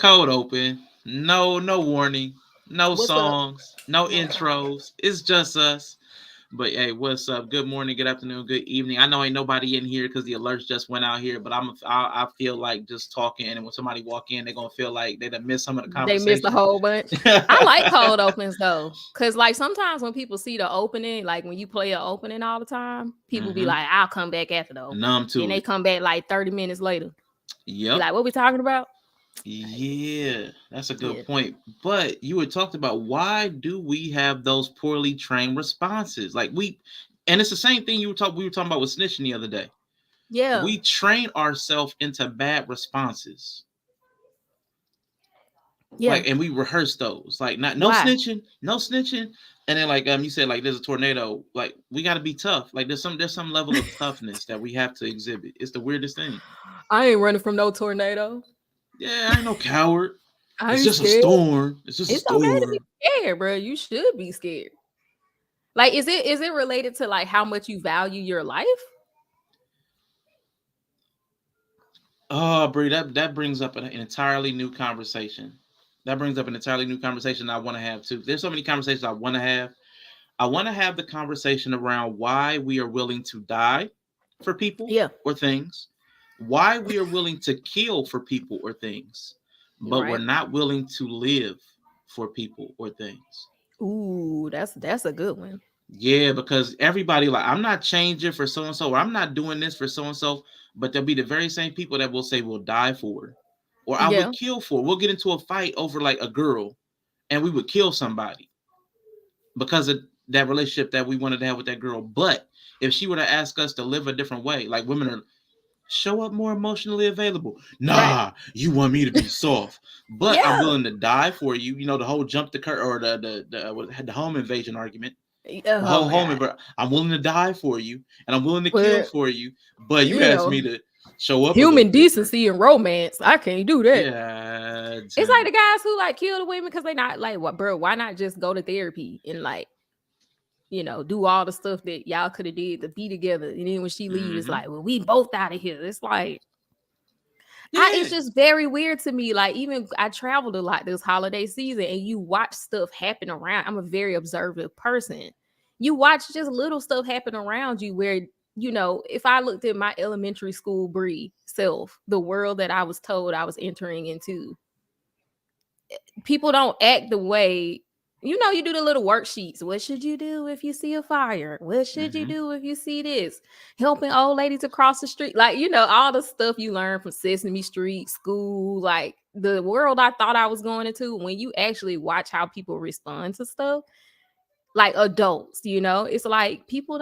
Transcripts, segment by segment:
Cold open. No warning. No What's up? songs. No No song. intros. It's just us. But hey, what's up? Good morning, good afternoon, good evening. I know ain't nobody in here because the alerts just went out here, but I feel like just talking, and when somebody walk in, they're gonna feel like they done missed some of the They missed a conversation. whole bunch. I like cold opens though, cause like sometimes when people see the opening, like when you play an opening all the time, people be Mm-hmm. like, "I'll come back after the opening." Numb Then to they it. come back like 30 minutes later. Be Yep. like, "What we talking about?" Like, Yeah, that's a yeah, good point. But you had talked about why do we have those poorly trained responses? And it's the same thing we were talking about with snitching the other day. yeah, We train ourselves into bad responses. yeah. And we rehearse those. Like not no Why? snitching, no snitching. And then you said like there's a tornado. Like we gotta be tough. Like there's some level of toughness that we have to exhibit. It's the weirdest thing. I ain't running from no tornado. Yeah, I ain't no coward. I It's ain't just a scared. storm. It's just a It's okay to be storm. scared, bro. You should be scared. Like, is it related to like how much you value your life? Oh, Brie, that brings up an entirely new conversation. That brings up an entirely new conversation I want to have too. There's so many conversations I want to have. I want to have the conversation around why we are willing to die for people Yeah, or things, why we are willing to kill for people or things, you're but we're right. not willing to live for people or things. Ooh, that's a good one. Yeah, because everybody like I'm not changing for so and so, or I'm not doing this for so and so, but there'll be the very same people that will say we'll die for, or I would Yeah, kill for. We'll get into a fight over like a girl, and we would kill somebody because of that relationship that we wanted to have with that girl. But if she were to ask us to live a different way, like women are show up more emotionally available. right. Nah, you want me to be soft, but I'm Yeah. willing to die for you. You know the whole jump the curve or the home invasion argument. The Oh whole my home, god. but I'm willing to die for you, and I'm willing to kill But for you. But you you asked know, me to show up a little human different. decency and romance, I can't do that. Yeah, It's like the guys who like kill the women because they not like what, bro? Why not just go to therapy and like do all the stuff that y'all could have did to be together? And then when she leaves, it's mm-hmm. like, well, we both out of here. It's like it's Yeah, just very weird to me. Like, even I traveled a lot this holiday season and you watch stuff happen around. I'm a very observant person. You watch just little stuff happen around you where, if I looked at my elementary school Bree self, the world that I was told I was entering into, people don't act the way. You do the little worksheets. What should you do if you see a fire? What should you mm-hmm. do if you see this? Helping old ladies across the street. Like, all the stuff you learn from Sesame Street, school, like the world I thought I was going into. When you actually watch how people respond to stuff, like adults, it's like people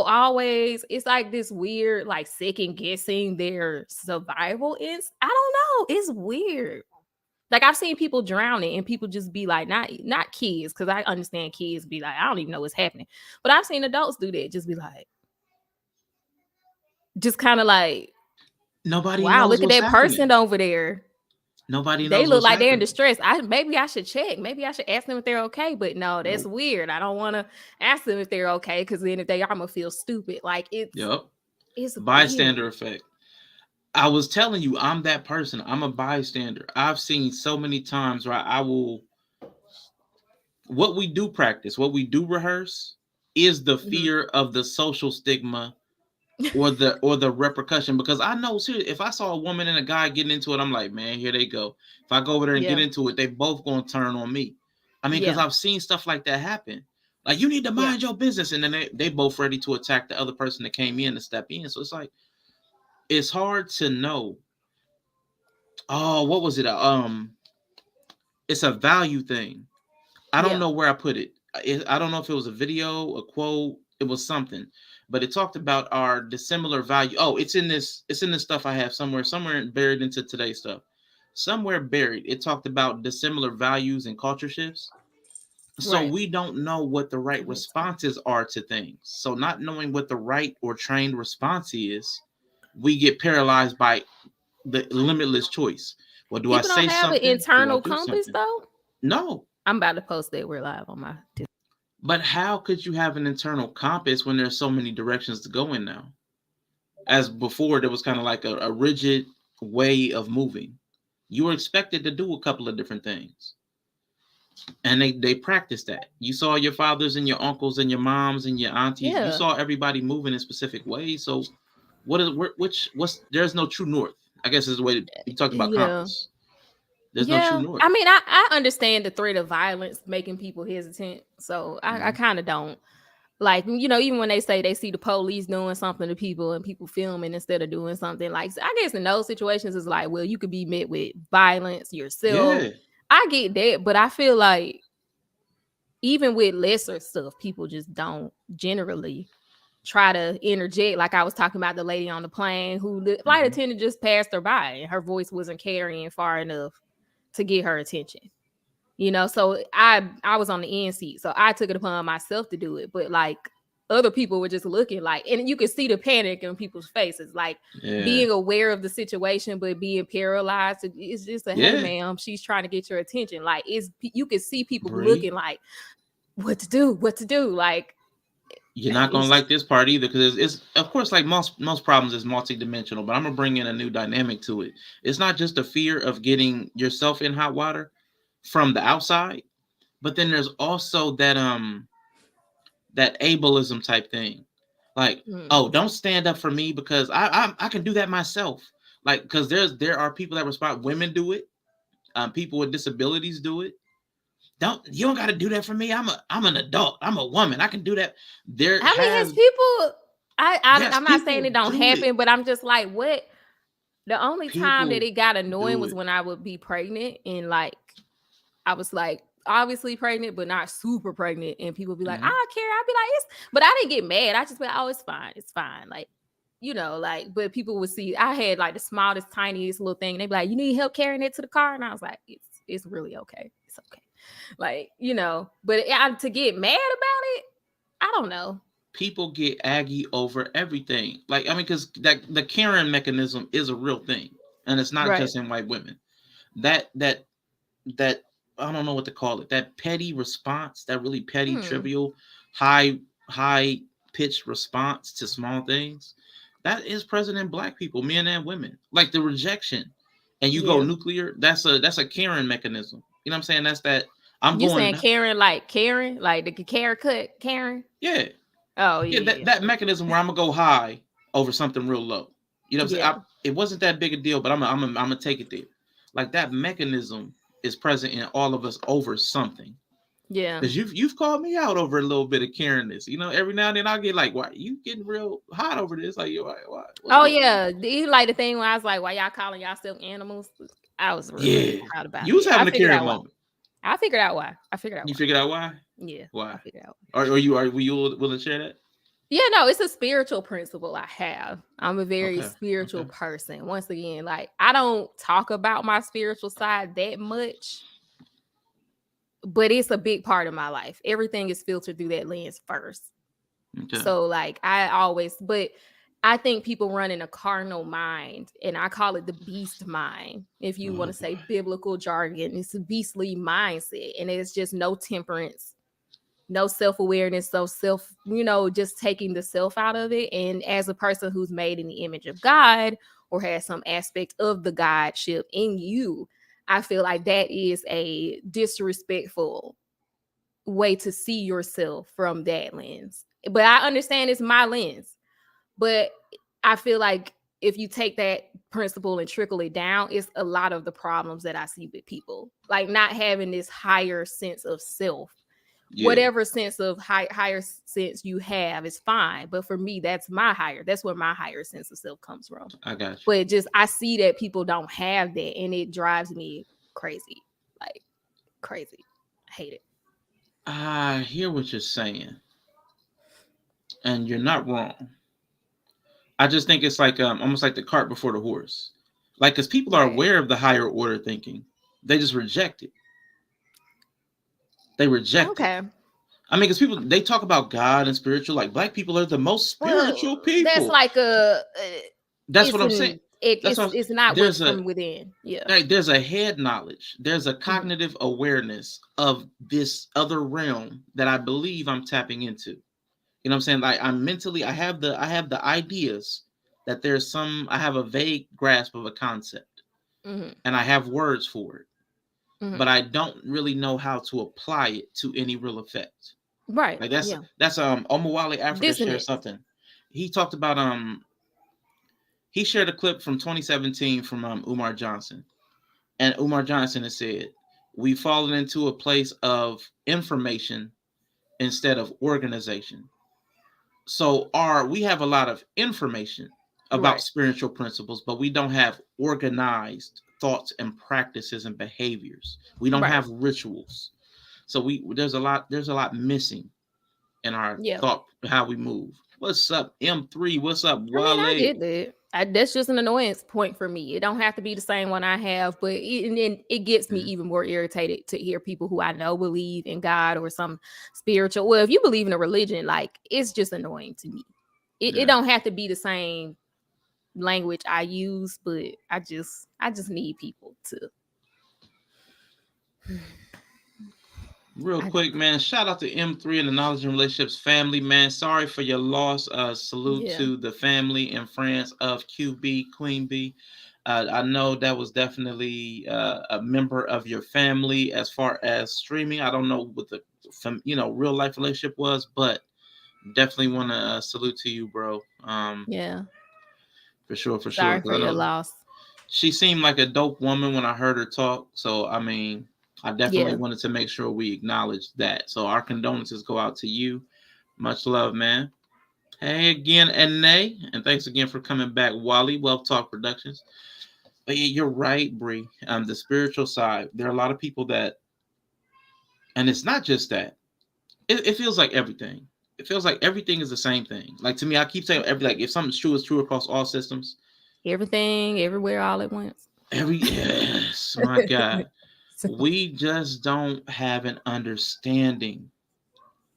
always, it's like this weird, like second guessing their survival is. I don't know. It's weird. Like, I've seen people drowning and people just be like, not kids, because I understand kids be like, I don't even know what's happening. But I've seen adults do that, just be like, just kind of like, Nobody wow, knows look at what's that person happening. over there. Nobody They knows look what's like they're in happening. distress. Maybe I should check. Maybe I should ask them if they're okay. But no, that's Nope. weird. I don't want to ask them if they're okay, because then if they are, I'm gonna feel stupid. Like, Yep. it's weird. Bystander effect. I was telling you, I'm that person. I'm a bystander. I've seen so many times where I will what we do practice, what we do rehearse is the Mhm. fear of the social stigma or the repercussion. Because I know seriously, if I saw a woman and a guy getting into it, I'm like, man, here they go. If I go over there and get Yeah, into it, they both gonna turn on me. I mean, because yeah, I've seen stuff like that happen. Like you need to yeah. mind your business, and then they both ready to attack the other person that came in to step in. So it's like it's hard to know. Oh, what was it? It's a value thing. I don't Yeah. know where I put it. I don't know if it was a video, a quote, it was something, but it talked about our dissimilar value. Oh, it's in this stuff I have somewhere buried into today's stuff. Somewhere buried, it talked about dissimilar values and culture shifts. So Right. we don't know what the right Give me a second. responses are to things. So not knowing what the right or trained response is, we get paralyzed by the limitless choice. Well, do I People don't say have an something? Do I internal do compass something? though. No. I'm about to post that we're live on my. But how could you have an internal compass when there's so many directions to go in now? As before, there was kind of like a rigid way of moving. You were expected to do a couple of different things, and they practiced that. You saw your fathers and your uncles and your moms and your aunties. You Yeah. saw everybody moving in specific ways. So, what is what's there's no true north. I guess is the way you talked about Yeah. compass. There's no true Yeah. north. I mean, I understand the threat of violence making people hesitant. So I Mhm. kind of don't. Like, even when they say they see the police doing something to people and people filming instead of doing something, like, I guess in those situations it's like, well, you could be met with violence yourself. Yeah, I get that, but I feel like even with lesser stuff, people just don't generally try to interject. Like I was talking about the lady on the plane who the flight hmm, attendant just passed her by and her voice wasn't carrying far enough to get her attention. So I was on the end seat, so I took it upon myself to do it. But like other people were just looking like, and you could see the panic in people's faces, like yeah, being aware of the situation, but being paralyzed. It's just a hey, yeah. ma'am, she's trying to get your attention. Like you could see people Bree, looking like what to do. Like you're not gonna it's like this part either because it's of course like most problems is multidimensional, but I'm gonna bring in a new dynamic to it. It's not just the fear of getting yourself in hot water from the outside, but then there's also that ableism type thing, like, mm, oh, don't stand up for me because I can do that myself. Like, because there are people that respond. Women do it. People with disabilities do it. You don't got to do that for me. I'm an adult. I'm a woman. I can do that. There I mean, his have people. Yes, I'm not saying people it don't do it. happen, but I'm just like, what? The only time that People it got annoying do was it. when I would be pregnant and like I was like obviously pregnant, but not super pregnant, and people be like, I Mhm. don't care. I'd be like, but I didn't get mad. I just be like, oh, it's fine. Like, like, but people would see I had like the smallest, tiniest little thing. They'd be like, you need help carrying it to the car, and I was like, it's really okay. It's okay. Like, but to get mad about it, I don't know. People get aggy over everything. Like, I mean, because that the Karen mechanism is a real thing, and it's not Right. just in white women. That I don't know what to call it. That petty response, that really petty, Hmm. trivial, high high pitched response to small things, that is present in black people, men and women. Like the rejection, and you go Yeah. nuclear. That's a Karen mechanism. You know what I'm saying? That's that. I'm You going. saying Karen, like the Karen cut Karen? Yeah, Oh yeah. yeah, That mechanism where I'm gonna go high over something real low. You know what I'm saying? yeah, It wasn't that big a deal, but I'm gonna take it there. Like that mechanism is present in all of us over something. yeah. Because you've called me out over a little bit of Karenness. Every now and then I'll get like, why you getting real hot over this? Like, why, what's Oh going on? yeah. Do you like the thing when I was like, "Why y'all calling yourself animals?" I was really Yeah. proud about You was it. I having a figured Karen out why. moment. I figured out why. I figured out You why. figured out why? Yeah, I Why? figured out. Were you willing to share that? Yeah, no, it's a spiritual principle I have. I'm a very Okay. spiritual Okay. person. Once again, like I don't talk about my spiritual side that much, but it's a big part of my life. Everything is filtered through that lens first. Okay. So like but I think people run in a carnal mind, and I call it the beast mind. If you want Oh to boy. say biblical jargon, it's a beastly mindset, and it's just no temperance, no self-awareness, so just taking the self out of it. And as a person who's made in the image of God or has some aspect of the godship in you, I feel like that is a disrespectful way to see yourself from that lens. But I understand it's my lens. But I feel like if you take that principle and trickle it down, it's a lot of the problems that I see with people, like not having this higher sense of self. Yeah, Whatever sense of higher sense you have is fine, but for me, that's where my higher sense of self comes from. I got you. But just I see that people don't have that, and it drives me crazy, like crazy. I hate it. I hear what you're saying, and you're not wrong. I just think it's like almost like the cart before the horse. Like, because people are Right. aware of the higher order thinking, they just reject it. They reject it. Okay. I mean, because people they talk about God and spiritual, like black people are the most Well, spiritual that's people. like That's what I'm saying. That's what it's not what's there's a from within. Yeah. like there's a head knowledge, there's a Mhm. cognitive awareness of this other realm that I believe I'm tapping into. You know what I'm saying? Like I'm mentally, I have the ideas that there's some, I have a vague grasp of a concept. Mm-hmm. and I have words for it, Mm-hmm. but I don't really know how to apply it to any real effect. Right. Like Yeah. that's Omawale Africa shared Dissonance. something. He talked about he shared a clip from 2017 from Umar Johnson. And Umar Johnson has said, we've fallen into a place of information instead of organization. So we have a lot of information about Right. spiritual principles, but we don't have organized thoughts and practices and behaviors. We don't Right. have rituals. So there's a lot missing in our Yeah. thought, how we move. What's up, M3? What's up, I mean, I Wale? get that. That's just an annoyance point for me. It don't have to be the same one I have, but and then it gets me Mhm. even more irritated to hear people who I know believe in God or some spiritual. Well, if you believe in a religion, like it's just annoying to me. It Yeah. don't have to be the same language I use, but I just need people to. Real I, quick, man. Shout out to M3 and the Knowledge and Relationships family, man. Sorry for your loss. Salute yeah, to the family and friends of QB Queen B. I know that was definitely a member of your family. As far as streaming, I don't know what the real life relationship was, but definitely want to salute to you, bro. yeah. For sure, for sure. Sorry 'Cause for I your know loss. she seemed like a dope woman when I heard her talk. So I mean, I definitely Yeah, wanted to make sure we acknowledge that. So our condolences go out to you. Much love, man. Hey again, Nay, and thanks again for coming back, Wally. Wealth Talk Productions. But yeah, you're right, Bree. The spiritual side. There are a lot of people that, and it's not just that. It feels like everything. It feels like everything is the same thing. Like to me, I keep saying like if something's true, it's true across all systems. everything, everywhere, all at once. Yes, my God. We just don't have an understanding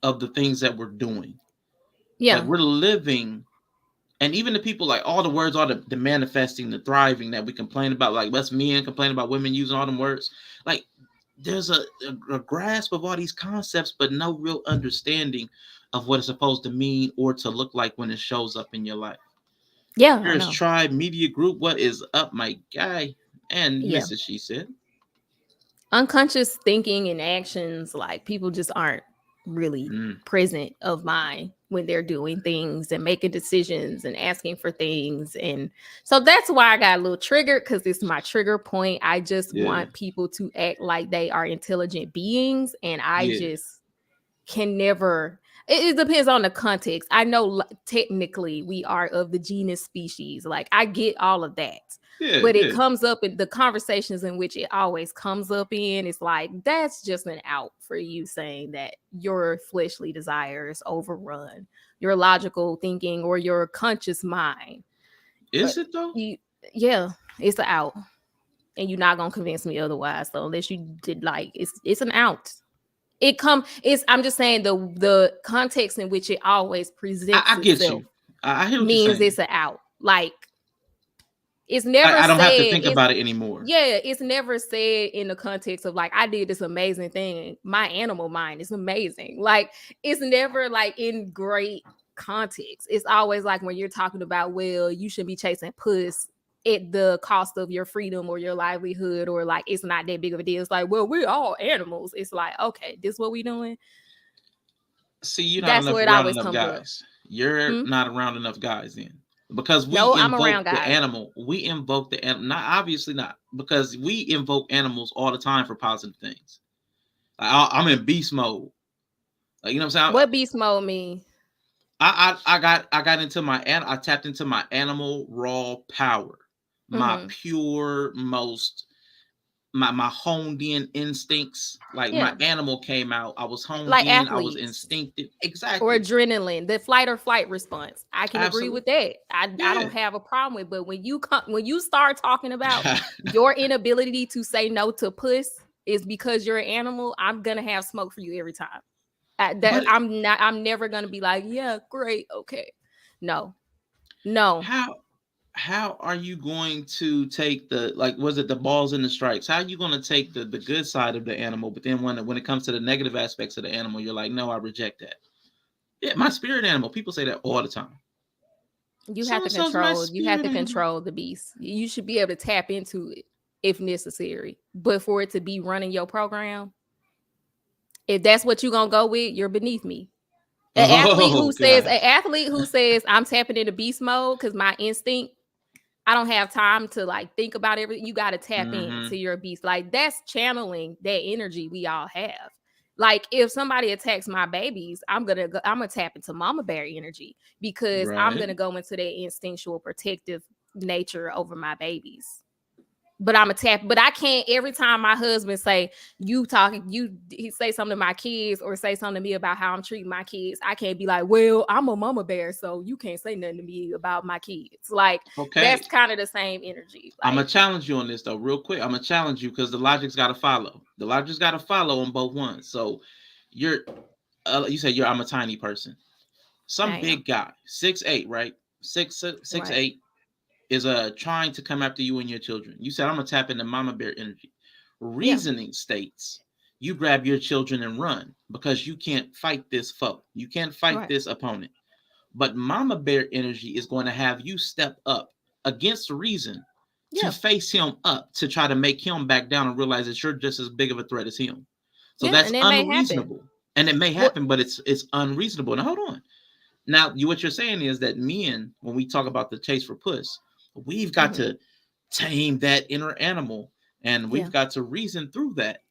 of the things that we're doing. Like Yeah, we're living, and even the people like all the words, all the manifesting, the thriving that we complain about, like us men complain about women using all them words. Like there's a grasp of all these concepts, but no real understanding of what it's supposed to mean or to look like when it shows up in your life. yeah, I Here's know. Tribe Media Group. What is up, my guy? And Yeah. Mrs. She said, Unconscious thinking and actions, like people just aren't really mm, present of mind when they're doing things and making decisions and asking for things. And so that's why I got a little triggered, because it's my trigger point. I just yeah, want people to act like they are intelligent beings, and I yeah, just can never. It depends on the context. I know technically we are of the genus species. Like I get all of that. yeah, But it yeah. comes up in the conversations in which it always comes up in. It's like that's just an out for you saying that your fleshly desires overrun your logical thinking or your conscious mind. Uh, Is it though? you, yeah, it's an out, and you're not gonna convince me otherwise. So unless you did, like, it's an out. It's I'm just saying the context in which it always presents I get itself you. I hear what you're means saying. it's an out. Like it's Like never I don't have to said think it's about it anymore. yeah, it's never said in the context of like I did this amazing thing. My animal mind is amazing. Like it's never like in great context. It's always like when you're talking about, well, you should be chasing puss at the cost of your freedom or your livelihood, or like it's not that big of a deal. It's like, well, we're all animals. It's like, okay, this what we doing. See, you're not That's enough where it around always enough comes up. guys. You're Hmm? not around enough guys then. Because No, we I'm invoke around the guys. animal. We invoke the animal. Not obviously not. Because we invoke animals all the time for positive things. Like, I'm in beast mode. Like you know what I'm saying? What beast mode mean? I got into I tapped into my animal raw power. My Hmm. pure most my honed in instincts, like my Yeah, animal came out. I was honed like in, I was athletes. instinctive. Or Exactly. adrenaline, the flight or flight response. I can agree Absolutely. with that. I Yeah. don't have a problem with, but when you start talking about your inability to say no to puss is because you're an animal, I'm gonna have smoke for you every time. But I'm never gonna be like, yeah, great, okay. No, no. how how are you going to take the, like, was it the balls and the strikes? How are you going to take the good side of the animal, but then when it comes to the negative aspects of the animal, you're like, no, I reject that. Yeah, my spirit animal. People say that all the time. You So have to and so's my control, you have spirit to animal. control the beast. You should be able to tap into it. if necessary. But for it to be running your program, if that's what you're gonna go with, you're beneath me. Oh An gosh. athlete who says I'm tapping into beast mode because my instinct, I don't have time to like think about everything. You got to tap into Mm-hmm. your beast. Like that's channeling that energy we all have. Like if somebody attacks my babies, I'm gonna tap into mama bear energy because I'm Right. gonna go into that instinctual protective nature over my babies. But I'm a tap. But I can't every time my husband say he say something to my kids or say something to me about how I'm treating my kids. I can't be like, well, I'm a mama bear, so you can't say nothing to me about my kids. Like Okay. that's kind of the same energy. I'm Like gonna challenge you on this though, real quick. I'm gonna challenge you because the logic's got to follow. The logic's got to follow on both ones. So you're, you say you're. I'm a tiny person. Some I am big guy, 6'8", right? Six right. eight is trying to come after you and your children. You said I'm gonna tap into mama bear energy. Yeah. Reasoning states you grab your children and run because you can't fight this foe. You can't fight Right. this opponent. But mama bear energy is going to have you step up against reason to Yeah. face him up to try to make him back down and realize that you're just as big of a threat as him. So Yeah. that's And it may happen. unreasonable. And it may What? happen, but it's unreasonable. Now hold on. Now what you're saying is that men, when we talk about the chase for puss, we've got Mm-hmm. to tame that inner animal and we've Yeah. got to reason through that.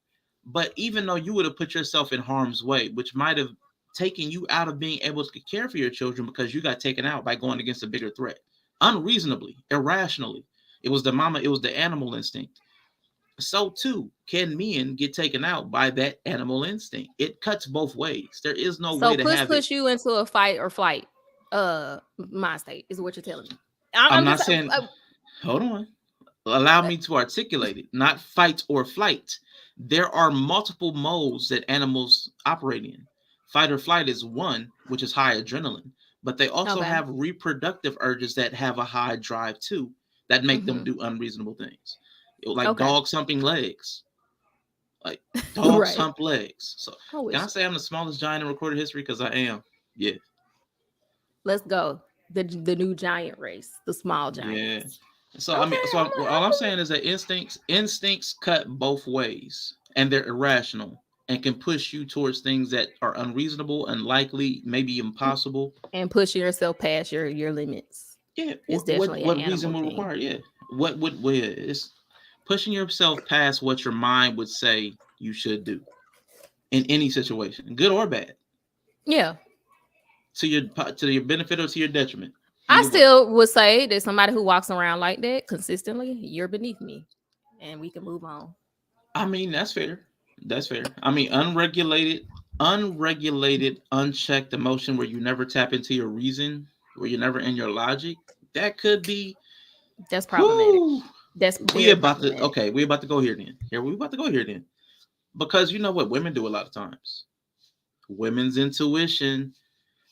But even though you would have put yourself in harm's way, which might have taken you out of being able to care for your children because you got taken out by going against a bigger threat, unreasonably, irrationally, it was the animal instinct. So too can men get taken out by that animal instinct. It cuts both ways. There is no So way to push have it. push you into a fight or flight mind state is what you're telling me. I'm I'm not just saying, hold on, allow me to articulate it, not fight or flight. There are multiple modes that animals operate in. Fight or flight is one, which is high adrenaline, but they also okay. have reproductive urges that have a high drive too, that make them Mm-hmm. do unreasonable things. Like Okay. dogs humping legs. Like dogs Right. hump legs. So I can I wish. say I'm the smallest giant in recorded history? Because I am. Yeah. Let's go. The new giant race, the small Yeah. giants. So I mean, Okay, all I'm saying is that instincts cut both ways, and they're irrational and can push you towards things that are unreasonable, unlikely, maybe impossible. and pushing yourself past your limits Yeah. is What definitely an what reason animal would thing. require? Yeah. What would well, yeah, it's pushing yourself past what your mind would say you should do in any situation, good or bad, Yeah. to your benefit or to your detriment. I Either way. still would say that somebody who walks around like that consistently, you're beneath me. And we can move on. I mean, that's fair. That's fair. I mean, unregulated, unchecked emotion where you never tap into your reason, where you're never in your logic, that could be That's problematic. whoo. That's We very about to problematic. okay, we about to go here then. Here we about to go here then. Because you know what women do a lot of times. Women's intuition,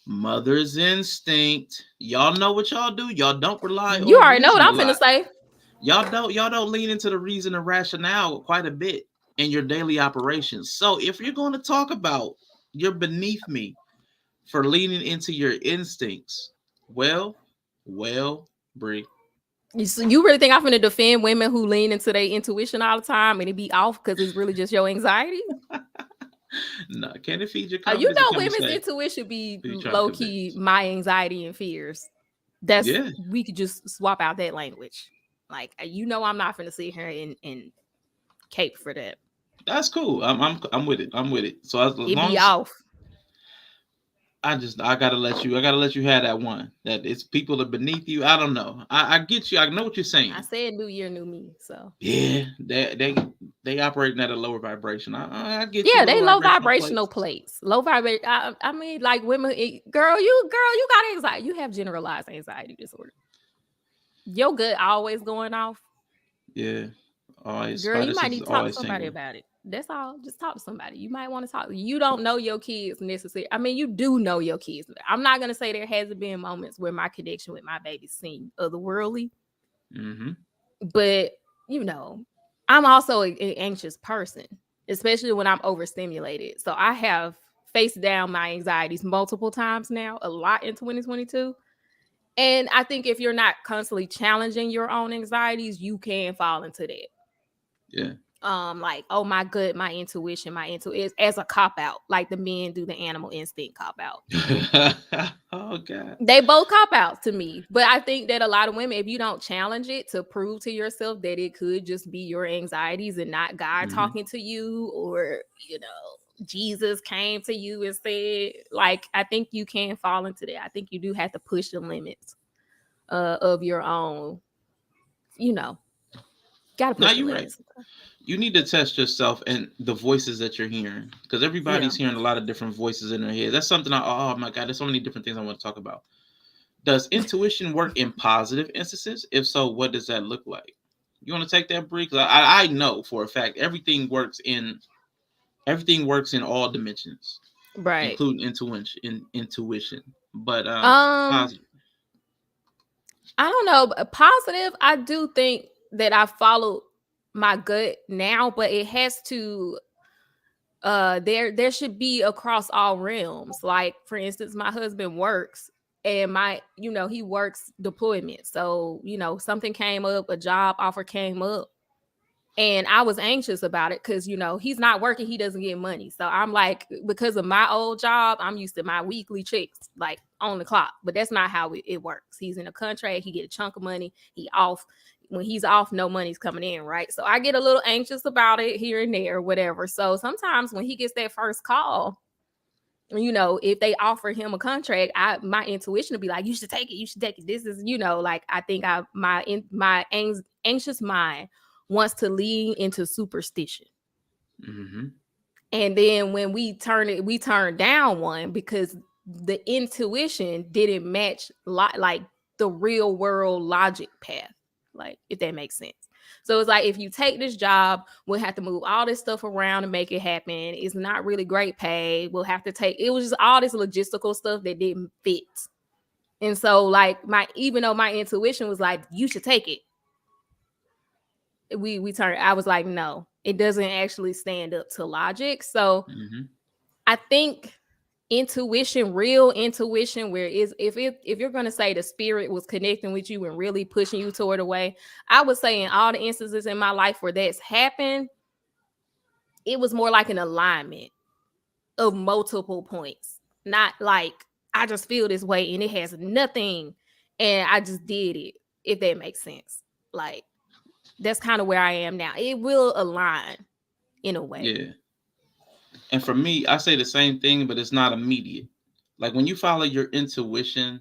mother's instinct. Y'all know what y'all do. Y'all don't rely You on already know what reason a I'm finna lot. say. Y'all don't lean into the reason and rationale quite a bit in your daily operations. So if you're going to talk about you're beneath me for leaning into your instincts, well, Bree. You really think I'm finna defend women who lean into their intuition all the time and it be off because it's really just your anxiety? No, can it feed your You confidence or know, can we women's say intuition be who you trying to low key convince? my anxiety and fears. That's Yeah, we could just swap out that language. Like you know, I'm not gonna sit here and cape for that. that's cool. I'm with it. I'm with it. So as It long be as off. I gotta let you have that one. That it's people that beneath you. I don't know. I get you. I know what you're I saying. said new year, new me. So Yeah, they operating at a lower vibration. I get you, yeah, low they low vibrational vibrational plates. plates. Low vibration. I mean, like women, girl, you got anxiety. You have generalized anxiety disorder. Your gut always going off. Yeah, always Girl, spider you might sense is need to talk to always somebody tingling. about it. That's all. Just talk to somebody. You might want to talk. You don't know your kids necessarily. I mean, you do know your kids. I'm not gonna say there hasn't been moments where my connection with my baby seemed otherworldly, Mm-hmm. but you know, I'm also an anxious person, especially when I'm overstimulated. So I have faced down my anxieties multiple times now, a lot in 2022. And I think if you're not constantly challenging your own anxieties, you can fall into that. Yeah. Like, oh, my gut, my intuition, my intuition, as a cop out, like the men do the animal instinct cop out. Oh God. They both cop outs to me. But I think that a lot of women, if you don't challenge it to prove to yourself that it could just be your anxieties and not God Hmm. talking to you, or, Jesus came to you and said, like, I think you can fall into that. I think you do have to push the limits of your own, you know, got to Now push the you're right. limits. You need to test yourself and the voices that you're hearing, because Yeah. everybody's hearing a lot of different voices in their head. That's something oh my God, there's so many different things I want to talk about. Does intuition work in positive instances? If so, what does that look like? You want to take that break? I know for a fact everything works in all dimensions, Right. including intuition. But Um, positive. I don't know. But positive, I do think that I follow my gut now, but it has to there should be across all realms. Like, for instance, my husband works, and he works deployment. So, something came up, a job offer came up, and I was anxious about it because, he's not working, he doesn't get money. So I'm like, because of my old job, I'm used to my weekly checks, like on the clock. But that's not how it works. He's in a contract, he get a chunk of money, he off. When he's off, no money's coming in, right? So I get a little anxious about it here and there, whatever. So sometimes when he gets that first call, if they offer him a contract, my intuition will be like, you should take it, you should take it. This is, like, I think my anxious mind wants to lean into superstition. Hmm. And then when we turn down one because the intuition didn't match like the real world logic path, like, if that makes sense. So it's like, if you take this job, we'll have to move all this stuff around to make it happen. It's not really great pay. We'll have to it was just all this logistical stuff that didn't fit. And so, like, even though my intuition was like, you should take it, we turned, I was like, no, it doesn't actually stand up to logic. So Hmm. I think intuition, real intuition, where is if you're gonna say the spirit was connecting with you and really pushing you toward a way, I would say in all the instances in my life where that's happened, it was more like an alignment of multiple points, not like I just feel this way and it has nothing and I just did it, if that makes sense. Like, that's kind of where I am now. It will align in a way. Yeah. And for me, I say the same thing, but it's not immediate. Like when you follow your intuition,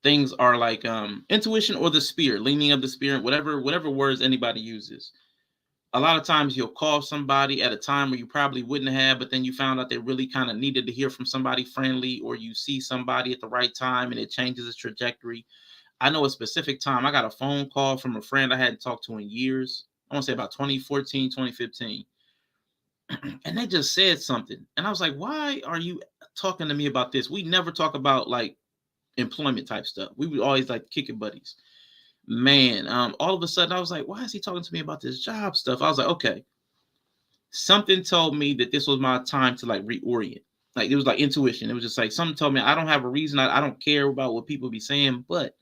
things are like intuition or the spirit, leaning of the spirit, whatever words anybody uses. A lot of times you'll call somebody at a time where you probably wouldn't have, but then you found out they really kind of needed to hear from somebody friendly, or you see somebody at the right time and it changes its trajectory. I know a specific time I got a phone call from a friend I hadn't talked to in years. I want to say about 2014, 2015. And they just said something. And I was like, why are you talking to me about this? We never talk about like employment type stuff. We would always like kicking buddies. Man, all of a sudden I was like, why is he talking to me about this job stuff? I was like, okay, something told me that this was my time to like reorient. Like it was like intuition. It was just like something told me I don't have a reason. I don't care about what people be saying. But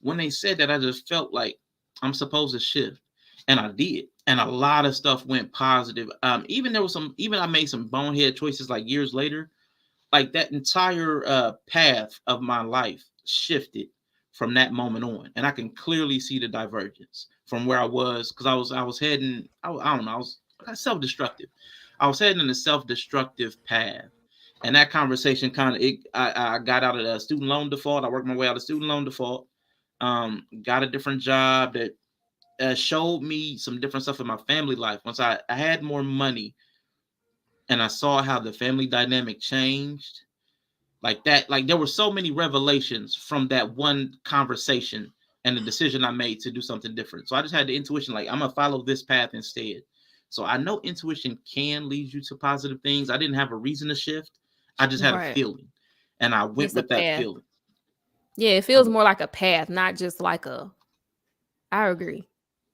when they said that, I just felt like I'm supposed to shift. And I did. And a lot of stuff went positive. Even there was even I made some bonehead choices like years later. Like that entire path of my life shifted from that moment on. And I can clearly see the divergence from where I was, because I was heading, I don't know, I was self-destructive. I was heading in a self-destructive path. And that conversation kind of I got out of the student loan default. I worked my way out of student loan default. Got a different job that showed me some different stuff in my family life. Once I had more money and I saw how the family dynamic changed, like that, like there were so many revelations from that one conversation and the decision I made to do something different. So I just had the intuition, like I'm gonna follow this path instead. So I know intuition can lead you to positive things. I didn't have a reason to shift. I just had a Right. feeling and I went It's a with that path. feeling. Yeah, it I feels was, more like a path, not just like a. I agree.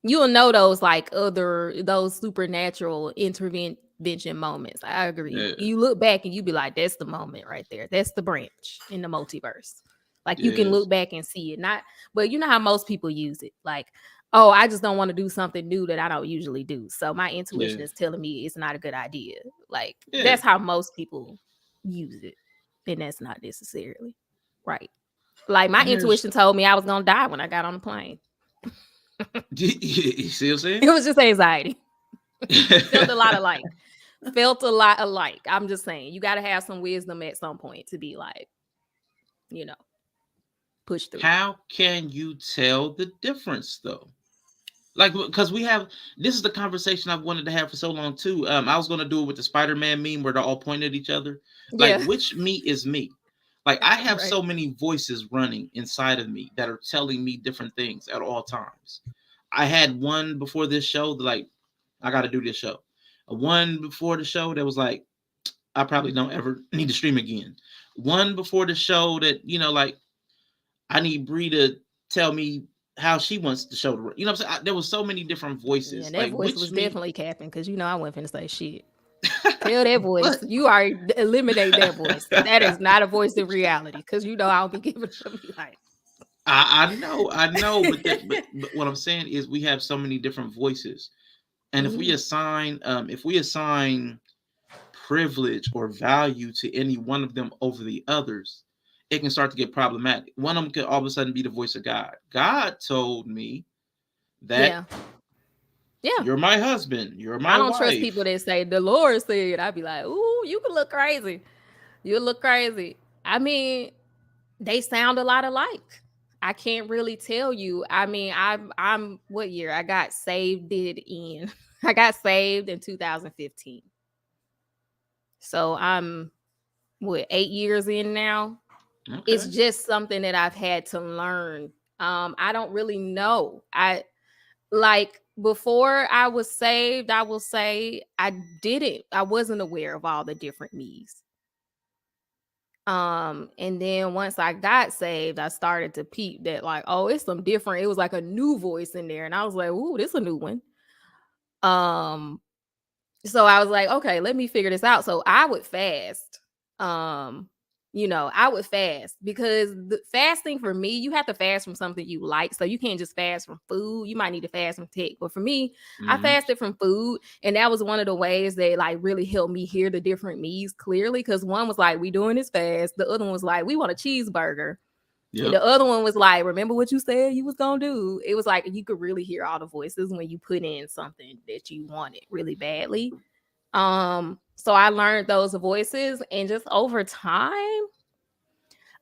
You'll know those, like, those supernatural intervention moments. I agree. yeah, You look back and you be like, that's the moment right there. That's the branch in the multiverse. Like, you can yes. look back and see it. Not, but you know how most people use it. Like, oh, I just don't want to do something new that I don't usually do. So my Yeah. intuition is telling me it's not a good idea. Like Yeah. that's how most people use it. And that's not necessarily right. Like my And there's intuition told me I was gonna die when I got on the plane. you see what I'm It was just anxiety. Felt a lot saying? alike. Felt a lot alike. I'm just saying you gotta have some wisdom at some point to be like, you know, push through. How can you tell the difference though? Like, because we have this is the conversation I've wanted to have for so long too. I was gonna do it with the Spider-Man meme where they're all pointing at each other. Like, Yeah. which me is me? Like, I have Right. so many voices running inside of me that are telling me different things at all times. I had one before this show that like I got to do this show. A one before the show that was like I probably don't ever need to stream again. One before the show that like I need Bree to tell me how she wants the show to run. You know what I'm saying? There was so many different Yeah, voices. that Like voice which was me? definitely capping because I wasn't finna say shit. Tell that voice. But You are eliminate that voice. That is not a voice in reality. Cause I'll be giving it to me like I know, but what I'm saying is we have so many different voices, and mhm. if we assign privilege or value to any one of them over the others, it can start to get problematic. One of them could all of a sudden be the voice of God. God told me that Yeah. Yeah. you're my husband, you're I my don't trust people wife. that say the Lord said. I'd be like, ooh, you can look crazy. You look crazy. I mean, they sound a lot alike. I can't really tell you. I mean, I'm what year? I got saved it in. I got saved in 2015. So I'm what 8 years in now. It's Okay. just something that I've had to learn. I don't really know. I like before I was saved, I will say I wasn't aware of all the different me's. And then once I got saved, I started to peep that like, oh, it's some different. It was like a new voice in there. And I was like, ooh, this a new one. Um, so I was like, okay, let me figure this out. So I would fast. Um, I would fast because the fasting for me, you have to fast from something you like. So you can't just fast from food. You might need to fast from tech. But for me, I Mm-hmm. fasted from food. And that was one of the ways that like really helped me hear the different me's clearly. Cause one was like, we doing this fast. The other one was like, we want a cheeseburger. And Yep. the other one was like, remember what you said you was gonna do. It was like you could really hear all the voices when you put in something that you wanted really badly. So I learned those voices, and just over time,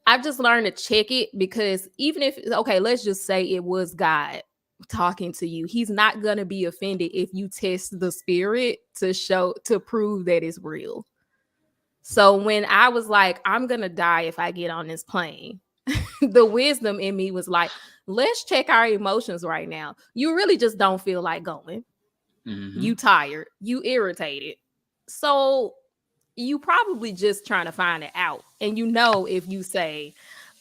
I've just learned to check it because even if okay, let's just say it was God talking to you, he's not gonna be offended if you test the spirit to prove that it's real. So when I was like, I'm gonna die if I get on this plane, the wisdom in me was like, let's check our emotions right now. You really just don't feel like going. Mm-hmm. You tired, you irritated. So you probably just trying to find it out. And if you say,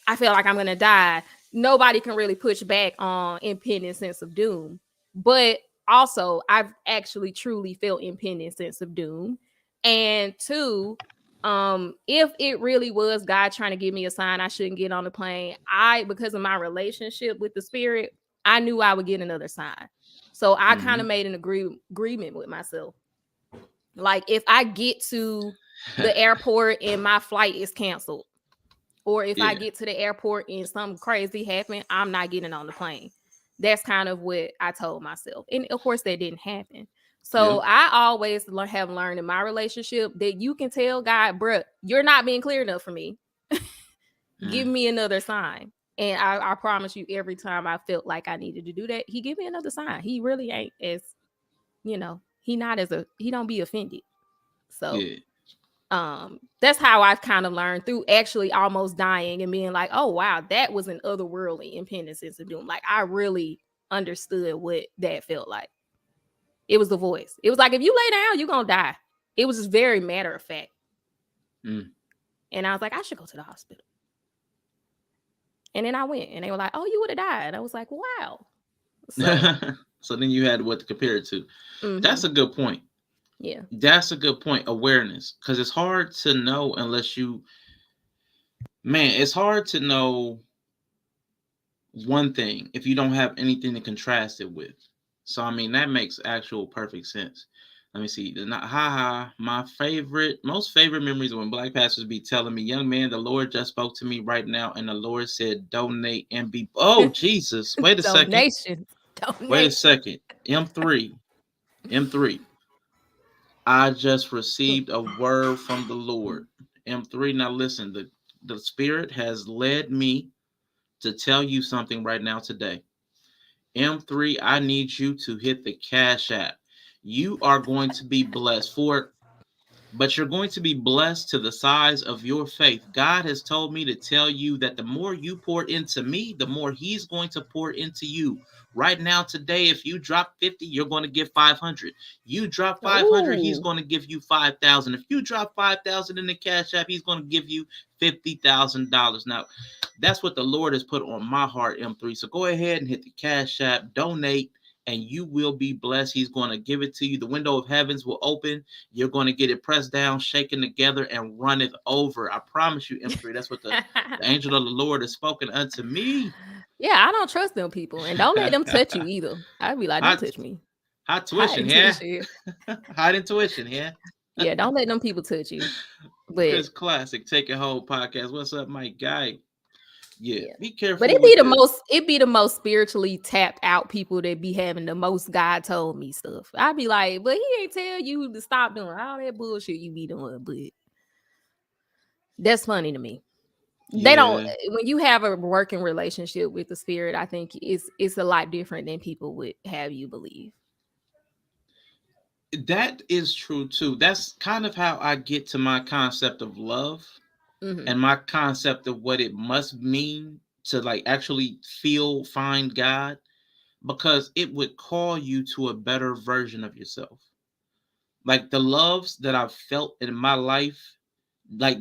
I feel like I'm gonna die, nobody can really push back on impending sense of doom. But also, I've actually truly felt impending sense of doom. And two, if it really was God trying to give me a sign I shouldn't get on the plane, because of my relationship with the spirit, I knew I would get another sign. So I kind of Mm-hmm. made an agreement with myself. Like if I get to the airport and my flight is canceled, or if I Yeah. get to the airport and something crazy happened, I'm not getting on the plane. That's kind of what I told myself. And of course, that didn't happen. So Yep. I always have learned in my relationship that you can tell God, bruh, you're not being clear enough for me. Give Mm. me another sign. And I promise you, every time I felt like I needed to do that, he give me another sign. He really ain't as, he don't be offended. So Yeah. that's how I've kind of learned through actually almost dying and being like, oh wow, that was an otherworldly impending sense of doom. Like I really understood what that felt like. It was the voice. It was like if you lay down, you're gonna die. It was just very matter of fact. Mm. And I was like, I should go to the hospital. And then I went and they were like, oh, you would have died. And I was like, wow. So So then you had what to compare it to. That's mm-hmm. a good point. Yeah. That's a good point. Awareness, because it's hard to know unless you, man, it's hard to know one thing if you don't have anything to contrast it with. So I mean that makes actual perfect sense. Let me see. The not haha. My favorite, most favorite memories are when black pastors be telling me, "Young man, the Lord just spoke to me right now, and the Lord said, donate and be." Oh Jesus! Wait a second. Donations. Wait a Donations. second. M3. M3. I just received a word from the Lord. M3. Now listen. The Spirit has led me to tell you something right now today. M3, I need you to hit the Cash App. You are going to be blessed for, but you're going to be blessed to the size of your faith. God has told me to tell you that the more you pour into me, the more He's going to pour into you. Right now, today, if you drop 50, you're going to give 500. You drop 500, He's Ooh. going to give you 5,000. If you drop 5,000 in the Cash App, He's going to give you $50,000. Now, that's what the Lord has put on my heart, M3. So go ahead and hit the Cash App, donate, and you will be blessed. He's going to give it to you. The window of heavens will open. You're going to get it pressed down, shaken together, and run it over. I promise you, M3. That's what the angel of the Lord has spoken unto me. Yeah, I don't trust them people, and don't let them touch you either. I'd be like, don't hot, touch me. hot High tuition, yeah. intuition. Hot intuition, yeah. Yeah, don't let them people touch you. But Chris Classic, Take It Home podcast. What's up, my guy? Yeah, yeah. be But careful with the. it be the most spiritually tapped out people that be having the most God told me stuff. I'd be like, but he ain't tell you to stop doing all that bullshit you be doing. But that's funny to me. They don't Yeah, when you have a working relationship with the spirit, I think it's a lot different than people would have you believe. that is true too. That's kind of how I get to my concept of love Hmm. and my concept of what it must mean to like actually find God, because it would call you to a better version of yourself. Like the loves that I've felt in my life, like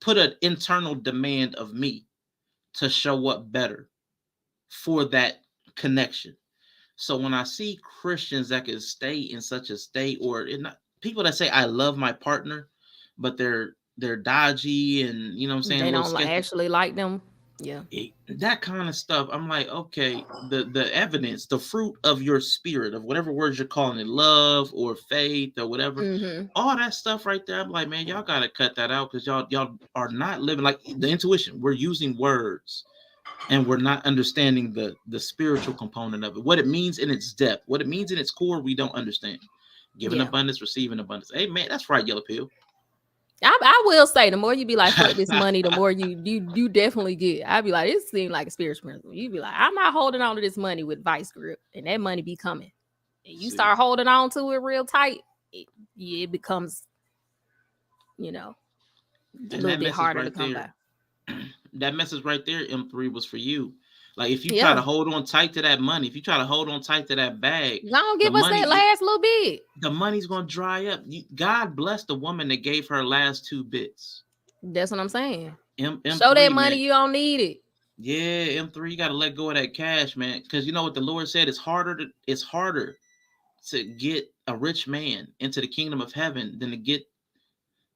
put an internal demand of me to show up better for that connection. So when I see Christians that can stay in such a state, or not, people that say I love my partner, but they're dodgy and you know what I'm saying, a They little don't sketchy, actually like them. Yeah. that kind of stuff. I'm like, okay, the evidence, the fruit of your spirit, of whatever words you're calling it, love or faith or whatever, Hmm. all that stuff right there. I'm like, man, y'all gotta cut that out because y'all are not living like the intuition. We're using words and we're not understanding the spiritual component of it, what it means in its depth, what it means in its core. We don't understand. Giving Yeah. abundance, receiving abundance. Hey man, that's right, yellow pill. I will say the more you be like fuck this money, the more you definitely get. I'd be like, this seems like a spiritual principle. You be like, I'm not holding on to this money with vice grip, and that money be coming. And you See, start holding on to it real tight, it becomes, you know, a and little that bit message harder to right come there, by. that message right there, M3, was for you. Like if you try to Yeah. hold on tight to that money, if you try to hold on tight to that bag, Don't the give us that money last little bit. the money's gonna dry up. God blessed the woman that gave her last two bits. That's what I'm saying. Show that M3, money man. you don't need it. Yeah, M3, you gotta let go of that cash, man. Because you know what the Lord said? It's harder to get a rich man into the kingdom of heaven than to get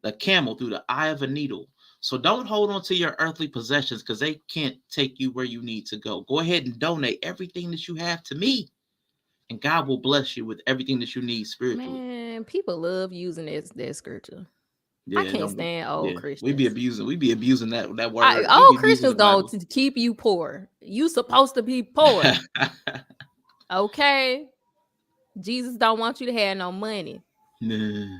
the camel through the eye of a needle. So don't hold on to your earthly possessions because they can't take you where you need to go. Go ahead and donate everything that you have to me, and God will bless you with everything that you need spiritually. Man, people love using that scripture. I Yeah, can't don't be. stand old Yeah, Christians. we be abusing that word. We Old be abusing Christians the going Bible. to keep you poor. You supposed to be poor. Okay. Jesus don't want you to have no money. Nah.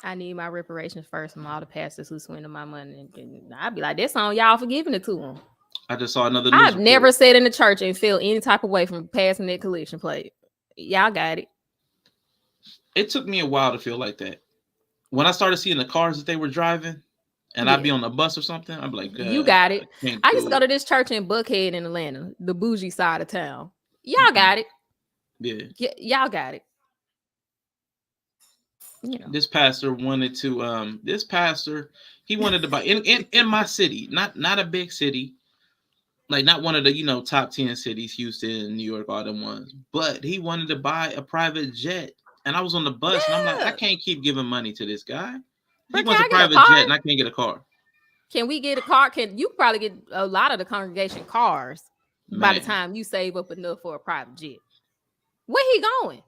I need my reparations first from all the pastors who swindle my money. And I'd be like, that's on y'all for giving it to them. I just saw another news I've report. never sat in the church and felt any type of way from passing that collection plate. Y'all got it. It took me a while to feel like that. When I started seeing the cars that they were driving, and I'd be Yeah, on a bus or something, I'd be like, you God, got I it. can't I used to do go it. to this church in Buckhead in Atlanta, the bougie side of town. Y'all Mm-mm. got it. Yeah. Y'all got it. You know. This pastor wanted to this pastor, he wanted to buy in my city, not a big city, like not one of the top 10 cities, Houston, New York, all them ones, but he wanted to buy a private jet. And I was on the bus and I'm like, I Yeah. can't keep giving money to this guy. He But can wants a I get a private jet and car? I can't get a car. Can we get a car? Can you probably get a lot of the congregation cars? by the Man, time you save up enough for a private jet. Where he going?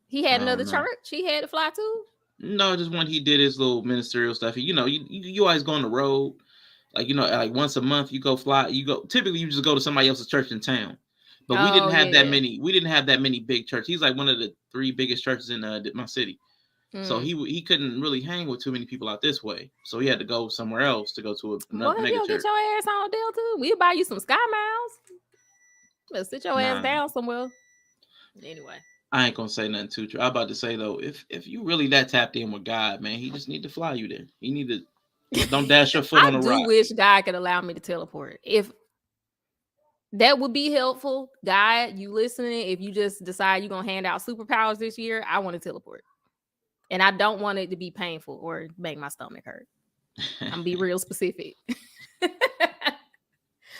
He I had another don't know. church he had to fly to? No, just when he did his little ministerial stuff. You always go on the road. Like, like once a month you go fly. You go typically you just go to somebody else's church in town. But we Oh, didn't have that yeah. many. We didn't have that many big churches. He's like one of the three biggest churches in my city. So Mm. he couldn't really hang with too many people out this way. So he had to go somewhere else to go to Boy, another if you mega don't get church. your ass on deal too, we'll buy you some Sky Miles. Better sit your ass Nah, down somewhere. Anyway. I ain't gonna say nothing too true. I'm about to say though, if you really that tapped in with God, man, he just need to fly you there. He need to don't dash your foot I on a do rock. wish God could allow me to teleport. If that would be helpful, God, you listening, if you just decide you're going to hand out superpowers this year, I want to teleport. And I don't want it to be painful or make my stomach hurt. I'm going to be real specific.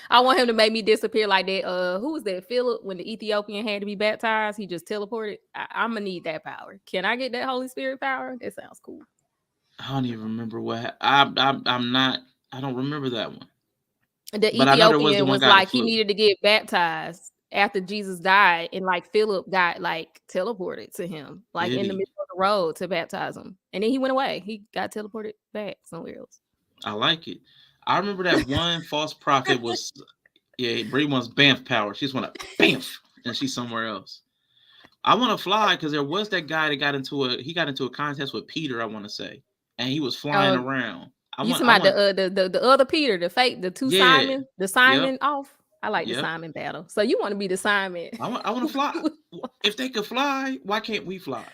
I want him to make me disappear like that. Who was that? Philip, when the Ethiopian had to be baptized, he just teleported. I'm going to need that power. Can I get that Holy Spirit power? That sounds cool. I don't even remember what I'm not. I don't remember that one. The But I know there was the Ethiopian one was guy that like he flew. needed to get baptized after Jesus died, and like Philip got like teleported to him, like Did in the he? middle of the road to baptize him, and then he went away. He got teleported back somewhere else. I like it. I remember that one false prophet was Bree wants Banff power. She's want to Banff, and she's somewhere else. I want to fly because there was that guy that got into a contest with Peter. I want to say, and he was flying Oh, around. you talking I about want. the other Peter, the fake, the two Yeah. Simon, the Yep. Simon off. I like the Yep. Simon battle. So you want to be the Simon? I want to fly. If they could fly, why can't we fly?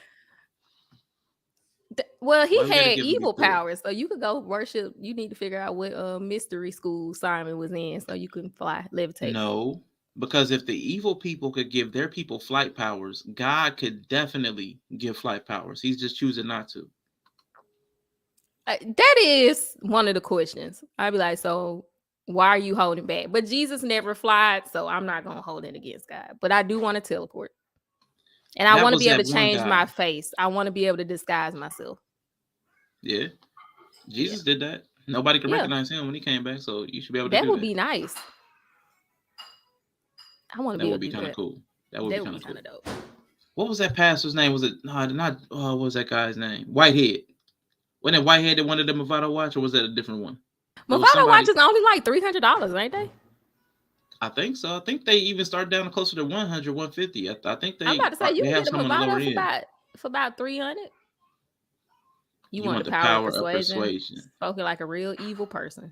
Well, Why he we got to had give them evil get through it? powers, so you could go worship. You need to figure out what mystery school Simon was in, so you can fly, levitate. No, because if the evil people could give their people flight powers, God could definitely give flight powers. He's just choosing not to. That is one of the questions. I'd be like, so why are you holding back? But Jesus never flied, so I'm not gonna hold it against God. But I do want to teleport, and I That want to was be able that to one change guy. my face. I want to be able to disguise myself. Yeah, Yeah, Jesus did that. Nobody could yeah, recognize him when he came back, so you should be able to that do would that. be nice. I want to That be would able be to do kind of that. cool. That would be That would kind be of kind cool. of dope. What was that pastor's name? Was it not? What was that guy's name? Whitehead. Wasn't it Whitehead that wanted the Movado watch, or was that a different one? It was Movado watch somebody. is only like $300, ain't they? I think so. I think they even started down closer to 100, 150. I think I'm about to say you they can have get a some on the lower Movado end. for about 300. You You want want the the power of power of persuasion? persuasion. Spoken like a real evil person.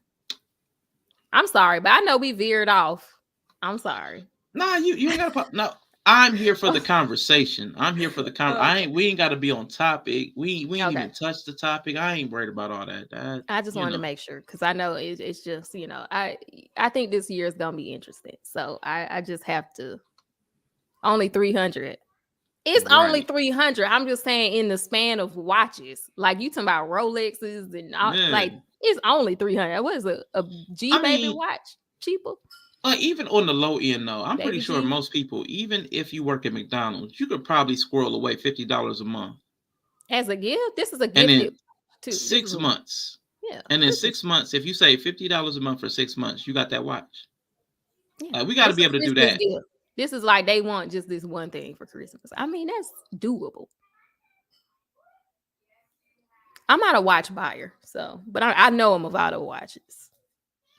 I'm sorry, but I know we veered off. I'm sorry. Nah, you ain't gotta. No, I'm here for the conversation. I'm here for the Okay. We ain't got to be on topic. We ain't Okay. even touched the topic. I ain't worried about all that. I just wanted to make sure because I know it's just I think this year is gonna be interesting. So I just have to only 300. It's only Right. 300. I'm just saying in the span of watches, like you talking about Rolexes and all, Yeah. like it's only 300. What is a G I baby mean, watch cheaper? like even on the low end though, I'm pretty Baby sure G most people, even if you work at McDonald's, you could probably squirrel away $50 a month, as a gift. This is a and gifted in too. This is 6 a months, yeah. and in This is 6 months, if you save $50 a month for 6 months, you got that watch. yeah. We got to It's be a able to do Christmas that. gift. This is like they want just this one thing for Christmas. I mean, that's doable. I'm not a watch buyer, so but I know a Movado watches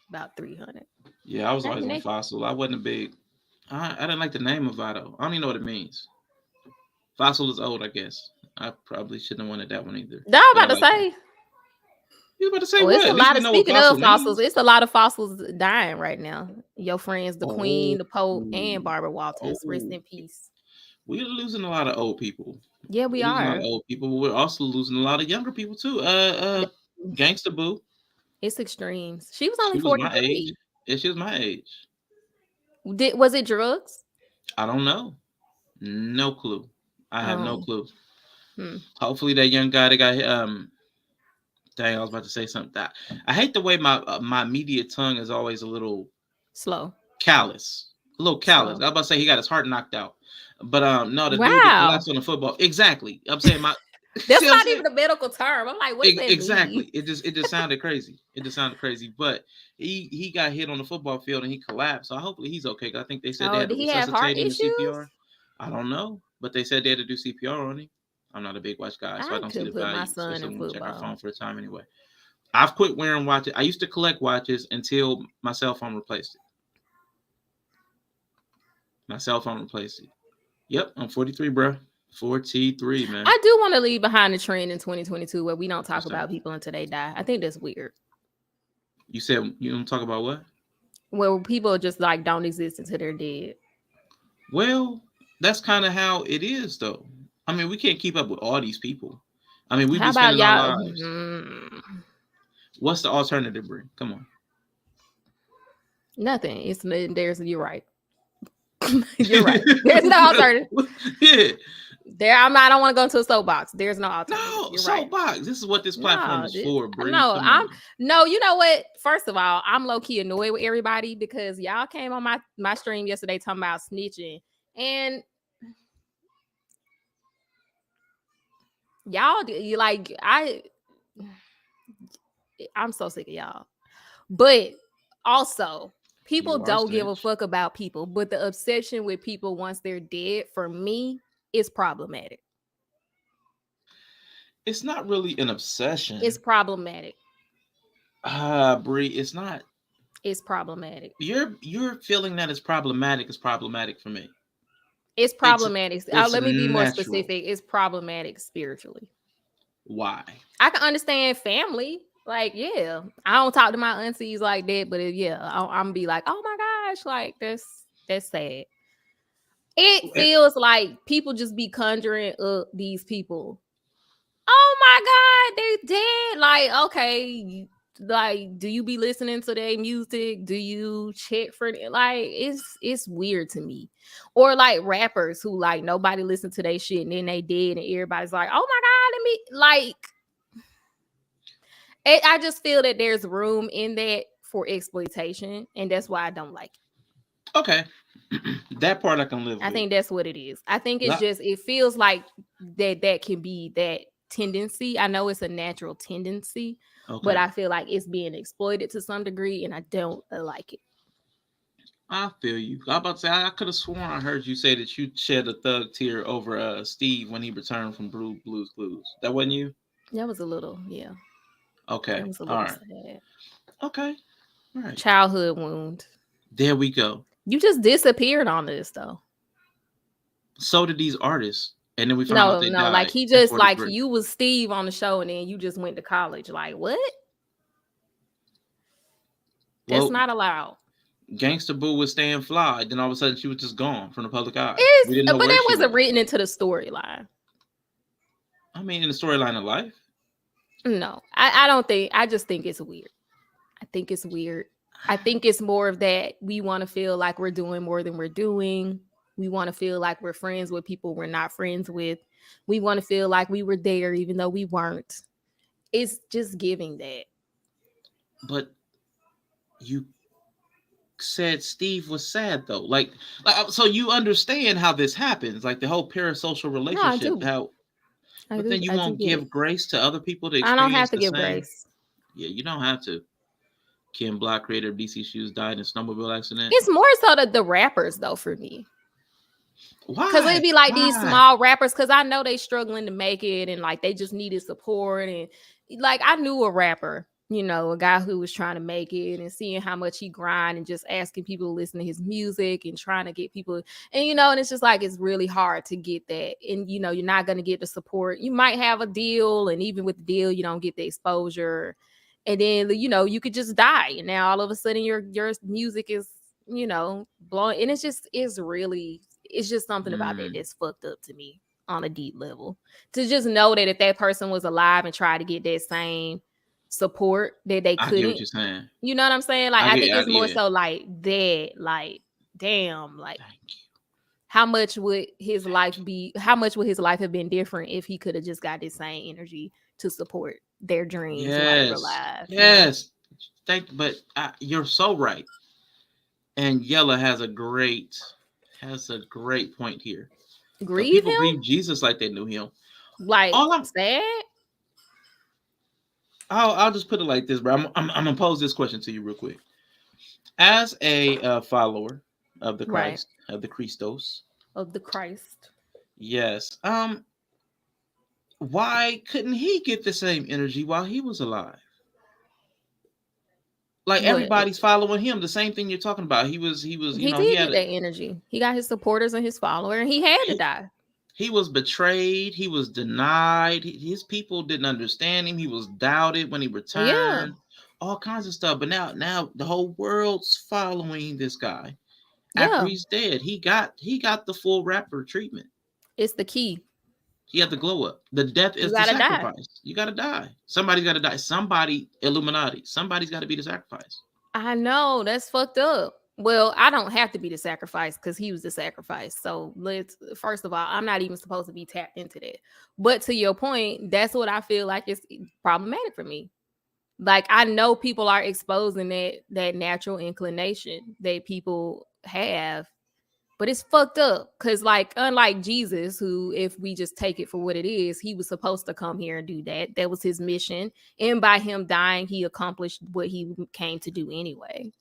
about 300. Yeah, I was Hey, always on Nick. Fossil. I wasn't a big. I didn't like the name of Vado. I don't even know what it means. Fossil is old, I guess. I probably shouldn't have wanted that one either. No, I'm But I about to like that. say. You about to say Oh, it's what? a At least lot we of know what speaking fossil of fossils. means. It's a lot of fossils dying right now. Your friends, the Oh, Queen, the Pope, and Barbara Walters. Rest oh. in peace. We're losing a lot of old people. Yeah, we We're losing a lot of are. old people, but we're also losing a lot of younger people too. Gangsta Boo. It's extremes. She was only She was my age. 43. Yeah, she was my age. Was it drugs? I don't know. No clue. I have no Um, clue. hmm, Hopefully that young guy that got dang, I was about to say something. That I hate the way my media tongue is always a little slow. callous. A little callous. Slow. I was about to say he got his heart knocked out. But no, the dude that Wow. collapsed on the football. Exactly. I'm saying That's See what I'm not saying? even a medical term. I'm like, what does that mean? Exactly. It just sounded crazy. It just sounded crazy. But he got hit on the football field and he collapsed. So hopefully he's okay. 'Cause I think they said they Oh, had did to he have heart resuscitate him in issues? CPR. I don't know, but they said they had to do CPR on him. I'm not a big watch guy, so I I don't see couldn't the put my value, son especially in when we check our phone football. for the time anyway. I've quit wearing watches. I used to collect watches until my cell phone replaced it. My cell phone replaced it. Yep, I'm 43, bro. 43, man. I do want to leave behind the trend in 2022 where we don't talk What's that? about people until they die. I think that's weird. You said you don't talk about what? Where people just like don't exist until they're dead. Well, that's kind of how it is, though. I mean, we can't keep up with all these people. I mean, we How be about spending our y'all? lives. What's the alternative, Brie? Come on. Nothing. There's you're right. You're right. There's no alternative. Yeah. I don't want to go into a soapbox. There's no alternative. No, You're right. soapbox. This is what this platform No, is for, Brie. no, Come on. you know what? First of all, I'm low key annoyed with everybody because y'all came on my stream yesterday talking about snitching, and you like I'm so sick of y'all. But also, people You are a don't give a snitch. fuck about people, but the obsession with people once they're dead for me is problematic. It's not really an It's obsession. problematic. Brie, it's not. It's problematic. You're feeling that it's problematic is problematic for me. It's It's problematic. it's Let me be more natural. specific. It's problematic spiritually. Why? I can understand family. Like, yeah, I don't talk to my aunties like that, but yeah, I'm be like, oh my gosh, like that's sad. It Eh, feels like people just be conjuring up these people. Oh my god, they dead. Like, okay, like, do you be listening to their music? Do you check for it? Like, it's weird to me. Or like rappers who like nobody listen to their shit and then they dead and everybody's like, oh my god, let me like I just feel that there's room in that for exploitation, and that's why I don't like it. Okay. That part I can live I with. think that's what it is. I think it's That- just it feels like that can be that tendency. I know it's a natural tendency, but okay. I feel like it's being exploited to some degree, and I don't like it. I feel you. I about to say I could have sworn I heard you say that you shed a thug tear over Steve when he returned from Blues Clues. That wasn't you? That was a little, yeah, that Okay. was a All little right. sad. Okay. All right. Childhood wound. There we go. You just disappeared on this though. So did these artists. And then we found out No, they no, like died he at just like 43. you was Steve on the show, and then you just went to college. Like what? That's Well, not allowed. Gangsta Boo was staying fly. Then all of a sudden she was just gone from the public eye. We It's didn't know but where that she wasn't went. written into the storyline. I mean, in the storyline of life. No, I don't think. I just think it's weird. I think it's weird. I think it's more of that we want to feel like we're doing more than we're doing. We want to feel like we're friends with people we're not friends with. We want to feel like we were there even though we weren't. It's just giving that. But you said Steve was sad though. So you understand how this happens, like the whole parasocial No, I relationship. do. How, I but then do. you I do won't get it. give grace to other people to I don't experience have to the give same. grace. Yeah, you don't have to. Kim Block, creator of DC Shoes, died in a snowmobile accident. It's more so the rappers though for me. Cause it'd Why? be like these Why? small rappers, cause I know they struggling to make it and like they just needed support. And like I knew a rapper, you know, a guy who was trying to make it and seeing how much he grind and just asking people to listen to his music and trying to get people and you know, and it's just like it's really hard to get that. And you know, you're not gonna get the support. You might have a deal, and even with the deal, you don't get the exposure. And then you know, you could just die. And now all of a sudden your music is, you know, blowing. And it's just something about that Mm, that's fucked up to me on a deep level. To just know that if that person was alive and tried to get that same support that they I get what couldn't, you're saying. you know what I'm saying? Like I think it's more Yeah. so like that, like damn, like Thank you. how much would his Thank life you. be? How much would his life have been different if he could have just got this same energy to support their dreams while they were Yes. alive? You know, Yes. But you're so right. And Yella has a great point here. But grieve people him. grieve Jesus like they knew him. Like All I'm, sad? I'll just put it like this, bro. I'm gonna pose this question to you real quick. As a follower of the Right. Christ, of the Christos, Of the Christ. yes. Why couldn't he get the same energy while he was alive? Like What? everybody's following him. The same thing you're talking about. You He know, he did had get a that energy. He got his supporters and his follower, and he had to he, die. he was betrayed. He was denied. His people didn't understand him. He was doubted when he Yeah. returned. All kinds of stuff. But now the whole world's following this guy. After Yeah. he's dead, he got the full rapper treatment. It's the key. He had the glow up. The death You is the gotta die. sacrifice. You got to die. Somebody's got to die. Somebody, Illuminati. Somebody's got to be the sacrifice. I know that's fucked up. Well, I don't have to be the sacrifice because he was the sacrifice. So let's first of all, I'm not even supposed to be tapped into that. But to your point, that's what I feel like is problematic for me. Like I know people are exposing that natural inclination that people have, but it's fucked up because like unlike Jesus, who if we just take it for what it is, he was supposed to come here and do that. That was his mission, and by him dying, he accomplished what he came to do anyway.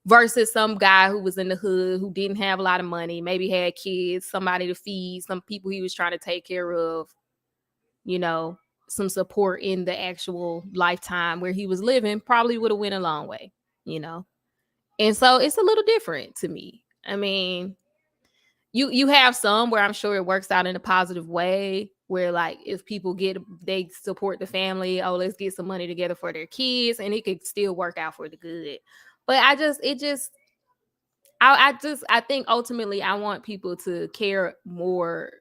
Versus some guy who was in the hood who didn't have a lot of money, maybe had kids, somebody to feed, some people he was trying to take care of, you know, some support in the actual lifetime where he was living, probably would have went a long way, you know. And so it's a little different to me. I mean, you have some where I'm sure it works out in a positive way where like if people get they support the family, oh let's get some money together for their kids and it could still work out for the good. But I think ultimately I want people to care more,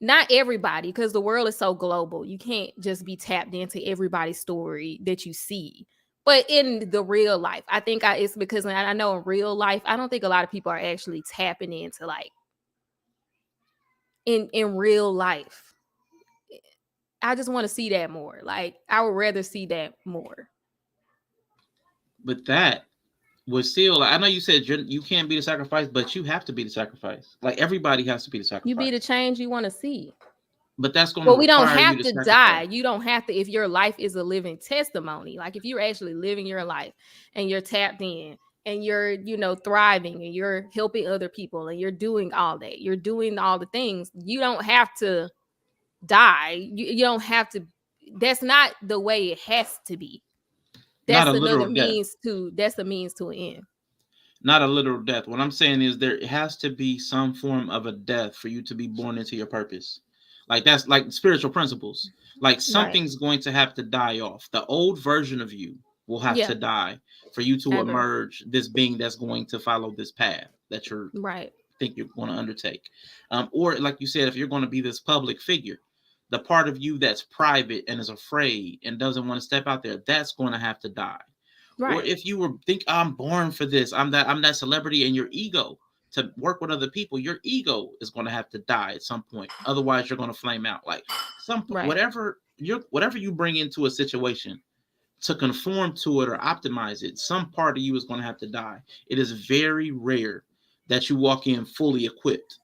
not everybody because the world is so global. You can't just be tapped into everybody's story that you see. But in the real life, I think it's because I know in real life, I don't think a lot of people are actually tapping into like in real life. I just want to see that more. Like I would rather see that more. But that was still, I know you said you can't be the sacrifice, but you have to be the sacrifice. Like everybody has to be the You be the sacrifice. change you want to see. But that's going to Well, we don't require you have to to die. sacrifice. You don't have to if your life is a living testimony. Like if you're actually living your life and you're tapped in and you're, thriving and you're helping other people and you're doing all that. You're doing all the things. You don't have to die. You don't have to. That's not the way it has to be. Not That's a another literal death. means to that's a means to an end. Not a literal death. What I'm saying is there has to be some form of a death for you to be born into your purpose. Like that's like spiritual principles. Like Right. something's going to have to die off. The old version of you will have Yeah, to die for you I to agree. emerge this being that's going to follow this path that you're Right. think you're going to undertake. Or like you said, if you're going to be this public figure, the part of you that's private and is afraid and doesn't want to step out there, that's going to have to die. Or Right. if you were think I'm born for this, I'm that celebrity, and your ego to work with other people, your ego is going to have to die at some point. Otherwise, you're going to flame out. Like Right. whatever you bring into a situation to conform to it or optimize it, some part of you is going to have to die. It is very rare that you walk in fully equipped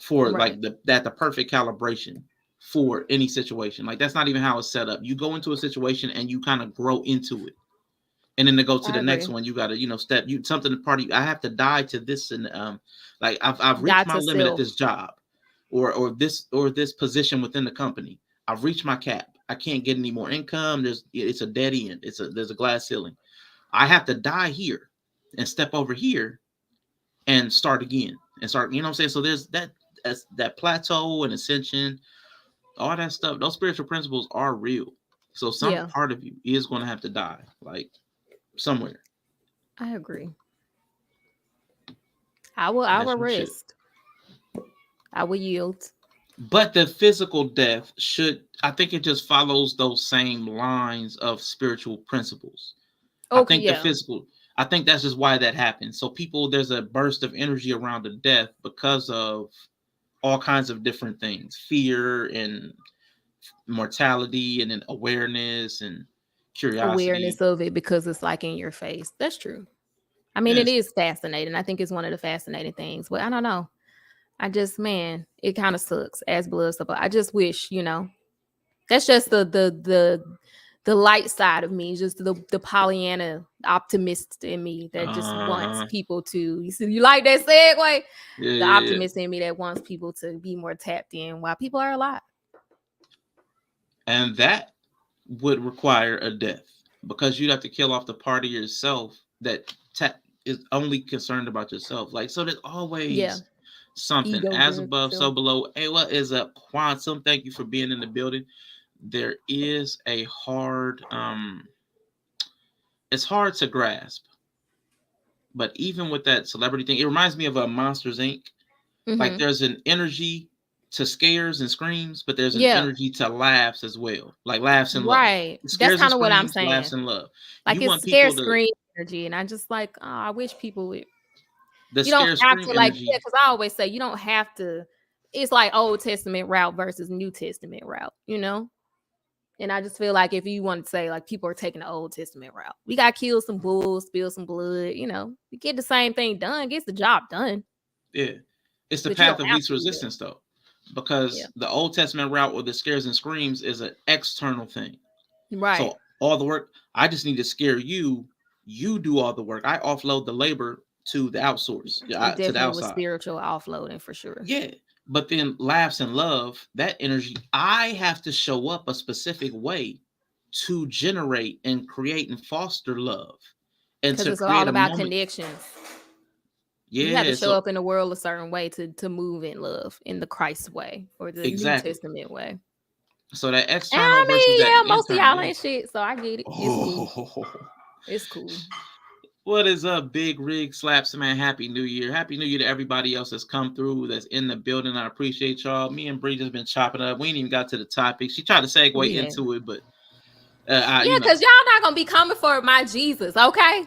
for Right. like the perfect calibration for any situation. Like that's not even how it's set up. You go into a situation and you kind of grow into it, and then to go to I the next agree. one, you got to step you something party. I have to die to this, and like I've Die reached my to limit at self. this job, or this position within the company. I've reached my cap. I can't get any more income. It's a dead end. There's a glass ceiling. I have to die here and step over here and start again and start. You know what I'm saying? So there's that plateau and ascension, all that stuff. Those spiritual principles are real. So some Yeah, part of you is going to have to die, like somewhere. I agree. I will That's some shit. rest. I will yield. But the physical death should, I think it just follows those same lines of spiritual principles. I Okay, think the yeah. physical, I think that's just why that happens. So people, there's a burst of energy around the death because of all kinds of different things, fear and mortality, and then awareness and Awareness curiosity. of it because it's like in your face. That's true. I mean, it Yes, is fascinating. I think it's one of the fascinating things, but I don't know. I just, man, it kind of sucks as blood supply. I just wish, that's just the light side of me, just the Pollyanna optimist in me that just wants Uh-huh. people to. You see, you like that segue? Yeah, The yeah, yeah. optimist in me that wants people to be more tapped in while people are alive. And that would require a death because you'd have to kill off the part of yourself that is only concerned about yourself. Like, so there's Yeah, always something ego as driven above, so self. below. Hey, what is a quantum? Thank you for being in the building. There is a hard, it's hard to grasp. But even with that celebrity thing, it reminds me of a Monsters Inc. Like Mm-hmm. there's an energy to scares and screams, but there's an Yeah, energy to laughs as well. Like laughs and love. right. That's Scares and kind of what I'm screams, laughs saying. and love. Like You it's want scare people to screen energy, and I just like, oh, I wish people would. the You don't scare have scream to like, yeah, energy. because I always say you don't have to. It's like Old Testament route versus New Testament route. And I just feel like if you want to say like people are taking the Old Testament route, we got to kill some bulls, spill some blood. We get the same thing done, gets the job done, Yeah. It's the but you path don't of have least to do that. resistance though. Yeah, Because the Old Testament route or the scares and screams is an external thing. right. So all the work, I just need to scare you. You do all the work. I offload the labor to the outsource, It to the definitely was outside. spiritual offloading for sure. Yeah. But then laughs and love, that energy, I have to show up a specific way to generate and create and foster love and Because to it's create all a about moment. connections. You have to Yeah. show So up in the world a certain way to move in love in the Christ way or the New exactly. Testament way. So that And external I versus mean, that yeah, most of internal. y'all Yeah. ain't shit, so I get it. It's cool. Oh, It's cool. what is up, Big Rig Slaps, man? Happy New Year. Happy New Year to everybody else that's come through, that's in the building. I appreciate y'all. Me and Bree just been chopping up. We ain't even got to the topic. She tried to segue We have. into it, but Yeah, you because know. y'all not gonna be coming for my Jesus, okay?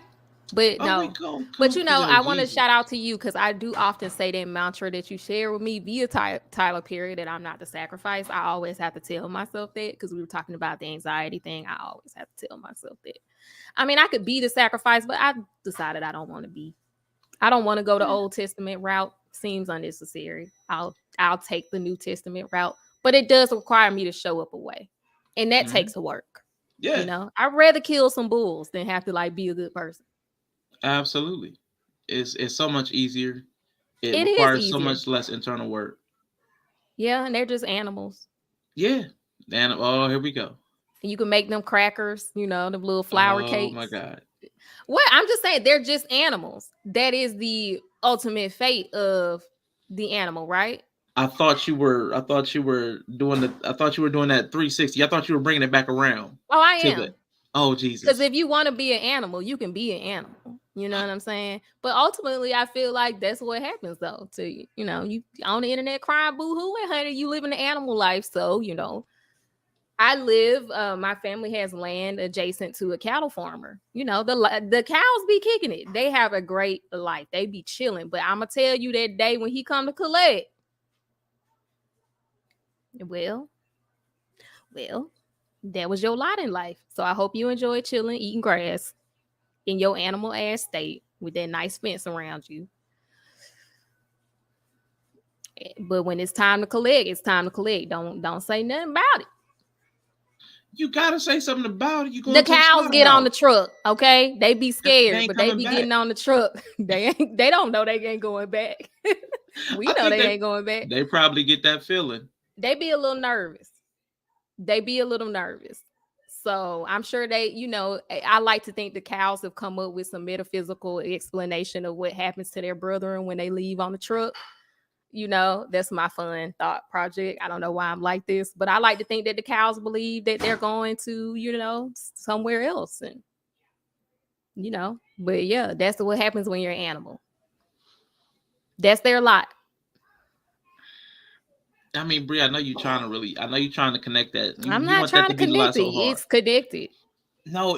But Oh, we no. gonna But come for your I want to shout Jesus. out to you because I do often say that mantra that you share with me via Tyler Perry that I'm not the sacrifice. I always have to tell myself that because we were talking about the anxiety thing. I always have to tell myself that. I mean, I could be the sacrifice, but I decided I don't want to be. I don't want to go the Yeah. Old Testament route. Seems unnecessary. I'll take the New Testament route, but it does require me to show up a way, and that Mhm. takes work. Yeah, I'd rather kill some bulls than have to like be a good person. absolutely. It's so much easier. It It is requires so easier. much less internal work. Yeah, and they're just animals. Yeah. And oh, here we go. And you can make them crackers, the little flour Oh my cakes. God. What I'm just saying, they're just animals. That is the ultimate fate of the animal, right? I thought you were doing that 360. I thought you were bringing it back around Oh, I to the am. oh Because Jesus. if you want to be an animal, you can be an animal. You know what I'm saying? But ultimately, I feel like that's what happens though. To you on the internet crying boo hoo, and honey, you live in the animal life. So I live. My family has land adjacent to a cattle farmer. The cows be kicking it. They have a great life. They be chilling. But I'm gonna tell you that day when he come to collect. Well, well, that was your lot in life. So I hope you enjoy chilling, eating grass in your animal ass state with that nice fence around you. But when it's time to collect, it's time to collect. Don't say nothing about it. You gotta say something about it. You The going to the cows get on the slaughterhouse. truck, okay? They be They scared, ain't but they coming be back. getting on the truck. They don't know they ain't going back. We I know think they ain't going back. they probably get that feeling. They be a little nervous. They be a little nervous. So I'm sure I like to think the cows have come up with some metaphysical explanation of what happens to their brethren when they leave on the truck. That's my fun thought project. I don't know why I'm like this, but I like to think that the cows believe that they're going to, somewhere else. And, but yeah, that's what happens when you're an animal. That's their lot. I mean, Brie, I know you trying to connect that. You I'm you not want that trying to to be the lot connect it. so hard. It's connected. No,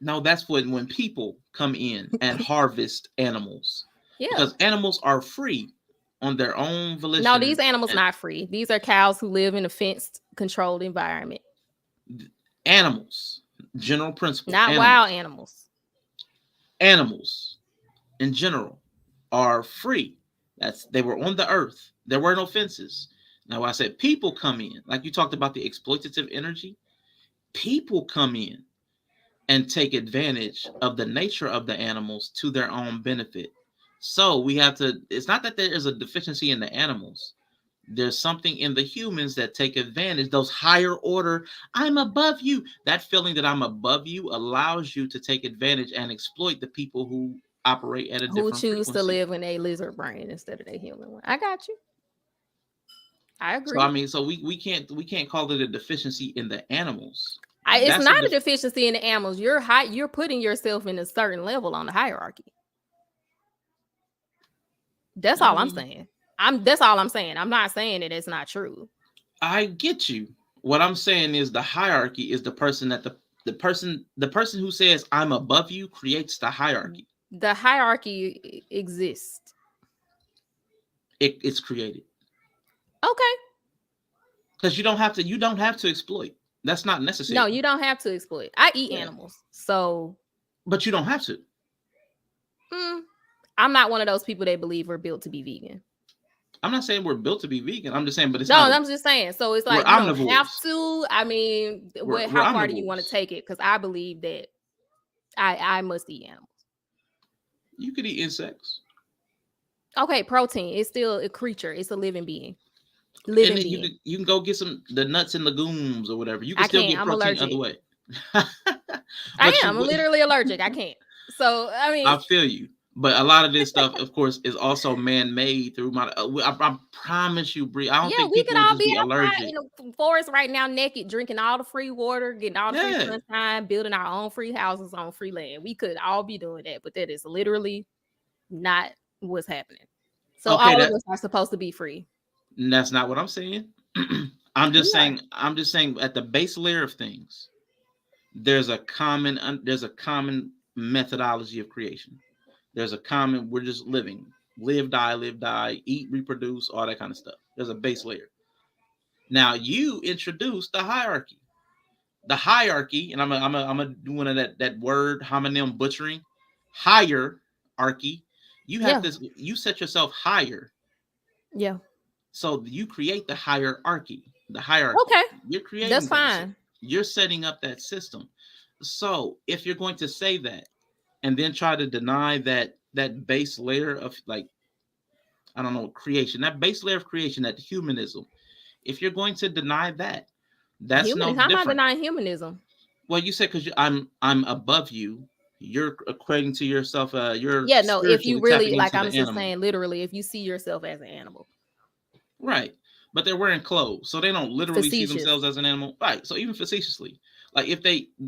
no. That's when people come in and harvest animals Yeah. because animals are free on their own No, these volition. animals And not free. These are cows who live in a fenced, controlled environment. animals, general principle, Not wild animals. animals in general are free. They were on the earth. There were no fences. Now I said people come in, like you talked about the exploitative energy. People come in and take advantage of the nature of the animals to their own benefit. So we have to, it's not that there is a deficiency in the animals. There's something in the humans that take advantage, those higher order, I'm above you. That feeling that I'm above you allows you to take advantage and exploit the people who operate at a Who different choose to frequency. live in a lizard brain instead of a human one? I got you. I So I agree. mean, so we can't call it a deficiency in the animals. It's That's a not a deficiency in the animals. You're high. You're putting yourself in a certain level on the hierarchy. That's I all I'm mean, saying. That's all I'm saying. I'm not saying that it's not true. I get you. What I'm saying is the hierarchy is the person that the person who says I'm above you creates the hierarchy. The hierarchy exists. It's created Okay. because you don't have to exploit. That's not No, necessary. you don't have to exploit. I eat Yeah, animals, so but you don't have to. mm, I'm not one of those people that believe we're built to be vegan. I'm not saying we're built to be vegan. I'm just saying, but it's No, not a. I'm just saying. So it's We're like you don't have omnivores. to. I mean, We're, what? we're How far do you want to omnivores. take it? Because I believe that I must eat animals. You could eat insects, Okay, protein. It's still a creature. It's a living being. and Living then you being. can you can go get some the nuts and legumes or whatever. You can I still can't. get I'm protein other allergic. way. I but am. you, I'm literally allergic. I can't. So I mean, I feel you. But a lot of this stuff, of course, is also man-made through my. I promise you, Bree. I don't yeah, think we people could would all just be be outside allergic. in the forest right now, naked, drinking all the free water, getting all the free Yeah. sunshine, building our own free houses on free land. We could all be doing that, but that is literally not what's happening. So Okay. all of us are supposed to be free. That's not what I'm saying. I'm just We are. saying. I'm just saying at the base layer of things, there's a common methodology of creation. There's a common. We're just living, live, die, eat, reproduce, all that kind of stuff. There's a base layer. Now you introduce the hierarchy. The hierarchy, and I'm a do one of that word homonym butchering. Hierarchy. Yeah. You set yourself higher, Yeah. so you create the hierarchy. The hierarchy. Okay. You're That's creating that. So fine. you're setting up that system. So if you're going to say that and then try to deny that base layer of, like, I don't know, creation, that base layer of creation, that humanism, if you're going to deny that, that's no Humanism. I'm not different. denying humanism. Well, you said because I'm above you. You're equating to yourself. You're Yeah, no, if you spiritually really tapping like into I'm the just animal, saying literally, if you see yourself as an animal. right? But they're wearing clothes, so they don't literally see Facetious. themselves as an animal, right? So even facetiously, like if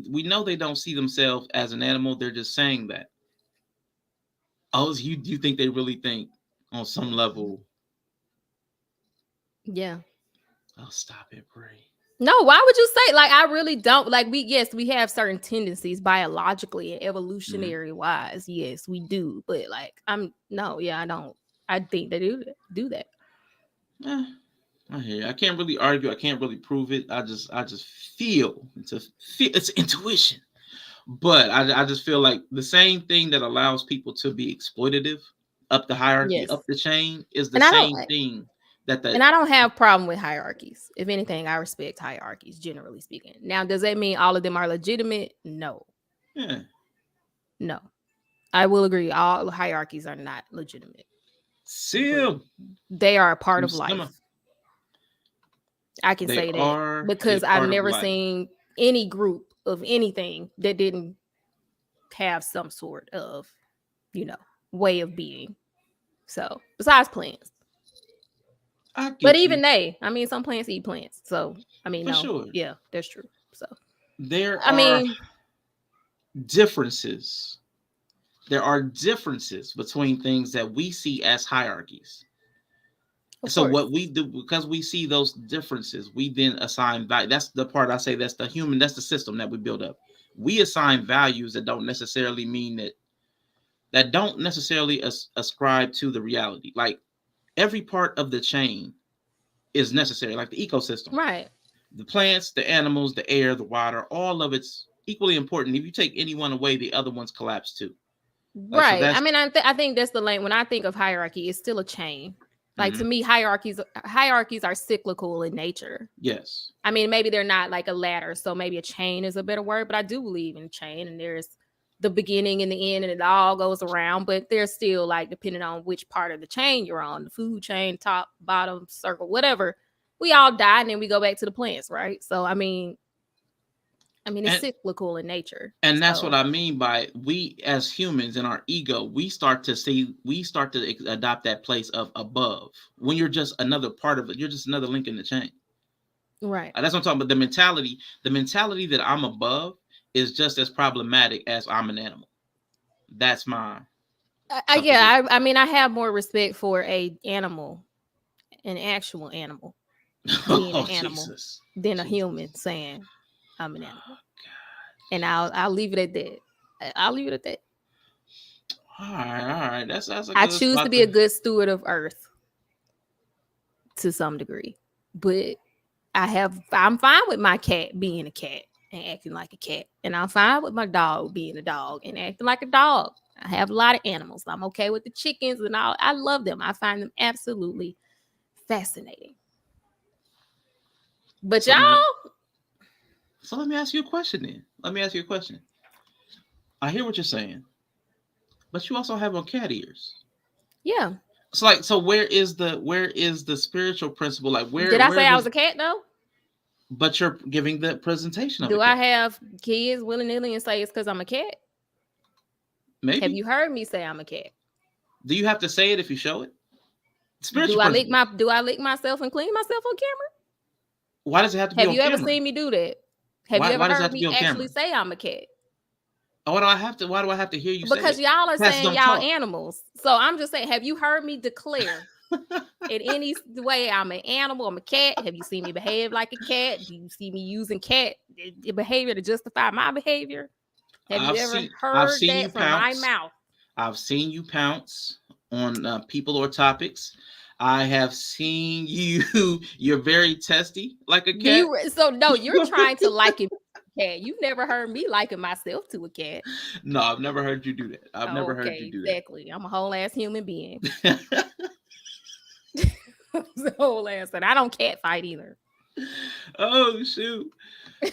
we know they don't see themselves as an animal, they're just saying that. Oh, you think they really think on some level? Yeah. Oh, stop it, Bray. No, why would you say like I really don't like we have certain tendencies biologically and Mm-hmm. evolutionary wise. Yes, we do. But like I'm no, yeah, I don't. I think they do that. Eh, I hear you. I can't really argue. I can't really prove it. I just feel it's intuition. But I just feel like the same thing that allows people to be exploitative up the hierarchy, Yes. up the chain, is the And I don't same thing that and the I don't have problem with hierarchies. If anything, I respect hierarchies generally speaking. Now, does that mean all of them are legitimate? No. yeah. No. I will agree all hierarchies are not legitimate, but Sim. they are a part You of simmer. life. I can They say that are a because I've part of never life. seen any group of anything that didn't have some sort of, you know, way of being. So, besides plants. I But get even you they, I mean, some plants eat plants. So, I mean, for no. sure. Yeah, that's true. So, There I are mean, differences. There are differences between things that we see as hierarchies. of So course. what we do, because we see those differences, we then assign value. That's the part I say, that's the system that we build up. We assign values that don't necessarily mean that don't necessarily ascribe to the reality. Like every part of the chain is necessary, like the ecosystem, Right. the plants, the animals, the air, the water, all of it's equally important. If you take any one away, the other ones collapse too. Like, so Right. I that's mean, I think that's the lane. When I think of hierarchy, it's still a chain. Like to mhm, me, hierarchies are cyclical in nature. yes. I mean, maybe they're not like a ladder, so maybe a chain is a better word, but I do believe in chain and there's the beginning and the end and it all goes around, but there's still like depending on which part of the chain you're on, the food chain, top, bottom, circle, whatever. We all die and then we go back to the plants, right? So I mean it's And cyclical in nature. and that's what So I mean by we as humans in our ego, we start to adopt that place of above. When you're just another part of it, you're just another link in the chain. right. That's what I'm talking about. The mentality that I'm above is just as problematic as I'm an animal. That's my supposition. I mean I have more respect for a animal, an actual animal, being Oh an animal Jesus, than a Jesus. human saying I'm an animal. God. And I'll leave it at that. I'll leave it at that. All right. That's a I good choose to spot be a to. good steward of earth to some degree. But I'm fine with my cat being a cat and acting like a cat. And I'm fine with my dog being a dog and acting like a dog. I have a lot of animals. I'm okay with the chickens and all. I love them. I find them absolutely fascinating. But So y'all, now, so let me ask you a question then. Let me ask you a question. I hear what you're saying, but you also have on cat ears. yeah. It's like, so where is the spiritual principle? Like Did I where say I was does a cat though? but you're giving the presentation of a Do I cat. have kids willy nilly and say it's because I'm a cat? Have Maybe. you heard me say I'm a cat? Do you have to say it if you show it? Do Spiritual I lick principle. my do I lick myself and clean myself on camera? Why does it have to be Have on you ever camera? seen me do that? Have you Why ever why does it heard have to be me on actually camera? say I'm a cat? Why do I have to hear you say Because it? y'all are Cats saying don't y'all talk. animals. So I'm just saying, have you heard me declare in any way I'm an animal, I'm a cat? Have you seen me behave like a cat? Do you see me using cat behavior to justify my behavior? Have you I've ever seen I've heard seen you that from my pounce. mouth? I've seen you pounce on people or topics. I have seen you. You're very testy, like a Do cat. you so no, you're trying to liken me to a cat. You've never heard me liken myself to a cat. No, I've never heard you do that. I've never heard you Okay, do exactly. I'm a whole ass human being. that. The whole ass, and I don't cat fight either. Oh shoot.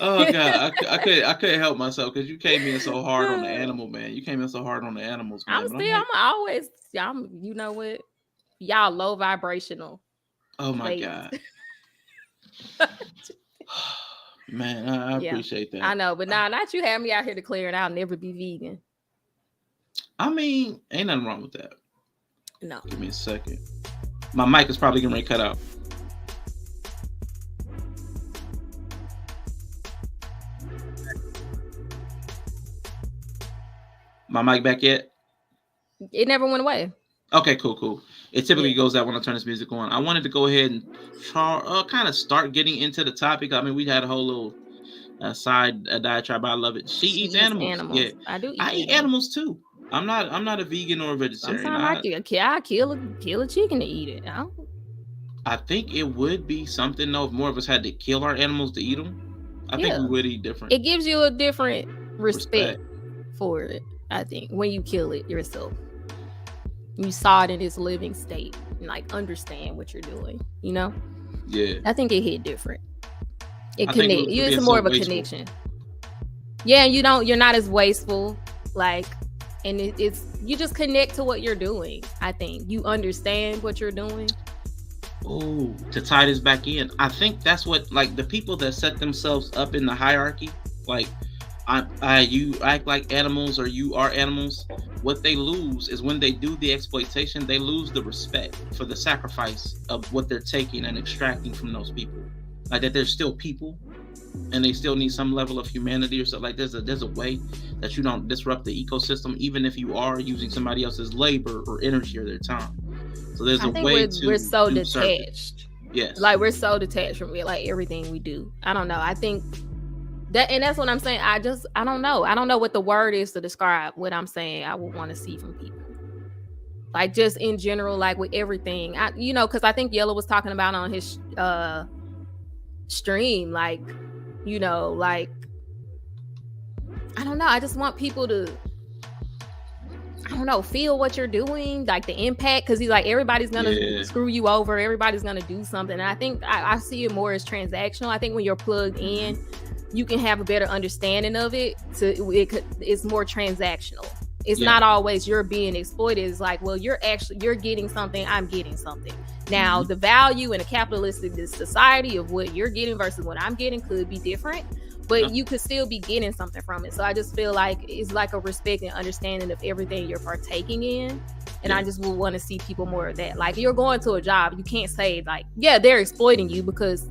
Oh god, I couldn't help myself because you came in so hard on the animal man. You came in so hard on the animals man, but I'm like, I'm always, you know what? Y'all low vibrational oh my ladies. god, man, I Yeah, appreciate I that. know, but now not you have me out here declaring I'll never be vegan. I mean, ain't nothing wrong with that. No. Give me a second. My mic is probably getting ready to cut out. My mic back yet? It never went away. Okay, cool. It typically Yeah. goes out when I turn this music on. I wanted to go ahead and kind of start getting into the topic. I mean, we had a whole little side diatribe. I love it. She She eats eats animals. Yeah, animals. I do I eat eat animals. animals too. I'm not a vegan or a vegetarian. Sometimes I kill a chicken to eat it. I think it would be something though if more of us had to kill our animals to eat them. I think we Yeah. would eat different. It gives you a different respect Respect. for it, I think, when you kill it yourself. You saw it in its living state and like understand what you're doing, you know? Yeah. I think it hit different. It I think connect we're you, it's being more so of a wasteful. connection. Yeah, you're not as wasteful, like, and it's you just connect to what you're doing. I think you understand what you're doing. Oh, to tie this back in, I think that's what like the people that set themselves up in the hierarchy, like you act like animals or you are animals. What they lose is when they do the exploitation, they lose the respect for the sacrifice of what they're taking and extracting from those people. Like that, they're still people, and they still need some level of humanity or something. Like there's a way that you don't disrupt the ecosystem, even if you are using somebody else's labor or energy or their time. So there's I a think way we're to so do service. detached. Yes. Like we're so detached from it, like everything we do. I don't know. I think that, and that's what I'm saying. I don't know. I don't know what the word is to describe what I'm saying. I would want to see from people, like just in general, like with everything. Because I think Yellow was talking about on his stream, like, like I don't know. I just want people to I don't know, feel what you're doing, like the impact, because he's like, everybody's gonna screw you over, everybody's gonna do something. And I think I see it more as transactional. I think when you're plugged in, you can have a better understanding of it. It's more transactional. It's not always you're being exploited. It's like, well, you're getting something, I'm getting something. Now, the value in a capitalistic society of what you're getting versus what I'm getting could be different, but you could still be getting something from it. So I just feel like it's like a respect and understanding of everything you're partaking in. And I just would want to see people more of that. Like, you're going to a job, you can't say like, yeah, they're exploiting you, because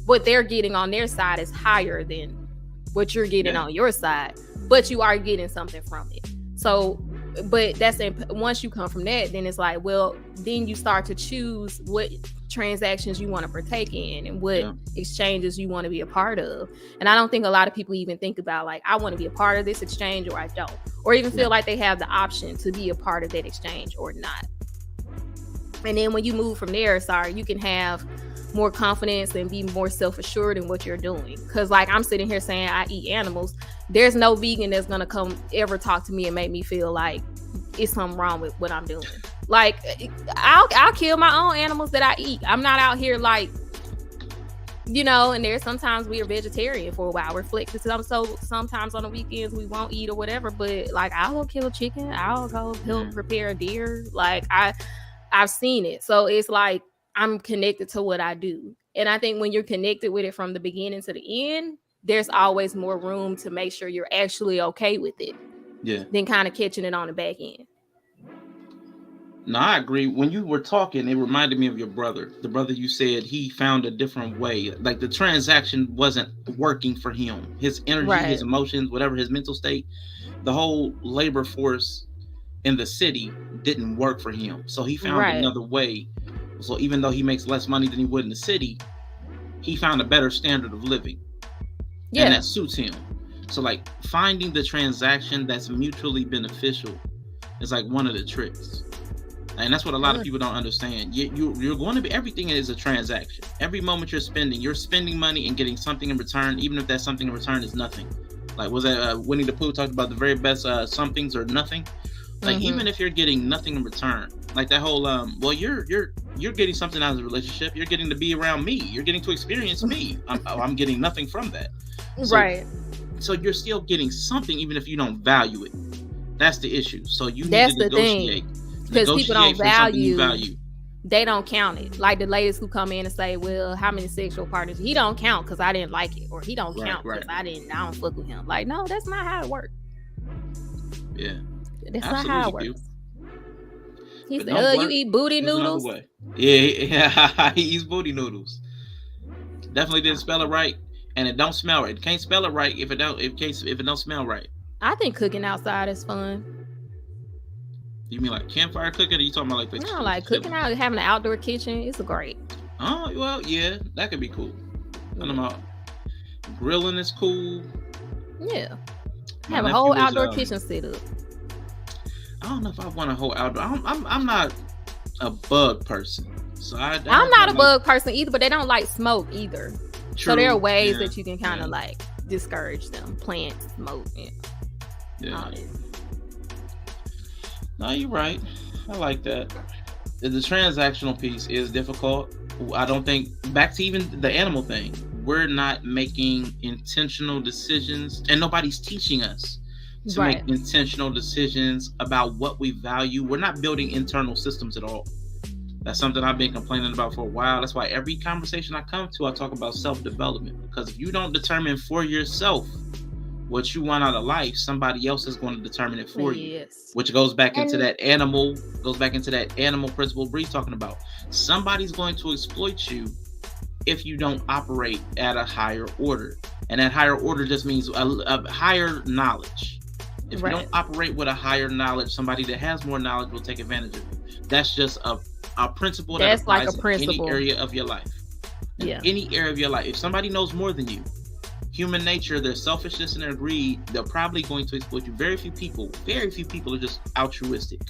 what they're getting on their side is higher than what you're getting on your side, but you are getting something from it. So, but once you come from that, then it's like, well, then you start to choose what transactions you want to partake in and what exchanges you want to be a part of. And I don't think a lot of people even think about like, I want to be a part of this exchange or I don't, or even feel like they have the option to be a part of that exchange or not. And then when you move from there, you can have more confidence and be more self-assured in what you're doing. Because like, I'm sitting here saying I eat animals. There's no vegan that's gonna come ever talk to me and make me feel like it's something wrong with what I'm doing. Like, I'll kill my own animals that I eat. I'm not out here like, and there's sometimes we are vegetarian for a while. We're flexing. So sometimes on the weekends we won't eat or whatever. But like, I'll go kill a chicken. I'll go prepare a deer. Like, I've seen it. So it's like, I'm connected to what I do. And I think when you're connected with it from the beginning to the end, there's always more room to make sure you're actually okay with it. Yeah. Than kind of catching it on the back end. No, I agree. When you were talking, it reminded me of your brother. The brother you said he found a different way. Like, the transaction wasn't working for him. His energy, his emotions, whatever, his mental state, the whole labor force in the city didn't work for him. So he found another way. So even though he makes less money than he would in the city, he found a better standard of living. Yeah. And that suits him. So like, finding the transaction that's mutually beneficial is like one of the tricks. And that's what a lot of people don't understand. You're going to be, everything is a transaction. Every moment you're spending money and getting something in return, even if that something in return is nothing. Like, was that Winnie the Pooh talked about the very best somethings or nothing? Like, even if you're getting nothing in return, like that whole well, you're getting something out of the relationship. You're getting to be around me. You're getting to experience me. I'm getting nothing from that. So you're still getting something, even if you don't value it. That's the issue. So you need to negotiate. Because people don't value. They don't count it. Like the ladies who come in and say, well, how many sexual partners? He don't count because I didn't like it. Or he don't count because I don't fuck with him. Like, no, that's not how it works. Yeah. That's not how it works. He said, you eat booty noodles? Yeah, he eats booty noodles. Definitely didn't spell it right. And it don't smell right. Can't spell it right if it don't smell right. I think cooking outside is fun. You mean like campfire cooking, or you talking about like no, like cooking out, having an outdoor kitchen? It's great. Oh well, yeah, that could be cool. I don't know. Grilling is cool. Yeah, have a whole outdoor kitchen set up. I don't know if I want a whole outdoor. I'm not a bug person, so I'm not a bug person either. But they don't like smoke either. True. So there are ways that you can kind of like discourage them. Plant smoke. Yeah. No, you're right. I like that. The transactional piece is difficult. I don't think, back to even the animal thing, we're not making intentional decisions, and nobody's teaching us to make intentional decisions about what we value. We're not building internal systems at all. That's something I've been complaining about for a while. That's why every conversation I come to, I talk about self-development. Because if you don't determine for yourself what you want out of life, somebody else is going to determine it for you. Which goes back into that animal principle Bree's talking about. Somebody's going to exploit you if you don't operate at a higher order. And that higher order just means a higher knowledge. If you don't operate with a higher knowledge, somebody that has more knowledge will take advantage of you. That's just a principle that applies in any area of your life. Any area of your life. If somebody knows more than you, human nature, their selfishness and their greed, they're probably going to exploit you. Very few people are just altruistic,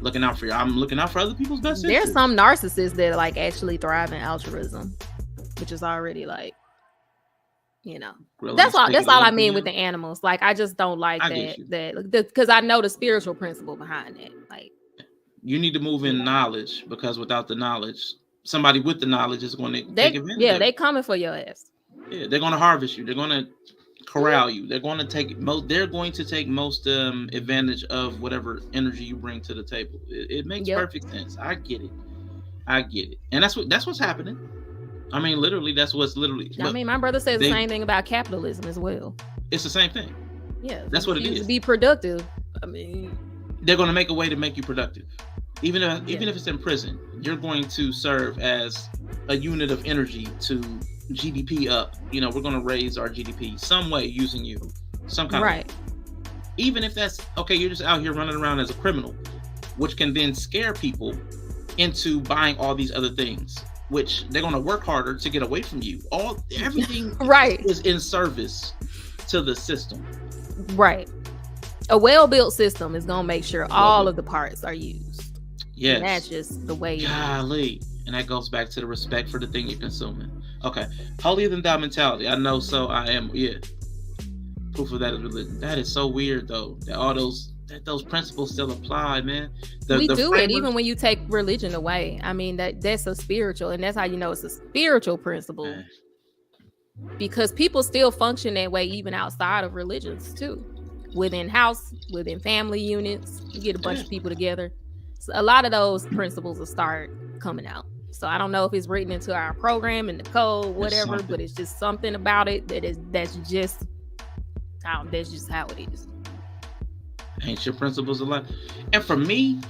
looking out for you. I'm looking out for other people's best interest. There's some narcissists that like actually thrive in altruism, which is already like you know. Grilling a That's all. steak That's at all I 11 mean with p.m. the animals. Like I just don't like I get you. that because I know the spiritual principle behind it. Like You need to move you in know, knowledge, because without the knowledge, somebody with the knowledge is going to take they advantage yeah of they you. coming for your ass. Yeah, they're going to harvest you. They're going to Mhm. corral you. They're going to take most. They're going to take most advantage of whatever energy you bring to the table. It makes Yep. perfect sense. I get it. I get it. And that's what's happening. I mean, literally, that's what's literally. I But mean, my brother says the they, same thing about capitalism as well. it's the same thing. Yeah, if you That's what it refuse to is. be productive, I mean, They're going to make a way to make you productive. yeah, Even if it's in prison, you're going to serve as a unit of energy to GDP up. You know, we're going to raise our GDP some way using you, some kind of way. right, Even if that's okay, you're just out here running around as a criminal, which can then scare people into buying all these other things, which they're going to work harder to get away from you. Everything right, is in service to the system. right. A well-built system is gonna make sure Well, all of the parts are used, and that's yes, just the way it is. golly, and that goes back to the respect for the thing you're consuming. Okay, holier than thou mentality. I know, so I am. Yeah, proof of that is religion. That is so weird though. That all those principles still apply, man. We The do it framers. even when you take religion away. I mean that's a spiritual, and that's how you know it's a spiritual principle Man, because people still function that way even outside of religions too. Within house, within family units, you get a bunch yeah, of people together. So a lot of those principles will start coming out. So I don't know if it's written into our program in the code, it's whatever, but something. it's just something about it that's just how it is. Ancient principles of life. And for me,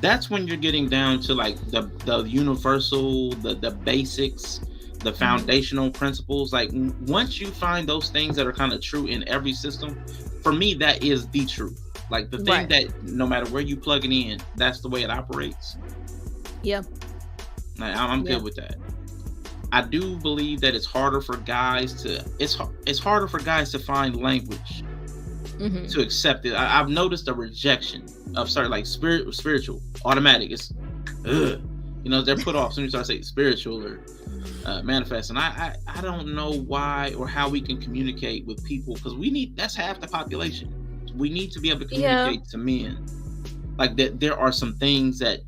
that's when you're getting down to like the universal, the basics, the Mhm. foundational principles. Like once you find those things that are kind of true in every system, for me that is the truth. Like the thing Right. that no matter where you plug it in, that's the way it operates. Yeah. Like, I'm Yeah. good with that. I do believe that it's harder for guys to it's harder for guys to find language Hmm. to accept it. I've noticed a rejection of certain like spiritual automatic. It's ugh. You know, they're put off as soon as I say spiritual or manifest, and I don't know why or how we can communicate with people, because we need, that's half the population. We need to be able to Yeah. communicate to men like that. There are some things that,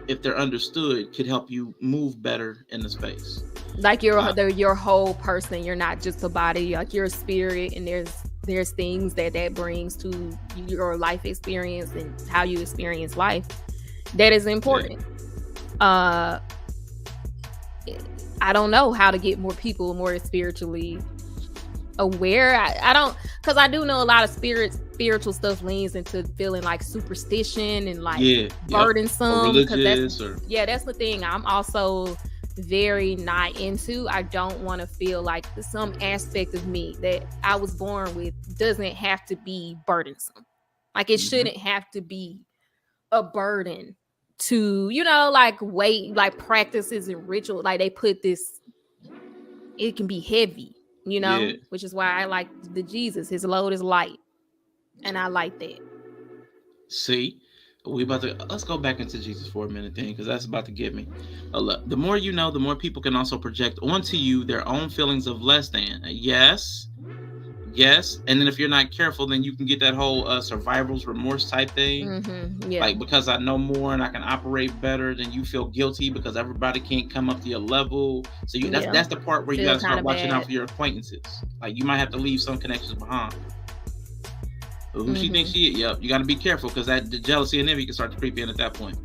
if they're understood, could help you move better in the space. Like you're Uh, your whole person. You're not just a body. Like you're a spirit, and there's things that brings to your life experience and how you experience life that is yeah, important. Uh, I don't know how to get more people more spiritually aware. I don't, because I do know a lot of spiritual stuff leans into feeling like superstition and like yeah, yep, or burdensome. Because religious or that's the thing. I'm also very not into. I don't want to feel like some aspect of me that I was born with doesn't have to be burdensome. Like it mhm, shouldn't have to be a burden to, like weight, like practices and ritual. Like they put this, it can be heavy, yeah. which is why I like the Jesus. His load is light. And I like that. See, we about to let's go back into Jesus for a minute then, because that's about to get me. Look, the more you know, the more people can also project onto you their own feelings of less than. Yes, yes, and then if you're not careful, then you can get that whole survival's remorse type thing. Yeah. Like, because I know more and I can operate better, then you feel guilty because everybody can't come up to your level. So that's Yeah. that's the part where you got Feel to kind start of watching out bad. for your acquaintances. Like, you might have to leave some connections behind. Who she thinks she is? Yep, you got to be careful, because the jealousy and envy can start to creep in at that point.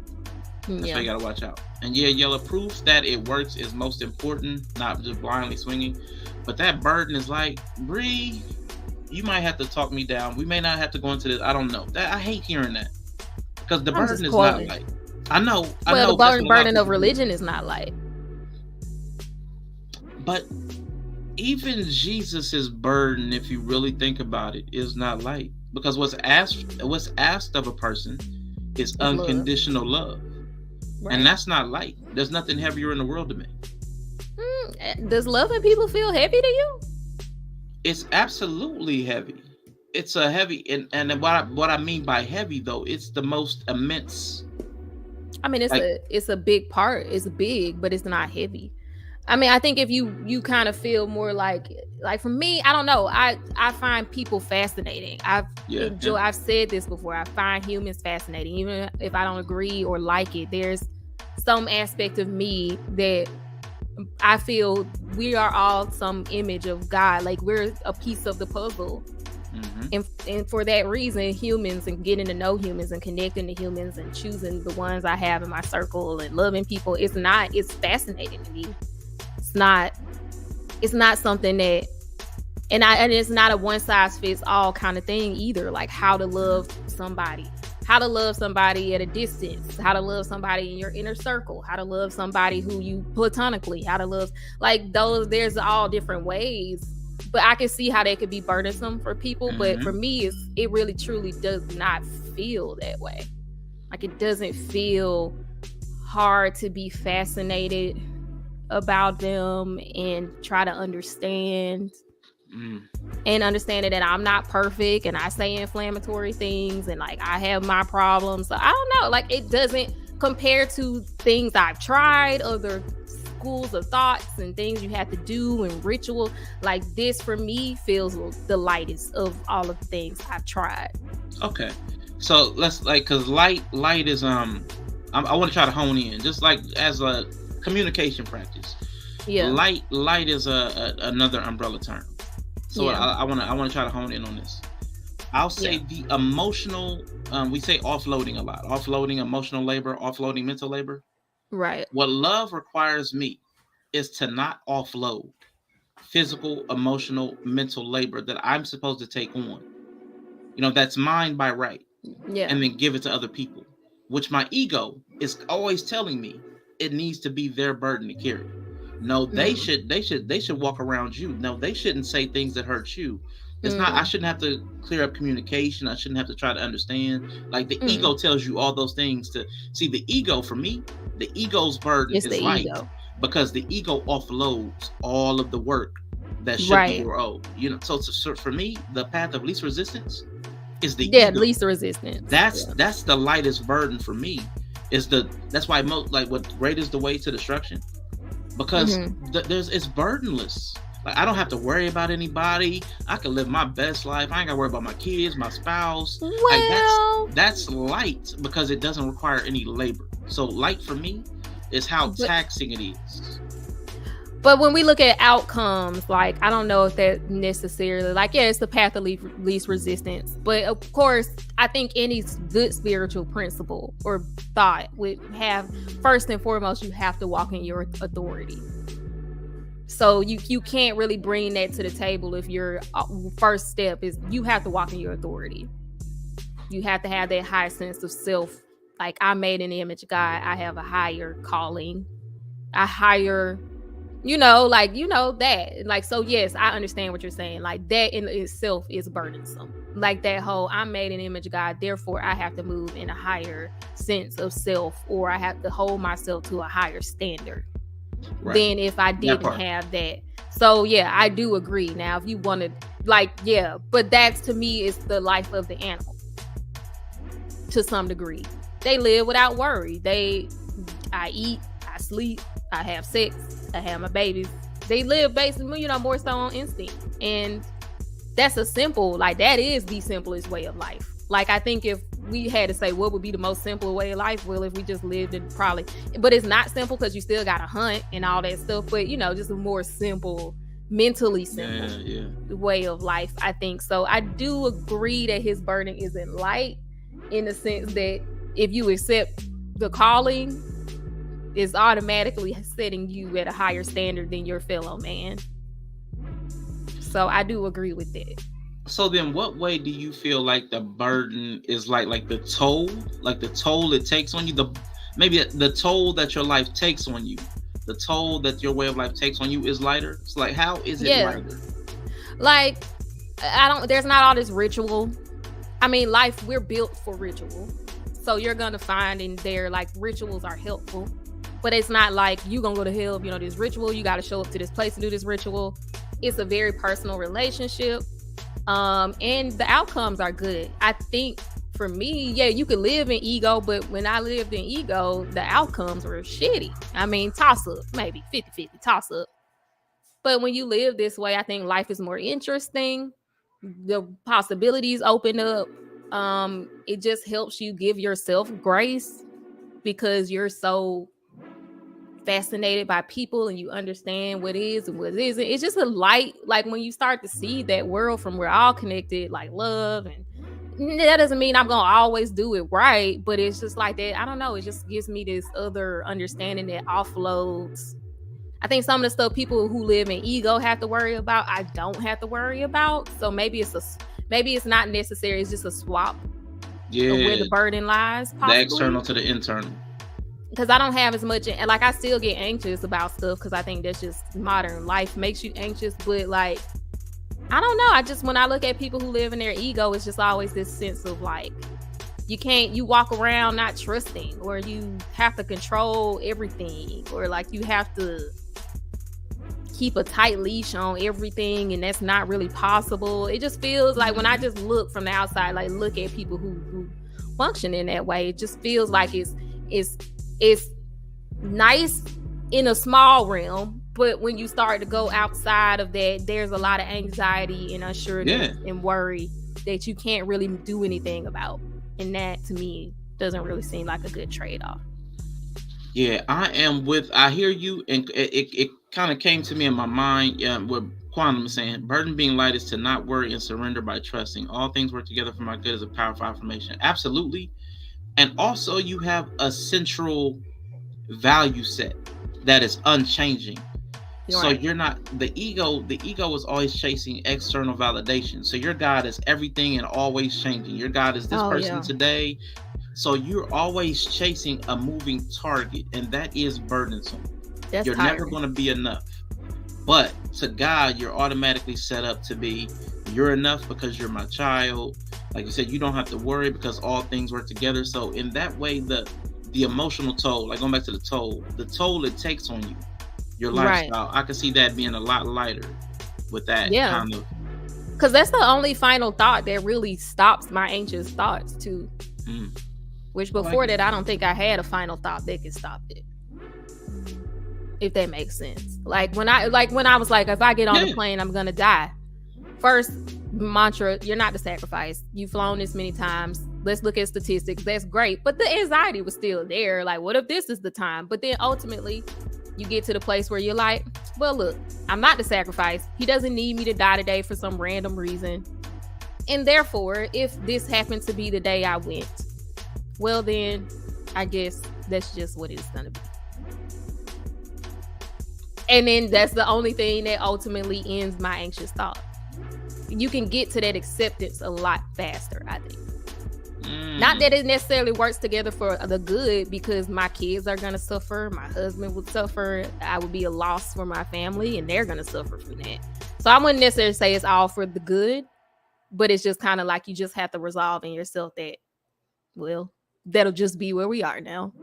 That's why Yeah. you got to watch out. And yeah, yellow, proof that it works is most important, not just blindly swinging. But that burden is like, Bree, you might have to talk me down. We may not have to go into this. I don't know. That I hate hearing that, because the I'm just burden is not quoting. light. I know, Well, the but that's what a lot of burden of people do. religion is not light. But even Jesus's burden, if you really think about it, is not light, because what's asked of a person is It's love. unconditional love, and Right. that's not light. There's nothing heavier in the world to me. Does loving people feel heavy to you? It's absolutely heavy. It's a heavy, and what I mean by heavy though, it's the most immense. I mean, Like, it's a big part. It's big, but it's not heavy. I mean, I think if you kind of feel more like for me, I don't know. I find people fascinating. Yeah, yeah. I've said this before. I find humans fascinating, even if I don't agree or like it. There's some aspect of me that I feel we are all some image of God. Like we're a piece of the puzzle. And for that reason, humans and getting to know humans and connecting to humans and choosing the ones I have in my circle and loving people, it's fascinating to me. It's not something that, and it's not a one size fits all kind of thing either. Like how to love somebody at a distance, how to love somebody in your inner circle, how to love somebody who you platonically, how to love, like those, there's all different ways. But I can see how that could be burdensome for people. But for me, it really truly does not feel that way. Like it doesn't feel hard to be fascinated about them and try to understand and understanding that I'm not perfect and I say inflammatory things and like I have my problems. So I don't know, like it doesn't compare to things I've tried, other schools of thoughts and things you have to do and ritual. Like this for me feels the lightest of all of the things I've tried. Okay, so let's like, because light is I want to try to hone in just like as a communication practice. Yeah, light is another umbrella term. So yeah. I want to try to hone in on this. I'll say the emotional, we say offloading a lot, offloading emotional labor, offloading mental labor. Right. What love requires me is to not offload physical, emotional, mental labor that I'm supposed to take on. You know, that's mine by right. Yeah. And then give it to other people, which my ego is always telling me it needs to be their burden to carry. No, they should walk around you. No, they shouldn't say things that hurt you. It's not, I shouldn't have to clear up communication. I shouldn't have to try to understand. Like the ego tells you all those things to see. The ego, for me, the ego's burden is light because the ego offloads all of the work that should be your own. You know, so for me, the path of least resistance is the ego. Least resistance. That's the lightest burden for me. That's why most, like, what great is the way to destruction, because it's burdenless. Like I don't have to worry about anybody. I can live my best life. I ain't gotta worry about my kids, my spouse. Well, like that's light because it doesn't require any labor. So light for me is how taxing it is. But when we look at outcomes, like I don't know if that necessarily, like, it's the path of least resistance. But of course, I think any good spiritual principle or thought would have, first and foremost, you have to walk in your authority. So you can't really bring that to the table if your first step is you have to walk in your authority. You have to have that high sense of self. Like I'm made in the image of God. I have a higher calling, a higher, that. Like, so yes, I understand what you're saying. Like that in itself is burdensome. Like that whole, I'm made in the image of God. Therefore I have to move in a higher sense of self, or I have to hold myself to a higher standard. Right. Than if I didn't have that. So yeah, I do agree. Now, if you want to, but that's, to me, is the life of the animal. To some degree, they live without worry. I eat, I sleep, I have sex, I have my babies. They live basically, more so on instinct, and that's that is the simplest way of life. Like I think if we had to say what would be the most simple way of life, well, if we just lived it probably, but it's not simple because you still gotta hunt and all that stuff, but just a more simple, mentally simple way of life, I think. So I do agree that his burden isn't light, in the sense that if you accept the calling, it's automatically setting you at a higher standard than your fellow man. So I do agree with that. So then what way do you feel like the burden is like the toll it takes on you, maybe the toll that your life takes on you, the toll that your way of life takes on you is lighter? It's like, how is it lighter? Like, there's not all this ritual. I mean, life, we're built for ritual. So you're going to find in there, like, rituals are helpful, but it's not like you going to go to hell if you know this ritual. You got to show up to this place to do this ritual. It's a very personal relationship. And the outcomes are good. I think for me, you could live in ego, but when I lived in ego, the outcomes were shitty. I mean, toss up, maybe 50-50 toss up. But when you live this way, I think life is more interesting. The possibilities open up. It just helps you give yourself grace because you're so fascinated by people and you understand what is and what isn't. It's just a light, like when you start to see that world from we're all connected, like love, and that doesn't mean I'm gonna always do it right, but it's just like that. I don't know. It just gives me this other understanding that offloads. I think some of the stuff people who live in ego have to worry about, I don't have to worry about. So maybe it's not necessary. It's just a swap of where the burden lies, possibly. The external to the internal. Because I don't have as much, and like I still get anxious about stuff because I think that's just modern life makes you anxious. But like, I don't know. I just, when I look at people who live in their ego, it's just always this sense of like, you walk around not trusting, or you have to control everything, or like you have to keep a tight leash on everything, and that's not really possible. It just feels like when I just look from the outside, like look at people who function in that way, it just feels like it's nice in a small realm, but when you start to go outside of that, there's a lot of anxiety and unsureness and worry that you can't really do anything about. And that to me doesn't really seem like a good trade-off. Yeah, I hear you, and it kind of came to me in my mind what Quantum is saying. Burden being light is to not worry and surrender by trusting. All things work together for my good is a powerful affirmation. Absolutely. And also you have a central value set that is unchanging. So you're not, the ego is always chasing external validation. So your God is everything and always changing. Your God is this person today. So you're always chasing a moving target, and that is burdensome. You're never going to be enough. But to God, you're automatically set up to be, you're enough because you're my child. Like you said, you don't have to worry because all things work together. So in that way, the emotional toll, like going back to the toll it takes on you, your lifestyle, I can see that being a lot lighter with that kind of. Because that's the only final thought that really stops my anxious thoughts too. Which before that, I don't think I had a final thought that could stop it. If that makes sense. Like when I was like, if I get on the plane, I'm gonna die. First mantra, you're not the sacrifice. You've flown this many times. Let's look at statistics. That's great. But the anxiety was still there. Like, what if this is the time? But then ultimately, you get to the place where you're like, well, look, I'm not the sacrifice. He doesn't need me to die today for some random reason. And therefore, if this happened to be the day I went, well, then I guess that's just what it's going to be. And then that's the only thing that ultimately ends my anxious thought. You can get to that acceptance a lot faster, I think. Not that it necessarily works together for the good, because my kids are going to suffer. My husband would suffer. I would be a loss for my family, and they're going to suffer from that. So I wouldn't necessarily say it's all for the good, but it's just kind of like you just have to resolve in yourself that, well, that'll just be where we are now.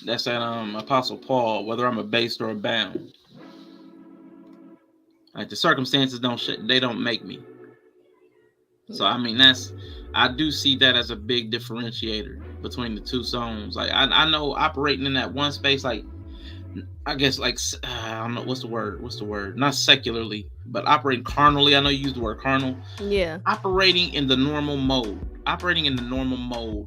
That's that Apostle Paul, whether I'm abased or abound. Like the circumstances don't make me. So I mean, I do see that as a big differentiator between the two zones. Like I know operating in that one space, like I guess like I don't know what's the word, not secularly, but operating carnally. I know you used the word carnal. Yeah. Operating in the normal mode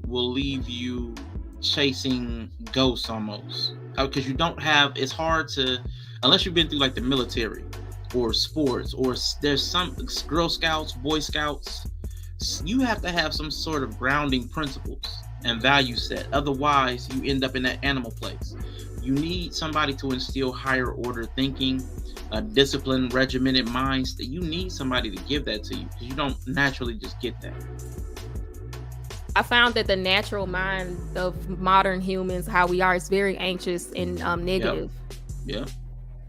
will leave you chasing ghosts almost, because you don't have, it's hard to, unless you've been through like the military or sports, or there's some Girl Scouts, Boy Scouts, you have to have some sort of grounding principles and value set. Otherwise you end up in that animal place. You need somebody to instill higher order thinking, a disciplined, regimented minds. That you need somebody to give that to you, because you don't naturally just get that. I found that the natural mind of modern humans, how we are, is very anxious and negative. Yeah.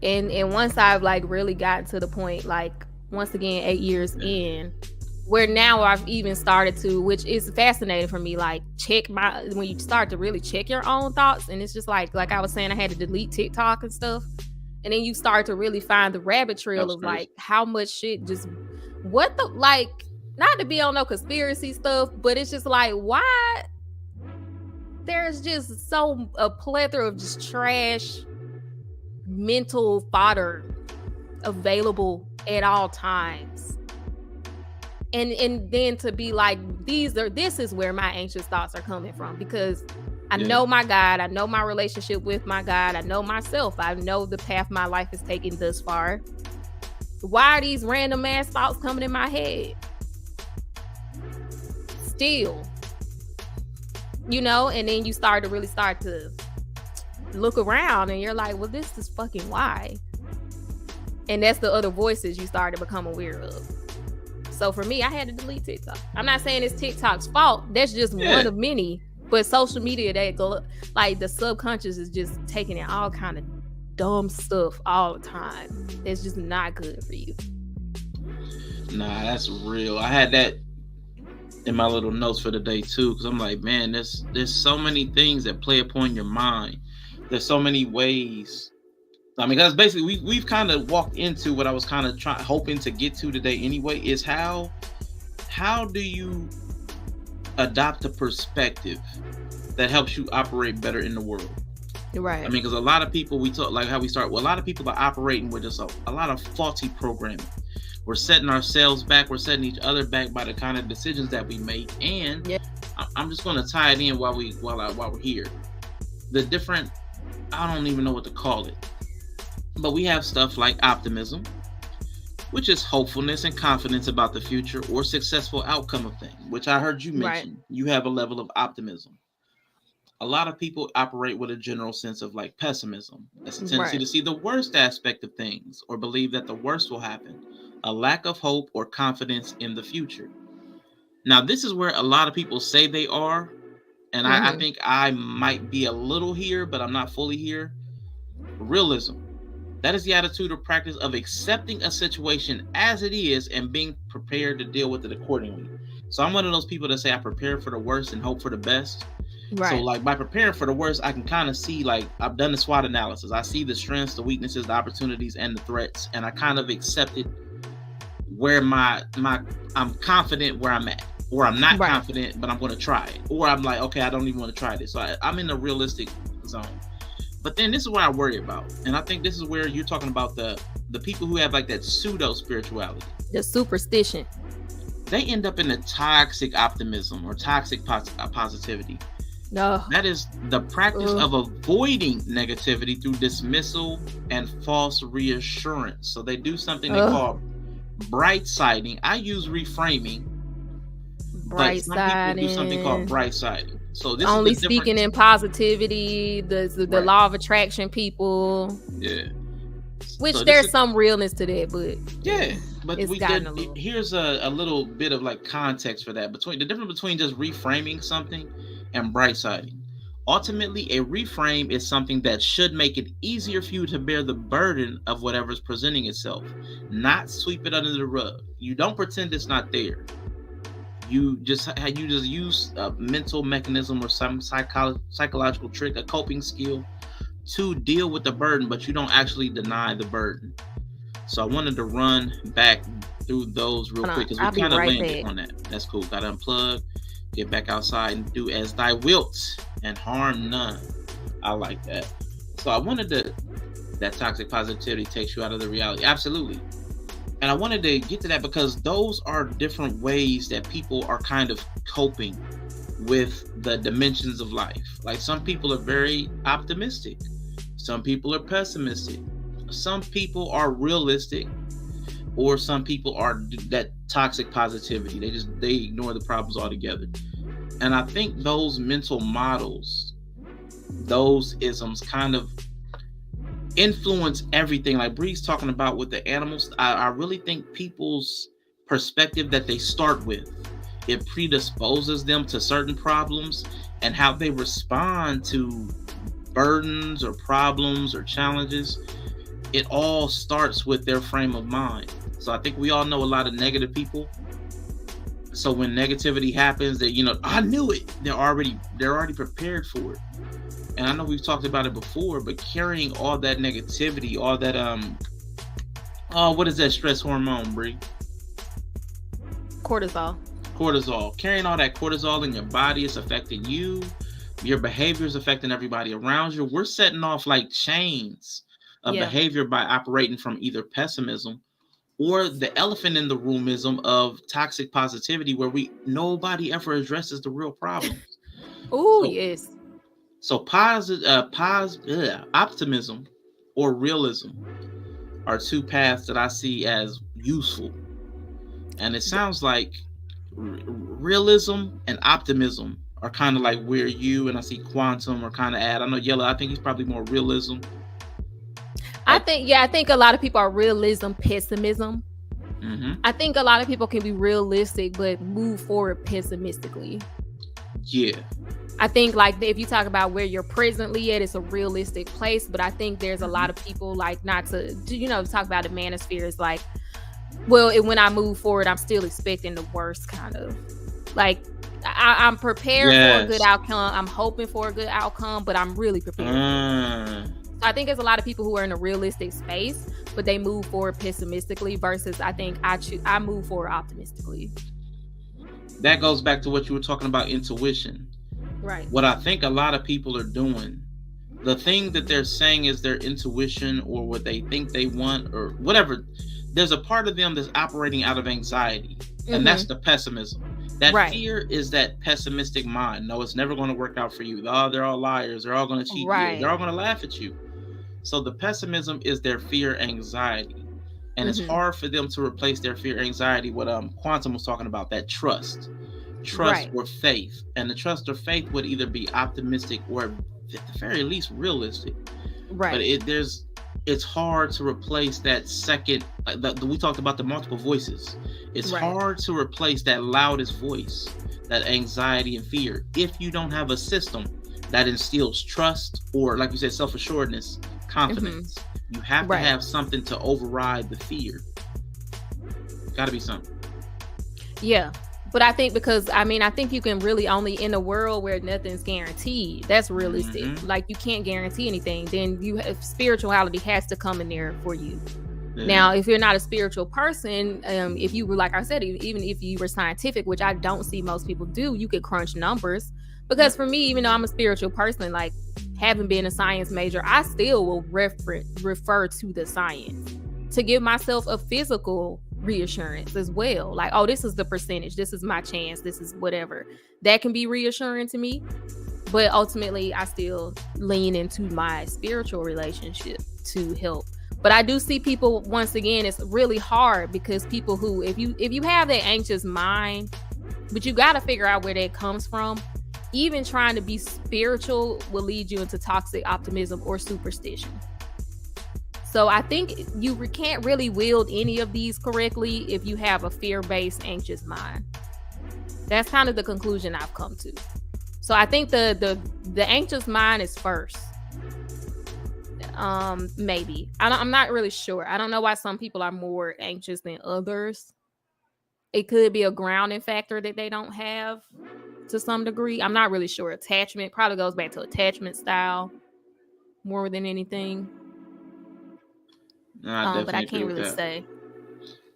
And once I've like really gotten to the point, like once again, 8 years in, where now I've even started to, which is fascinating for me, like when you start to really check your own thoughts, and it's just like I was saying, I had to delete TikTok and stuff, and then you start to really find the rabbit trail of like how much shit just, what the, like, not to be on no conspiracy stuff, but it's just like, why there's just a plethora of just trash mental fodder available at all times. And then to be like, this is where my anxious thoughts are coming from, because I know my God, I know my relationship with my God, I know myself, I know the path my life is taking thus far. Why are these random ass thoughts coming in my head? Still, and then you start to look around and you're like, well, this is fucking why. And that's the other voices you start to become aware of. So for me, I had to delete TikTok. I'm not saying it's TikTok's fault. That's just one of many. But social media, like the subconscious is just taking in all kind of dumb stuff all the time. It's just not good for you. Nah, that's real. I had that in my little notes for the day too, because I'm like, man, there's so many things that play upon your mind. There's so many ways. I mean, that's basically we've kind of walked into what I was kind of hoping to get to today anyway, is how do you adopt a perspective that helps you operate better in the world? Right. I mean, because a lot of people, we talk like how we start. Well, a lot of people are operating with just a lot of faulty programming. We're setting ourselves back. We're setting each other back by the kind of decisions that we make. And I'm just going to tie it in while we're here. The different, I don't even know what to call it, but we have stuff like optimism, which is hopefulness and confidence about the future or successful outcome of things, which I heard you mention. Right. You have a level of optimism. A lot of people operate with a general sense of like pessimism. That's a tendency to see the worst aspect of things or believe that the worst will happen. A lack of hope or confidence in the future. Now, this is where a lot of people say they are. And I think I might be a little here, but I'm not fully here. Realism. That is the attitude or practice of accepting a situation as it is and being prepared to deal with it accordingly. So I'm one of those people that say I prepare for the worst and hope for the best. Right. So like by preparing for the worst, I can kind of see, like, I've done the SWOT analysis. I see the strengths, the weaknesses, the opportunities, and the threats. And I kind of accepted where I'm confident where I'm at. Or I'm not confident, but I'm going to try it. Or I'm like, okay, I don't even want to try this. So I'm in the realistic zone. But then this is what I worry about. And I think this is where you're talking about the people who have like that pseudo spirituality. The superstition. They end up in the toxic optimism or toxic positivity. No. That is the practice of avoiding negativity through dismissal and false reassurance. So they do something they call bright siding. I use reframing. Bright siding. People do something called bright siding. So this only is the speaking in positivity, the law of attraction people. Yeah. Which so there's some realness to that, but but here's a little bit of like context for that. The difference between just reframing something and bright siding. Ultimately, a reframe is something that should make it easier for you to bear the burden of whatever's presenting itself, not sweep it under the rug. You don't pretend it's not there. You just use a mental mechanism or some psychological trick, a coping skill to deal with the burden, but you don't actually deny the burden. So I wanted to run back through those real quick because we kind of landed on that. That's cool. Got to unplug, get back outside and do as thy wilt and harm none. I like that. So I wanted that toxic positivity takes you out of the reality. Absolutely. And I wanted to get to that because those are different ways that people are kind of coping with the dimensions of life. Like some people are very optimistic. Some people are pessimistic. Some people are realistic, or some people are that toxic positivity. They ignore the problems altogether. And I think those mental models, those isms kind of influence everything. Like Bree's talking about with the animals, I really think people's perspective that they start with, it predisposes them to certain problems, and how they respond to burdens or problems or challenges. It all starts with their frame of mind. So I think we all know a lot of negative people. So when negativity happens, that I knew it. They're already prepared for it. And I know we've talked about it before, but carrying all that negativity, all that what is that stress hormone, Bree? Cortisol. Carrying all that cortisol in your body, it's affecting you. Your behavior is affecting everybody around you. We're setting off like chains a Yeah. behavior by operating from either pessimism or the elephant in the roomism of toxic positivity, where nobody ever addresses the real problems. Oh, So yes. optimism or realism are two paths that I see as useful. And it sounds like realism and optimism are kind of like where you and I see quantum are kind of at. I know Yellow, I think he's probably more realism. I think a lot of people are realism, pessimism. Mm-hmm. I think a lot of people can be realistic but move forward pessimistically. Yeah. I think like if you talk about where you're presently at, it's a realistic place. But I think there's a lot of people, like, not to, talk about the manosphere is like, well, when I move forward, I'm still expecting the worst, kind of. Like, I'm prepared for a good outcome. I'm hoping for a good outcome, but I'm really prepared. So I think there's a lot of people who are in a realistic space, but they move forward pessimistically versus I think I move forward optimistically. That goes back to what you were talking about, intuition. Right. What I think a lot of people are doing, the thing that they're saying is their intuition or what they think they want or whatever, there's a part of them that's operating out of anxiety. And that's the pessimism. That fear is that pessimistic mind. No, it's never going to work out for you. Oh, they're all liars. They're all going to cheat you. They're all going to laugh at you. So the pessimism is their fear, anxiety. And it's hard for them to replace their fear, anxiety, what Quantum was talking about, that trust or faith. And the trust or faith would either be optimistic or at the very least realistic. Right. But it's hard to replace that second. We talked about the multiple voices. It's hard to replace that loudest voice, that anxiety and fear, if you don't have a system that instills trust or, like you said, self-assuredness, confidence. You have to have something to override the fear. Got to be something. Yeah. But I think I think you can really only, in a world where nothing's guaranteed, that's realistic. Like, you can't guarantee anything. Then spirituality has to come in there for you. Yeah. Now, if you're not a spiritual person, if you were, like I said, even if you were scientific, which I don't see most people do, you could crunch numbers. Because for me, even though I'm a spiritual person, like, having been a science major, I still will refer to the science to give myself a physical reassurance as well. Like, oh, this is the percentage, this is my chance, this is whatever. That can be reassuring to me. But ultimately, I still lean into my spiritual relationship to help. But I do see people, once again, it's really hard because people who, if you have that anxious mind, but you got to figure out where that comes from. Even trying to be spiritual will lead you into toxic optimism or superstition. So I think you can't really wield any of these correctly if you have a fear-based, anxious mind. That's kind of the conclusion I've come to. So I think the anxious mind is first. Maybe. I'm not really sure. I don't know why some people are more anxious than others. It could be a grounding factor that they don't have to some degree. I'm not really sure. Attachment probably goes back to attachment style more than anything. But I can't really say.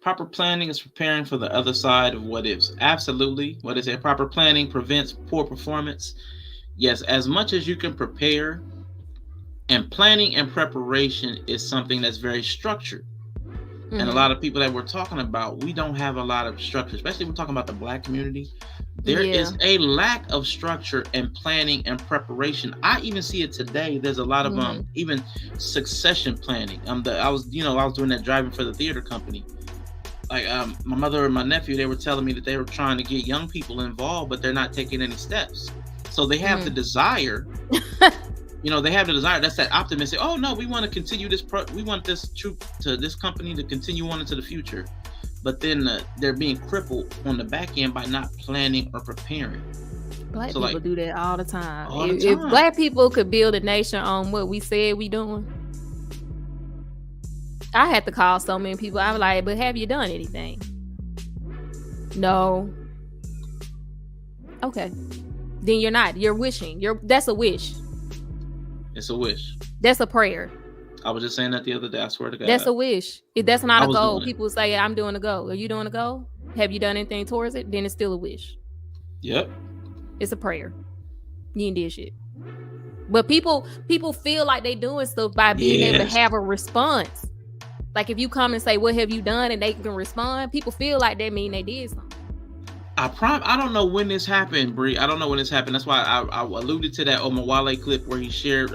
Proper planning is preparing for the other side of what ifs. Absolutely. What is it? Proper planning prevents poor performance. Yes, as much as you can prepare, and planning and preparation is something that's very structured. And a lot of people that we're talking about, we don't have a lot of structure, especially we're talking about the Black community. There is a lack of structure and planning and preparation. I even see it today. There's a lot of even succession planning. I was doing that driving for the theater company. Like my mother and my nephew, they were telling me that they were trying to get young people involved, but they're not taking any steps. So they have the desire. They have the desire. That's that optimistic. Oh no, we want to continue this. We want this troop to this company to continue on into the future. But then they're being crippled on the back end by not planning or preparing. Black people do that all the time. If Black people could build a nation on what we said we doing, I had to call so many people. I was like, but have you done anything? No. Okay. Then you're not. You're wishing. That's a wish. It's a wish. That's a prayer. I was just saying that the other day. I swear to God. That's a wish. That's not a goal. People say, I'm doing a goal. Are you doing a goal? Have you done anything towards it? Then it's still a wish. Yep. It's a prayer. You ain't did shit. But people feel like they doing stuff by being able to have a response. Like if you come and say, what have you done? And they can respond, people feel like that mean they did something. I don't know when this happened, Bree. I don't know when this happened. That's why I alluded to that Omawale clip where he shared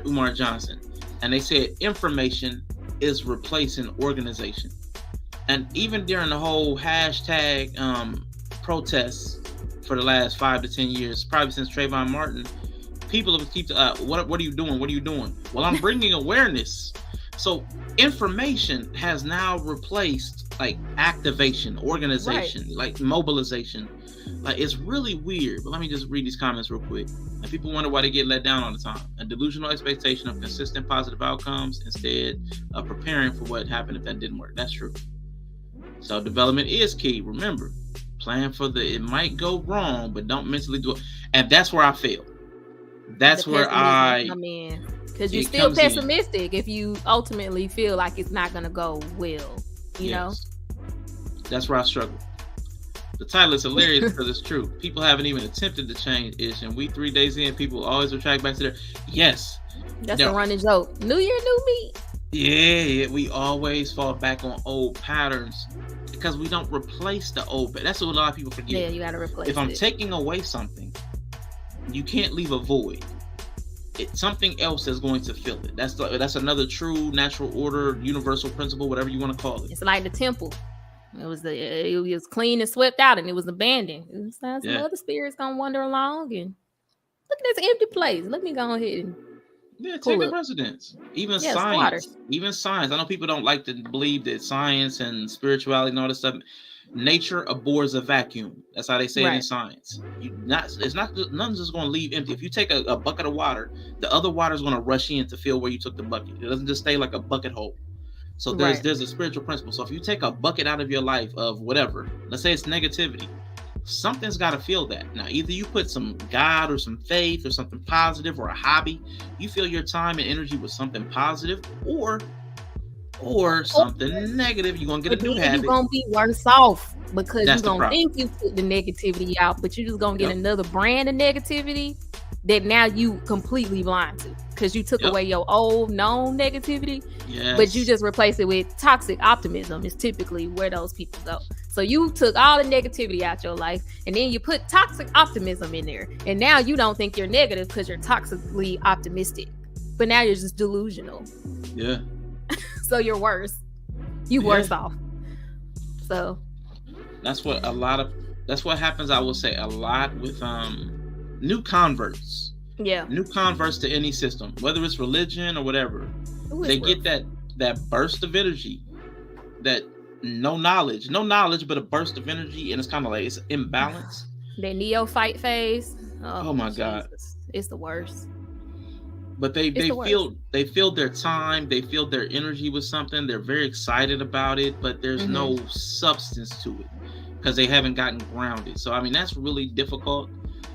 Umar Johnson. And they said information is replacing organization. And even during the whole hashtag protests for the last 5 to 10 years, probably since Trayvon Martin, people have keep what are you doing? What are you doing? Well, I'm bringing awareness. So information has now replaced like activation, organization, like mobilization. Like it's really weird. But let me just read these comments real quick. And people wonder why they get let down all the time. A delusional expectation of consistent positive outcomes instead of preparing for what happened if that didn't work. That's true. So development is key. Remember, plan for it might go wrong, but don't mentally do it. And that's where I fail. That's where I come in. Because you're still pessimistic if you ultimately feel like it's not going to go well, you know? That's where I struggle. The title is hilarious because it's true. People haven't even attempted to change it, and we 3 days in, people always retract back to their yes. That's the running joke. New year, new me. Yeah, we always fall back on old patterns because we don't replace the old. That's what a lot of people forget. Yeah, you got to replace it. If I'm taking away something, you can't leave a void. It's something else that's going to fill it. That's another true natural order, universal principle, whatever you want to call it. It's like the temple. It was clean and swept out, and it was abandoned. Some other spirits gonna wander along and look at this empty place. Let me go ahead and take the precedence. Even science. I know people don't like to believe that science and spirituality and all this stuff. Nature abhors a vacuum. That's how they say it in science. Nothing's just going to leave empty. If you take a bucket of water, the other water is going to rush in to fill where you took the bucket. It doesn't just stay like a bucket hole. So there's a spiritual principle. So if you take a bucket out of your life of whatever, let's say it's negativity, something's got to fill that. Now, either you put some God or some faith or something positive or a hobby, you fill your time and energy with something positive, or something negative. You're gonna get a new habit. You're gonna be worse off because you're gonna think you put the negativity out, but you're just gonna get another brand of negativity that now you completely blind to because you took away your old known negativity, but you just replace it with toxic optimism. Is typically where those people go. So you took all the negativity out your life, and then you put toxic optimism in there, and now you don't think you're negative because you're toxically optimistic, but now you're just delusional. Yeah. So you're worse. Worse off. So that's what happens, I will say, a lot with new converts. Yeah. New converts to any system, whether it's religion or whatever. They get that burst of energy, that no knowledge, but a burst of energy, and it's kind of like it's imbalance. The neophyte phase. Oh my God. It's the worst. But they feel their time, they feel their energy with something. They're very excited about it, but there's no substance to it because they haven't gotten grounded. So I mean, that's really difficult.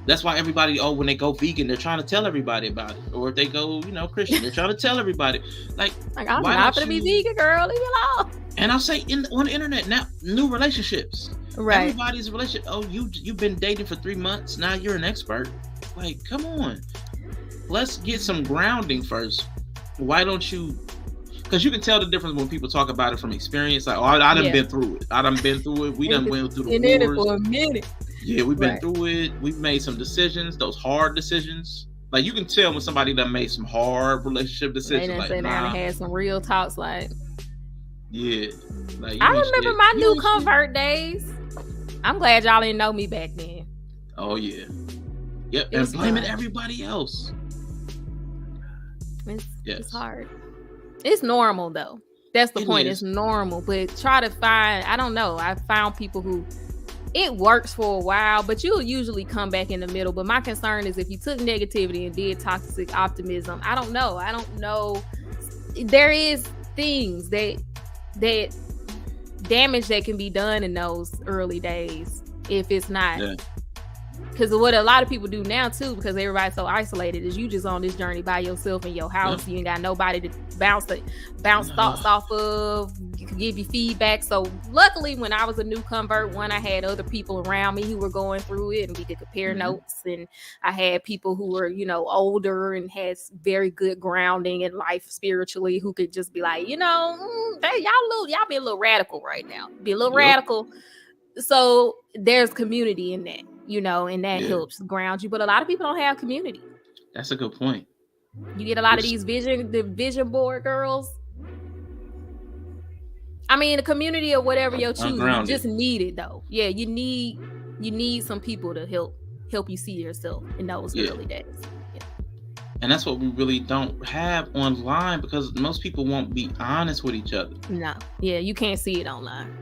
That's why everybody, when they go vegan, they're trying to tell everybody about it. Or if they go, Christian, they're trying to tell everybody. Like I'm not gonna be vegan, girl. Leave me alone. And I'll say on the internet now, new relationships. Right. Everybody's relationship. Oh, you've been dating for 3 months. Now you're an expert. Like, come on. Let's get some grounding first. Why don't you? Because you can tell the difference when people talk about it from experience. Like, I done been through it. We done went through the wars. For a minute. Yeah, we've been through it. We've made some decisions, those hard decisions. Like, you can tell when somebody done made some hard relationship decisions. They done sat down and had some real talks. Like, yeah. Like, I remember my new convert days. I'm glad y'all didn't know me back then. Oh yeah. Yep. And blaming everybody else. It's hard. It's normal though. That's the point. It's normal, but try to find. I don't know. I found people who it works for a while, but you'll usually come back in the middle. But my concern is if you took negativity and did toxic optimism. I don't know. There is things that damage that can be done in those early days if it's not Because what a lot of people do now too, because everybody's so isolated, is you just on this journey by yourself in your house. You ain't got nobody to bounce thoughts off of. You can give you feedback. So luckily, when I was a new convert, I had other people around me who were going through it, and we could compare notes. And I had people who were, older and had very good grounding in life spiritually, who could just be like, y'all be a little radical right now. Be a little radical. So there's community in that, and that helps ground you. But a lot of people don't have community. That's a good point. You get a lot of these vision board girls. I mean, the community or whatever you're choosing, you just need it though. Yeah, you need some people to help you see yourself in those early days. Yeah. And that's what we really don't have online, because most people won't be honest with each other. No, yeah, you can't see it online.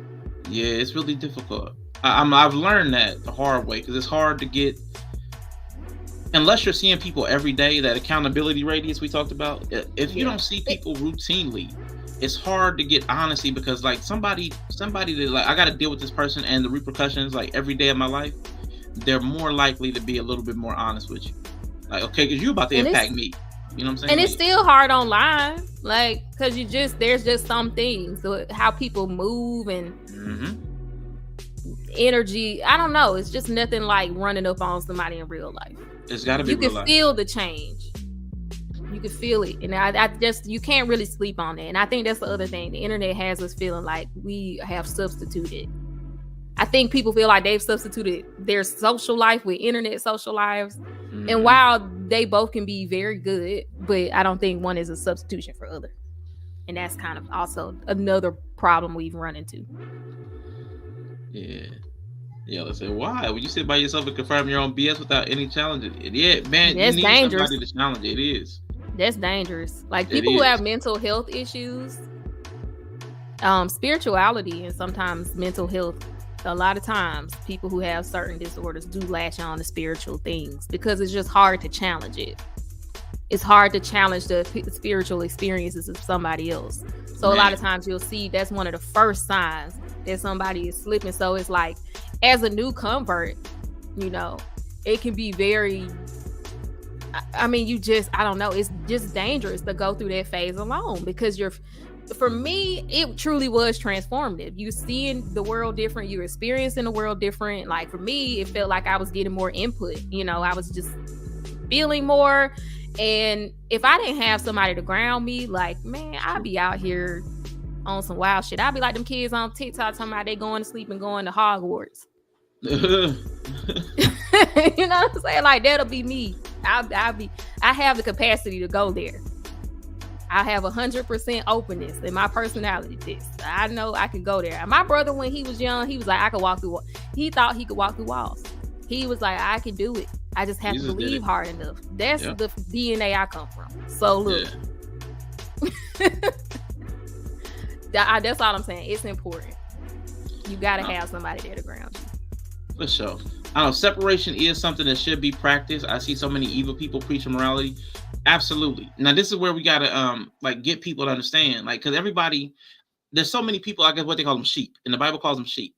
Yeah, it's really difficult. I've learned that the hard way, because it's hard to get, unless you're seeing people every day, that accountability radius we talked about. If you don't see people routinely, it's hard to get honesty, because like somebody that like, I got to deal with this person and the repercussions like every day of my life, they're more likely to be a little bit more honest with you. Like, okay, because you're about to impact me. You know what I'm saying? And it's still hard online, like, because there's just some things, so how people move and energy. I don't know. It's just nothing like running up on somebody in real life. It's got to be. You can feel the change. You can feel it, and I just, you can't really sleep on that. And I think that's the other thing. The internet has us feeling like we have substituted. I think people feel like they've substituted their social life with internet social lives. And while they both can be very good, but I don't think one is a substitution for other. And that's kind of also another problem we've run into. Yeah, let's say, why? When you sit by yourself and confirm your own BS without any challenges, man, that's you need dangerous. Somebody to challenge it. It is. That's dangerous. Like people who have mental health issues, spirituality, and sometimes mental health. A lot of times people who have certain disorders do latch on to spiritual things because it's just hard to challenge it. It's hard to challenge the spiritual experiences of somebody else. So a lot of times you'll see that's one of the first signs that somebody is slipping. So it's like, as a new convert, it can be very, I mean, I don't know. It's just dangerous to go through that phase alone, because for me, it truly was transformative. You seeing the world different, you're experiencing the world different. Like for me, it felt like I was getting more input. I was just feeling more. And if I didn't have somebody to ground me, like, man, I'd be out here on some wild shit. I'd be like them kids on TikTok talking about they going to sleep and going to Hogwarts. You know what I'm saying? Like, that'll be me. I have the capacity to go there. I have 100% openness in my personality test. I know I can go there. My brother, when he was young, he was like, I could walk through. He thought he could walk through walls. He was like, I can do it. I just have to believe hard enough. That's the DNA I come from. So look, that's all I'm saying. It's important. You got to have somebody there to ground you. For sure. I know separation is something that should be practiced. I see so many evil people preaching morality. Absolutely. Now this is where we gotta get people to understand, like, because everybody, there's so many people. I guess what they call them, sheep, and the Bible calls them sheep.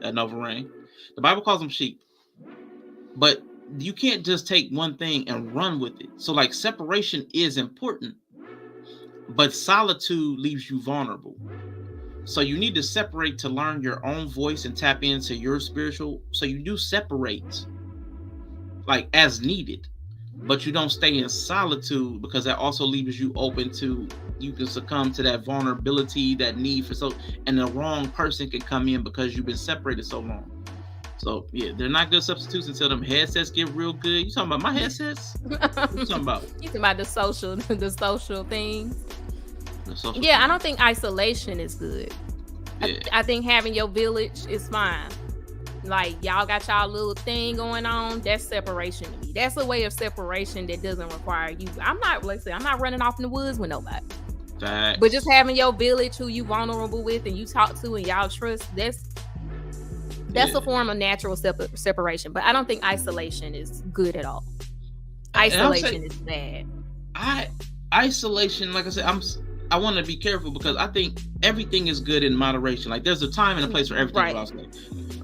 That Nova Rain. The Bible calls them sheep, but you can't just take one thing and run with it. So like separation is important, but solitude leaves you vulnerable. So you need to separate to learn your own voice and tap into your spiritual. So you do separate like as needed, but you don't stay in solitude, because that also leaves you open to, you can succumb to that vulnerability, that need for and the wrong person can come in because you've been separated so long. So yeah, they're not good substitutes until them headsets get real good. You talking about my headsets? What you talking about? You talking about the social things? Yeah, I don't think isolation is good. Yeah. I think having your village is fine. Like, y'all got y'all little thing going on. That's separation to me. That's a way of separation that doesn't require you. I'm not running off in the woods with nobody. Facts. But just having your village who you vulnerable with and you talk to and y'all trust, that's a form of natural separation. But I don't think isolation is good at all. Isolation is bad. Isolation, like I said, I want to be careful, because I think everything is good in moderation. Like there's a time and a place for everything. Right.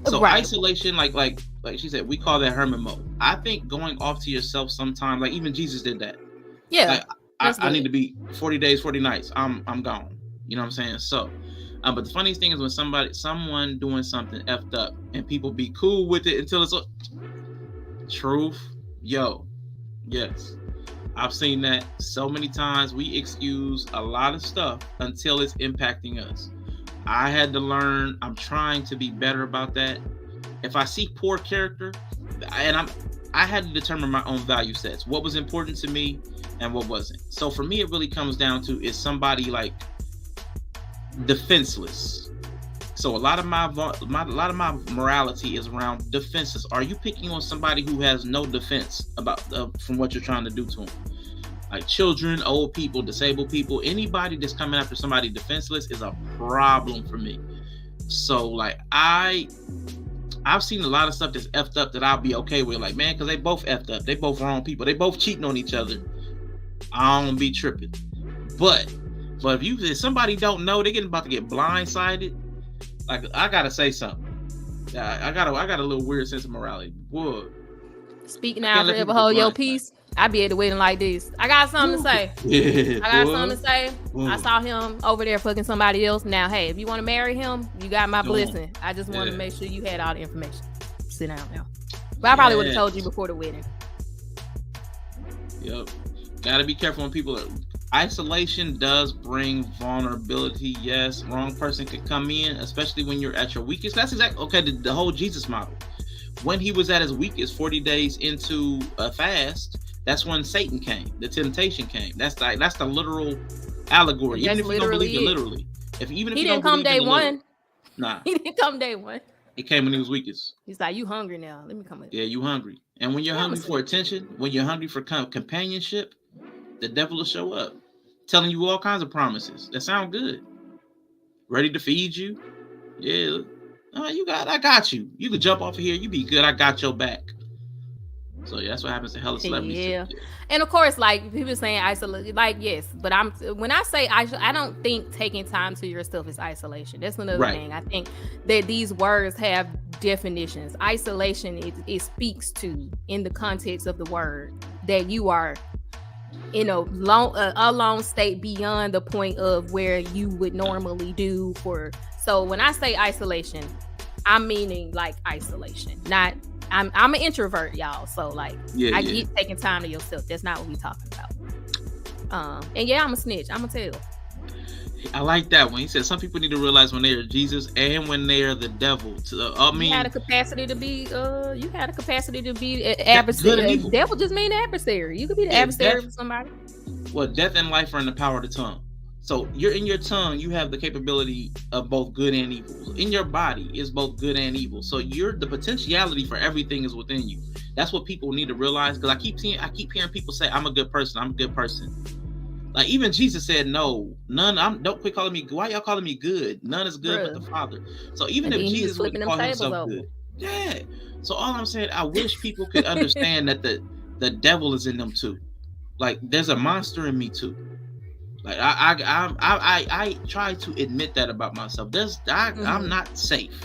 So isolation, like like she said, we call that hermit mode. I think going off to yourself sometimes, like even Jesus did that. Yeah, Like that's I need good. to be 40 days, 40 nights. I'm gone. You know what I'm saying? So, but the funniest thing is when someone doing something effed up and people be cool with it until it's truth. Yo, yes. I've seen that so many times. We excuse a lot of stuff until it's impacting us. I had to learn. I'm trying to be better about that. If I see poor character, and I had to determine my own value sets. What was important to me and what wasn't. So for me, it really comes down to, is somebody like defenseless? So a lot of my morality is around defenses. Are you picking on somebody who has no defense about from what you're trying to do to them? Like children, old people, disabled people, anybody that's coming after somebody defenseless is a problem for me. So like I've seen a lot of stuff that's effed up that I'll be okay with, like, man, because they both effed up. They both wrong people. They both cheating on each other. I don't be tripping. But if somebody don't know, they're about to get blindsided. Like, I gotta say something. I got a little weird sense of morality. Whoa. Speak I now, can't let forever people get hold your blindsided. peace. I be able to waiting like this. I got something to say. Yeah, I got boy. something to say. Boy. I saw him over there fucking somebody else. Now, hey, if you want to marry him, you got my Go on. blessing. I just wanted Yeah. to make sure you had all the information. Sit down now. But I probably would have told you before the wedding. Yep. Gotta be careful when people isolation does bring vulnerability. Yes, wrong person could come in, especially when you're at your weakest. That's exactly okay. The whole Jesus model. When he was at his weakest, 40 days into a fast, that's when Satan came. The temptation came. That's the literal allegory. That's Even if you don't believe it literally it. literally. Even if He you didn't don't come believe day in the literal. one. Nah, He didn't come day one. it came when he was weakest. He's like, you hungry now? Let me come with you. Yeah, you hungry. And when you're Yeah, I'm hungry for attention, when you're hungry for companionship, the devil will show up, telling you all kinds of promises that sound good. Ready to feed you. Yeah. I got you. You could jump off of here. You be good. I got your back. So yeah, that's what happens to hella celebrities. Yeah. And of course, like people saying isolate, like yes, but when I say I don't think taking time to yourself is isolation. That's another thing. I think that these words have definitions. Isolation, it speaks to, in the context of the word, that you are in a lone state beyond the point of where you would normally do for. So when I say isolation, I'm meaning like isolation, not. I'm an introvert, y'all. So like, I get taking time to yourself. That's not what we talking about. And yeah, I'm a snitch. I'm gonna tell. I like that one. He said some people need to realize when they are Jesus and when they are the devil. You had a capacity to be. You had a capacity to be an adversary. Devil just mean adversary. You could be the adversary for somebody. Well, death and life are in the power of the tongue. So you're in your tongue, you have the capability of both good and evil. In your body is both good and evil. So the potentiality for everything is within you. That's what people need to realize. Because I keep hearing people say, I'm a good person. I'm a good person. Like even Jesus said, no, none. Don't quit calling me. Why y'all calling me good? None is good but the Father. So even if Jesus wouldn't call himself good. Yeah. So all I'm saying, I wish people could understand that the devil is in them too. Like there's a monster in me too. Like I try to admit that about myself. I'm not safe.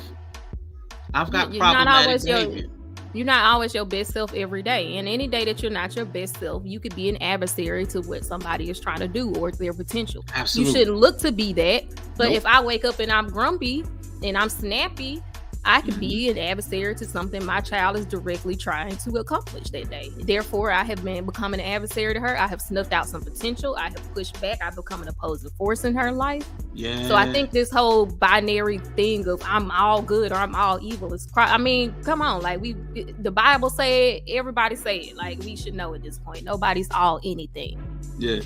I've got problematic behavior. You're not always your best self every day. And any day that you're not your best self, you could be an adversary to what somebody is trying to do or their potential. Absolutely. You shouldn't look to be that. But if I wake up and I'm grumpy and I'm snappy, I could be an adversary to something my child is directly trying to accomplish that day. Therefore, I have been becoming an adversary to her. I have snuffed out some potential. I have pushed back. I've become an opposing force in her life. Yeah. So I think this whole binary thing of I'm all good or I'm all evil is, I mean, come on. Like the Bible say it, everybody say it. Like we should know at this point. Nobody's all anything. Yeah.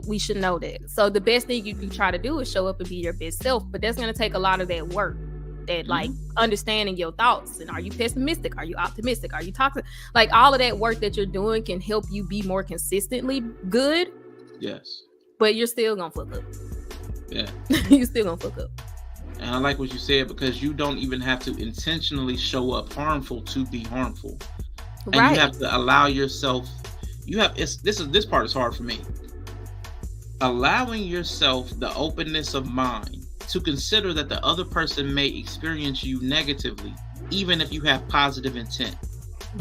We should know that. So the best thing you can try to do is show up and be your best self. But that's going to take a lot of that work. That like understanding your thoughts, and are you pessimistic, are you optimistic, are you toxic, like all of that work that you're doing can help you be more consistently good. Yes, but you're still gonna fuck up. Yeah. You're still gonna fuck up. And I like what you said, because you don't even have to intentionally show up harmful to be harmful. And you have to allow yourself, this part is hard for me, allowing yourself the openness of mind to consider that the other person may experience you negatively, even if you have positive intent.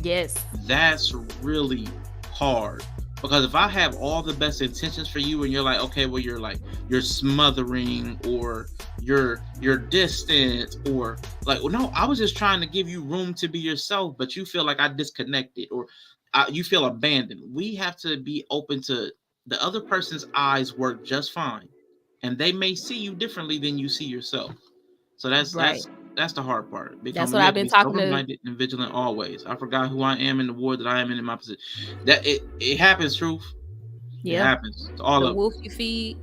Yes. That's really hard. Because if I have all the best intentions for you and you're like, okay, well, you're smothering, or you're distant, or like, well, no, I was just trying to give you room to be yourself, but you feel like I disconnected, or you feel abandoned. We have to be open to the other person's eyes work just fine, and they may see you differently than you see yourself. So Right. that's the hard part. That's Becoming what You I've have to been be talking sober to. minded and vigilant always. I forgot who I am in the ward that I am in my position. That it happens, truth. It Yep. happens to all The of wolf us. you feed.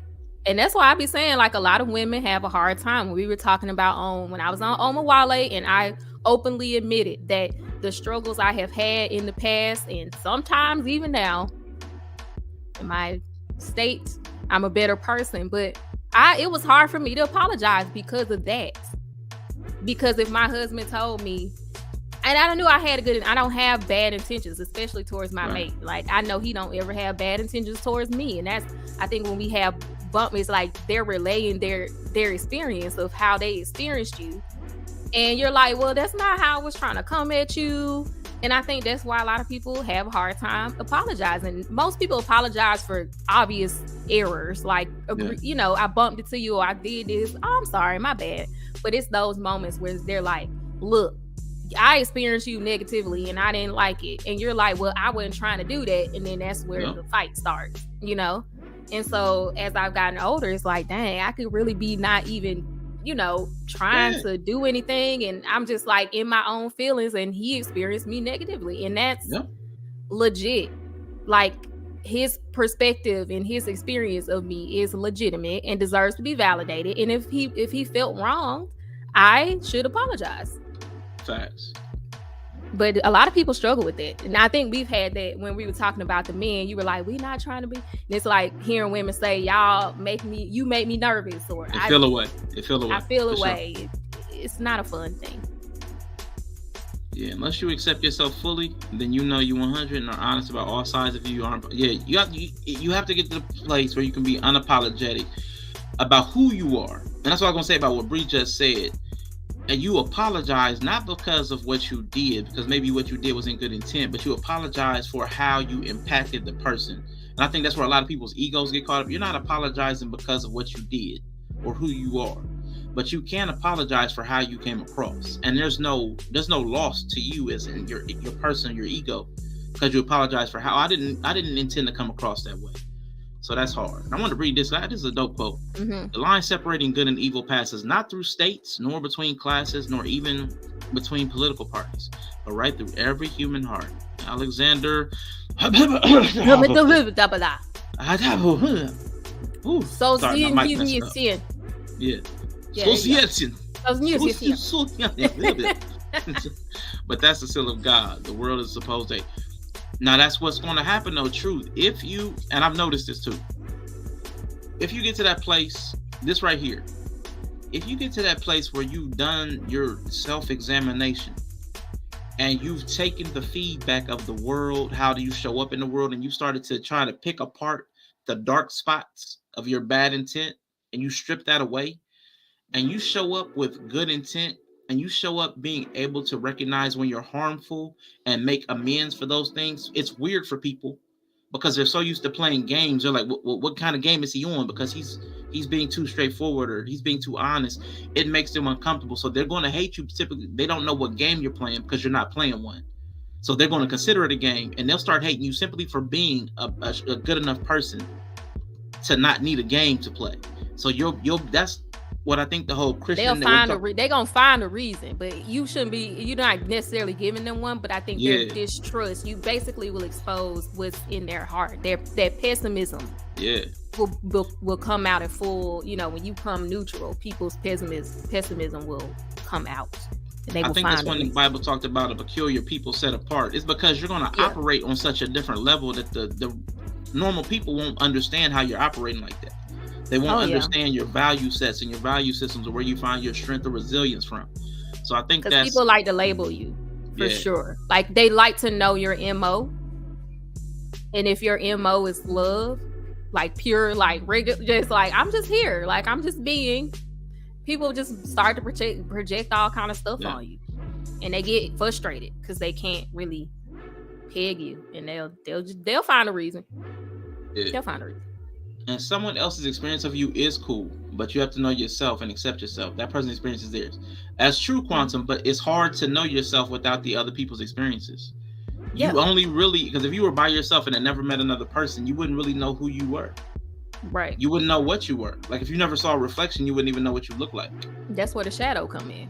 And that's why I be saying, like, a lot of women have a hard time. When we were talking about when I was on Oma Wale, and I openly admitted that the struggles I have had in the past, and sometimes even now in my state, I'm a better person. But it was hard for me to apologize because of that. Because if my husband told me, and I knew I don't have bad intentions, especially towards my mate. Like, I know he don't ever have bad intentions towards me. And that's, I think when we have bump, it's like they're relaying their experience of how they experienced you. And you're like, well, that's not how I was trying to come at you. And I think that's why a lot of people have a hard time apologizing. Most people apologize for obvious errors. Like, you know, I bumped into you, or I did this. Oh, I'm sorry, my bad. But it's those moments where they're like, look, I experienced you negatively and I didn't like it. And you're like, well, I wasn't trying to do that. And then that's where the fight starts, you know? And so as I've gotten older, it's like, dang, I could really be not even, you know, trying to do anything. And I'm just like in my own feelings, and he experienced me negatively. And that's legit. Like, his perspective and his experience of me is legitimate and deserves to be validated. And if he felt wrong, I should apologize. Facts. But a lot of people struggle with that. And I think we've had that when we were talking about the men. You were like, we're not trying to be. And it's like hearing women say, you make me nervous, or I feel away. I feel away. Sure. It's not a fun thing. Yeah, unless you accept yourself fully, then you know you 100 and are honest about all sides of you. You have to get to the place where you can be unapologetic about who you are. And that's what I'm going to say about what Bree just said. And you apologize not because of what you did, because maybe what you did was in good intent, but you apologize for how you impacted the person. And I think that's where a lot of people's egos get caught up. You're not apologizing because of what you did or who you are, but you can apologize for how you came across. And there's no loss to you as in your person, your ego, because you apologize for how I didn't intend to come across that way. So that's hard. I want to read this. This is a dope quote. The line separating good and evil passes not through states, nor between classes, nor even between political parties, but right through every human heart. Alexander. But that's the seal of God. The world is supposed to. Now that's what's going to happen though, truth. If you, and I've noticed this too, if you get to that place, this right here, if you get to that place where you've done your self-examination and you've taken the feedback of the world, how do you show up in the world, and you started to try to pick apart the dark spots of your bad intent, and you strip that away, and you show up with good intent, and you show up being able to recognize when you're harmful and make amends for those things. It's weird for people because they're so used to playing games. They're like, what kind of game is he on? Because he's being too straightforward, or he's being too honest. It makes them uncomfortable. So they're going to hate you. Typically, they don't know what game you're playing because you're not playing one. So they're going to consider it a game, and they'll start hating you simply for being a good enough person to not need a game to play. So that's what I think the whole Christian. They're gonna find a reason, but you shouldn't be. You're not necessarily giving them one, but I think their distrust. You basically will expose what's in their heart. Their pessimism. Yeah. Will come out in full. You know, when you come neutral, people's pessimism will come out. And they will think that's when the Bible talked about a peculiar people set apart. It's because you're going to operate on such a different level that the normal people won't understand how you're operating like that. They won't understand your value sets and your value systems, or where you find your strength or resilience from. So I think that's people like to label you for sure. Like, they like to know your MO. And if your MO is love, like pure, like regular, just like, I'm just here, like I'm just being, People just start to project all kind of stuff Yeah. on you, and they get frustrated because they can't really peg you, and they'll find a reason. Yeah. They'll find a reason. And someone else's experience of you is cool, but you have to know yourself and accept yourself. That person's experience is theirs. That's true, Quantum, but it's hard to know yourself without the other people's experiences. Yeah. You only really, because if you were by yourself and had never met another person, you wouldn't really know who you were. Right. You wouldn't know what you were. Like if you never saw a reflection, you wouldn't even know what you look like. That's where the shadow come in.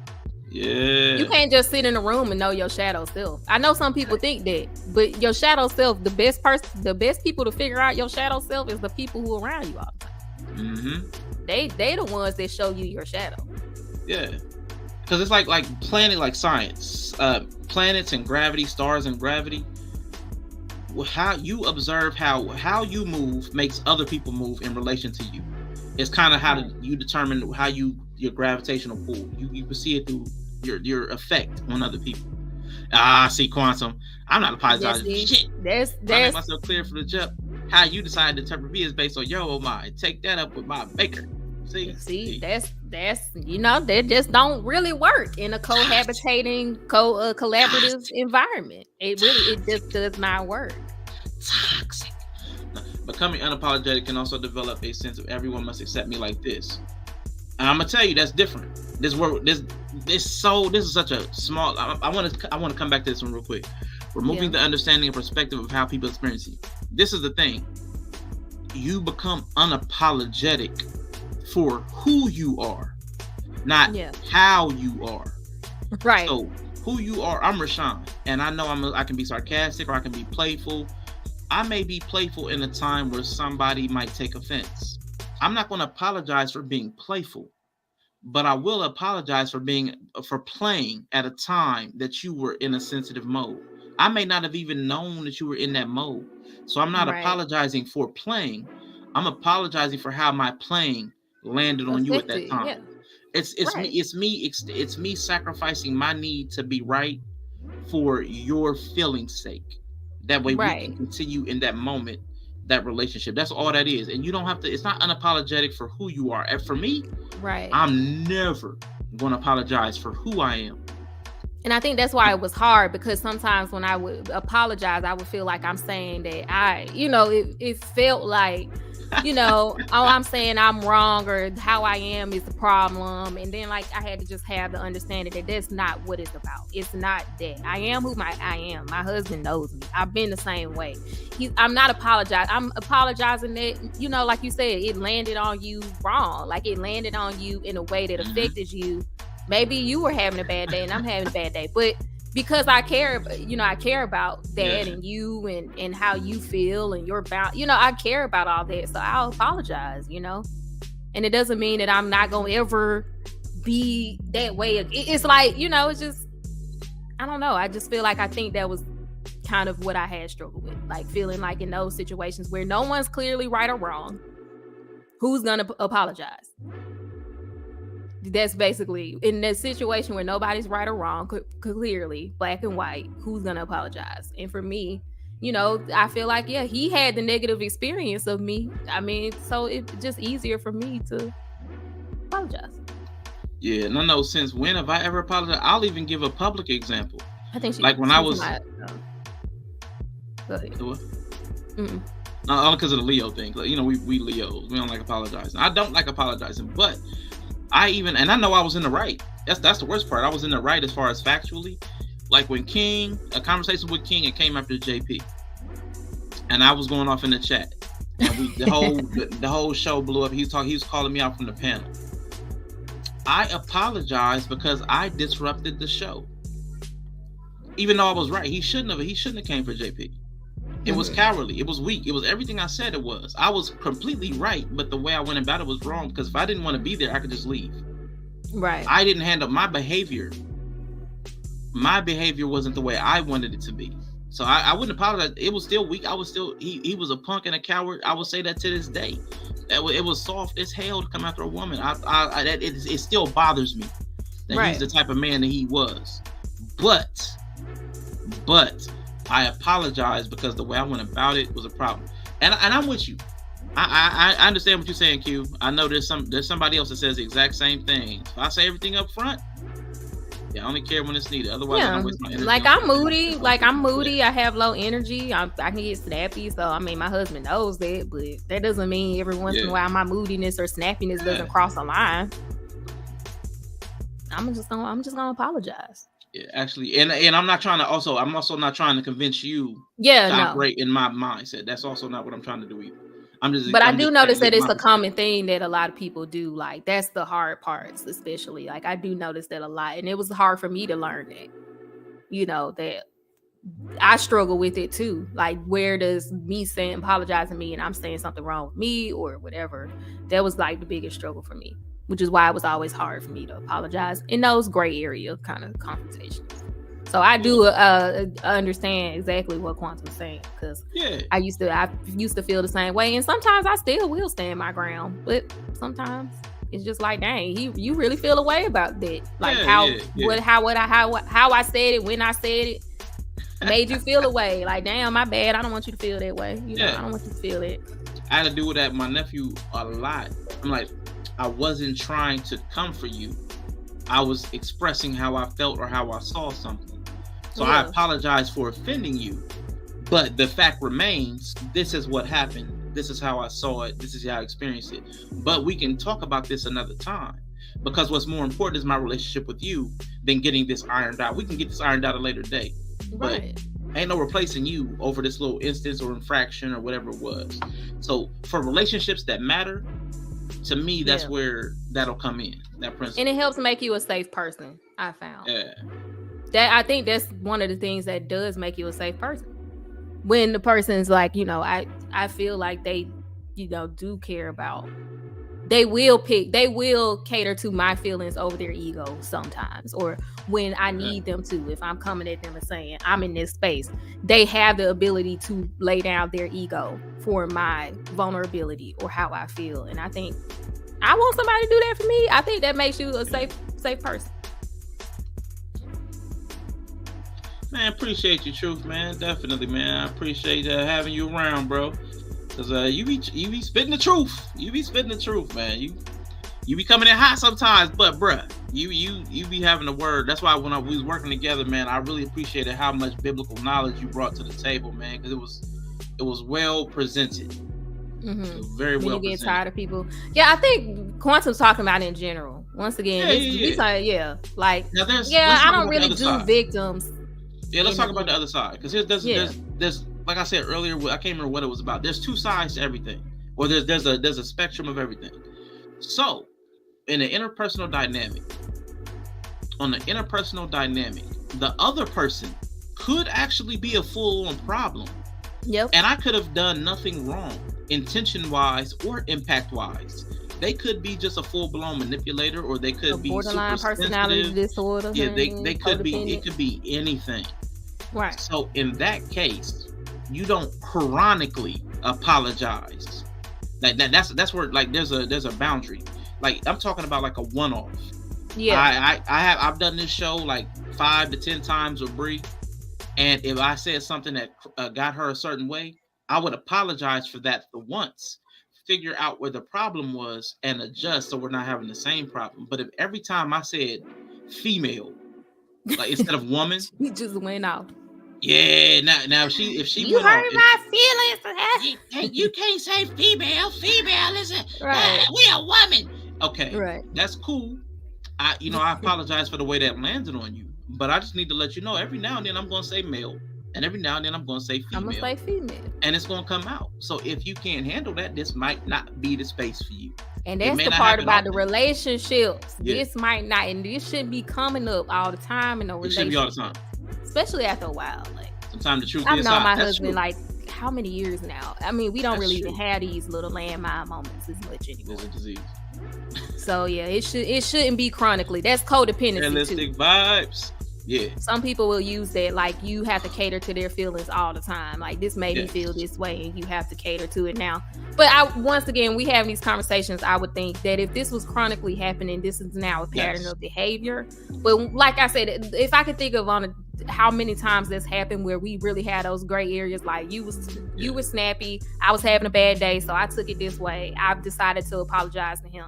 Yeah. You can't just sit in a room and know your shadow self. I know some people think that, but your shadow self, the best people to figure out your shadow self is the people who are around you all the time. Mm-hmm. They the ones that show you your shadow. Yeah. Because it's like planet, like science, planets and gravity, stars and gravity. How you observe how you move makes other people move in relation to you. It's kind of how you determine how your gravitational pull. You can see it through your effect on other people. See, Quantum. I'm not apologizing for shit. There's I make myself clear for the jump. How you decide to interpret me is based on your own mind. Take that up with my baker. See, that's that just don't really work in a cohabitating, collaborative environment. It just does not work. Toxic. Becoming unapologetic can also develop a sense of everyone must accept me like this. And I'm gonna tell you that's different. This is such a small. I want to come back to this one real quick. Removing the understanding and perspective of how people experience you. This is the thing. You become unapologetic for who you are, not how you are. Right. So who you are, I'm Rashawn, and I know I can be sarcastic or I can be playful. I may be playful in a time where somebody might take offense. I'm not going to apologize for being playful, but I will apologize for playing at a time that you were in a sensitive mode. I may not have even known that you were in that mode. So I'm not apologizing for playing. I'm apologizing for how my playing landed on you at that time. Yeah. It's me sacrificing my need to be right for your feeling's sake. That way we can continue in that moment, that relationship. That's all that is. And you don't have to, it's not unapologetic for who you are. And for me, I'm never going to apologize for who I am. And I think that's why it was hard, because sometimes when I would apologize, I would feel like I'm saying that it felt like, I'm saying I'm wrong or how I am is the problem. And then I had to just have the understanding that that's not what it's about. It's not that. I am who I am. My husband knows me. I've been the same way. I'm not apologizing. I'm apologizing that, like you said, it landed on you wrong. Like it landed on you in a way that affected you. Maybe you were having a bad day and I'm having a bad day, but because I care about that and you and how you feel and your bound, I care about all that. So I'll apologize, and it doesn't mean that I'm not going to ever be that way. It's like, it's just, I don't know. I just feel like I think that was kind of what I had struggled with, like feeling like in those situations where no one's clearly right or wrong, who's going to apologize? That's basically in that situation where nobody's right or wrong, clearly black and white, who's gonna apologize? And for me, I feel like he had the negative experience of me. I mean, so it's just easier for me to apologize. Yeah, no. Since when have I ever apologized? I'll even give a public example. I think like when I was. Go ahead. Only because of the Leo thing. Like, we Leos. We don't like apologizing. I don't like apologizing, but. I know I was in the right. That's the worst part. I was in the right as far as factually. Like when a conversation with King, it came after JP, and I was going off in the chat, and the whole show blew up. He was calling me out from the panel. I apologized because I disrupted the show, even though I was right. He shouldn't have came for JP. It was cowardly. It was weak. It was everything I said it was. I was completely right, but the way I went about it was wrong, because if I didn't want to be there, I could just leave. Right. I didn't handle my behavior. My behavior wasn't the way I wanted it to be. So I wouldn't apologize. It was still weak. He was a punk and a coward. I would say that to this day. It was soft as hell to come after a woman. It still bothers me that he's the type of man that he was. But I apologize because the way I went about it was a problem. And I'm with you. I understand what you're saying, Q. I know there's somebody else that says the exact same thing. If I say everything up front, yeah, I only care when it's needed. Otherwise, I don't waste my energy. Like I'm moody. Like I'm moody. I have low energy. I can get snappy. So I mean, my husband knows that, but that doesn't mean every once in a while my moodiness or snappiness doesn't cross a line. I'm just gonna apologize. Yeah, actually, and I'm not trying to. I'm also not trying to convince you. Yeah, to operate in my mindset. That's also not what I'm trying to do either. But I do notice that it's a common thing that a lot of people do. Like that's the hard parts, especially. Like I do notice that a lot, and it was hard for me to learn that. You know that I struggle with it too. Like where does me saying apologizing to me and I'm saying something wrong with me or whatever? That was like the biggest struggle for me, which is why it was always hard for me to apologize in those gray area kind of confrontations. So I do understand exactly what Quantum's saying because I used to feel the same way, and sometimes I still will stand my ground, but sometimes it's just like, dang, you really feel a way about that, like how I said it, when I said it, made you feel a way. Like, damn, my bad. I don't want you to feel that way. You know, I don't want you to feel it. I had to do with that my nephew a lot. I'm like, I wasn't trying to comfort you. I was expressing how I felt or how I saw something. So I apologize for offending you, but the fact remains, this is what happened. This is how I saw it. This is how I experienced it. But we can talk about this another time because what's more important is my relationship with you than getting this ironed out. We can get this ironed out at a later date, but ain't no replacing you over this little instance or infraction or whatever it was. So for relationships that matter, to me, that's where that'll come in, that principle. And it helps make you a safe person, I found. Yeah. That I think that's one of the things that does make you a safe person. When the person's like, you know, I feel like they, you know, do care about, they will cater to my feelings over their ego sometimes, or when I need them to, if I'm coming at them and saying I'm in this space, they have the ability to lay down their ego for my vulnerability or how I feel. And I think I want somebody to do that for me. I think that makes you a safe person. Man, appreciate your truth, man. Definitely, man. I appreciate having you around, bro. Cause you be spitting the truth. You be spitting the truth, man. You be coming in hot sometimes, but bruh, you be having a word. That's why when we was working together, man, I really appreciated how much biblical knowledge you brought to the table, man. Because it was well presented. Mm-hmm. Very when well. You get presented. tired of people. Yeah, I think Quantum's talking about in general. Once again, I don't really do victims. Yeah, let's talk about the other side, because there's like I said earlier, I can't remember what it was about. There's two sides to everything, or there's a spectrum of everything. So, in an interpersonal dynamic, the other person could actually be a full-on problem. Yep. And I could have done nothing wrong, intention-wise or impact-wise. They could be just a full-blown manipulator, or they could be borderline personality disorder. Yeah, they could be. It could be anything. Right. So in that case, you don't chronically apologize. Like that's where like there's a boundary. Like I'm talking about like a one-off. Yeah. I've done this show like 5 to 10 times with Bree, and if I said something that got her a certain way, I would apologize for that for once. Figure out where the problem was and adjust so we're not having the same problem. But if every time I said female, like instead of woman, you just went out. Yeah, now if she you went hurt off, my feelings. Hey, you can't say female. Female is right. We a woman. Okay, right. That's cool. I apologize for the way that landed on you, but I just need to let you know every now and then I'm going to say male. And every now and then I'm going to say female. I'm going to say female. And it's going to come out. So if you can't handle that, this might not be the space for you. And that's the part about the relationships. Yeah. This might not, and this shouldn't be coming up all the time in a relationship. It shouldn't be all the time. Especially after a while. Like, sometimes the truth I've is known my that's husband true. like how many years now? I mean, we don't really even have these little landmine moments as much anymore. It's a disease. So yeah, it shouldn't be chronically. That's codependency. Realistic vibes. Yeah. Some people will use that like you have to cater to their feelings all the time. Like this made me feel this way and you have to cater to it now. But once again, we have these conversations. I would think that if this was chronically happening, this is now a pattern of behavior. But like I said, if I could think of on how many times this happened where we really had those gray areas. Like you were snappy, I was having a bad day, so I took it this way. I've decided to apologize to him.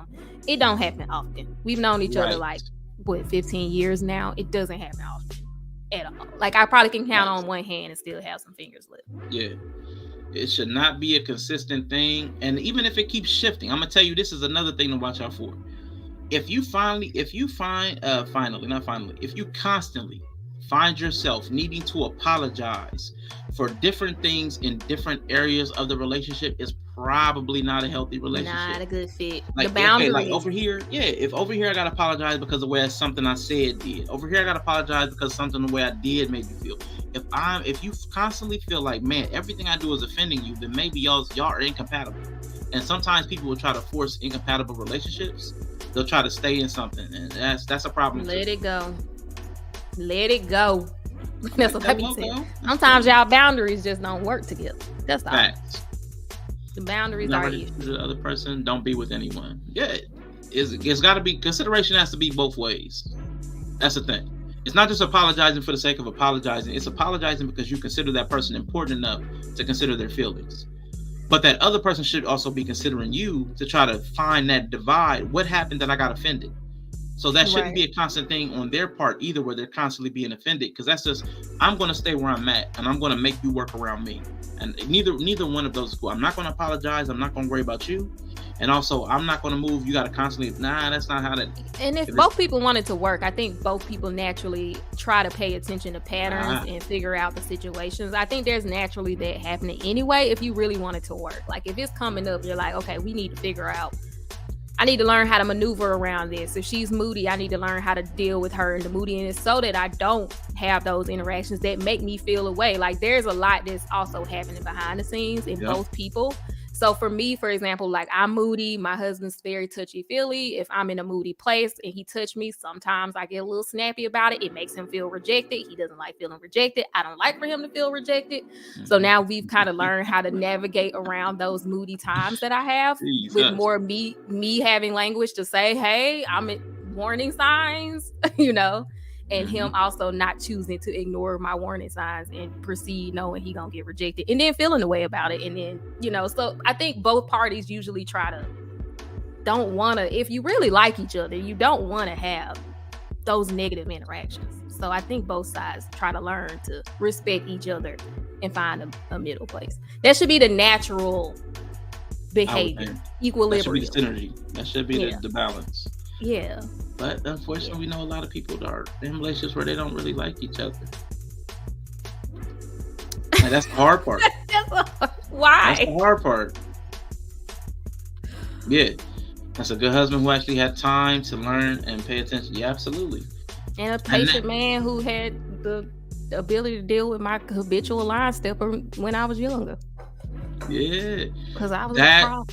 It don't happen often. We've known each other like 15 years now. It doesn't happen often at all. Like I probably can count on one hand and still have some fingers left. Yeah. It should not be a consistent thing. And even if it keeps shifting, I'm gonna tell you, this is another thing to watch out for. If you constantly find yourself needing to apologize for different things in different areas of the relationship, it's probably not a healthy relationship. Not a good fit. Like, the boundaries. Okay, like over here, if over here I gotta apologize because of the way something I said did. Over here I gotta apologize because something the way I did made you feel. If you constantly feel like, man, everything I do is offending you, then maybe y'all are incompatible. And sometimes people will try to force incompatible relationships. They'll try to stay in something, and that's a problem. Let it go. That's what I be saying. Sometimes y'all boundaries just don't work together. That's all. Facts. The boundaries are you. The other person, don't be with anyone. Yeah, it's got to be, consideration has to be both ways. That's the thing. It's not just apologizing for the sake of apologizing. It's apologizing because you consider that person important enough to consider their feelings. But that other person should also be considering you to try to find that divide. What happened that I got offended? So that shouldn't be a constant thing on their part either, where they're constantly being offended. Because that's just, I'm going to stay where I'm at, and I'm going to make you work around me. And neither one of those is cool. I'm not going to apologize. I'm not going to worry about you. And also, I'm not going to move. You got to constantly, that's not how that. And if both people wanted to work, I think both people naturally try to pay attention to patterns and figure out the situations. I think there's naturally that happening anyway if you really want it to work. Like if it's coming up, you're like, okay, we need to figure out. I need to learn how to maneuver around this. If she's moody, I need to learn how to deal with her and the moodiness so that I don't have those interactions that make me feel away. Like there's a lot that's also happening behind the scenes in both people. So for me, for example, like I'm moody. My husband's very touchy-feely. If I'm in a moody place and he touched me, sometimes I get a little snappy about it. It makes him feel rejected. He doesn't like feeling rejected. I don't like for him to feel rejected. So now we've kind of learned how to navigate around those moody times that I have with more me having language to say, hey, I'm in warning signs, and him also not choosing to ignore my warning signs and proceed knowing he gonna get rejected and then feeling the way about it. And then, so I think both parties usually don't want to, if you really like each other, you don't want to have those negative interactions. So I think both sides try to learn to respect each other and find a middle place. That should be the natural behavior, equilibrium. That should be synergy. That should be the balance. Yeah. But unfortunately, we know a lot of people that are in relationships where they don't really like each other. And that's the hard part. Why? That's the hard part. Yeah. That's a good husband who actually had time to learn and pay attention. Yeah, absolutely. And a patient man who had the ability to deal with my habitual line stepper when I was younger. Yeah. Because I was a problem.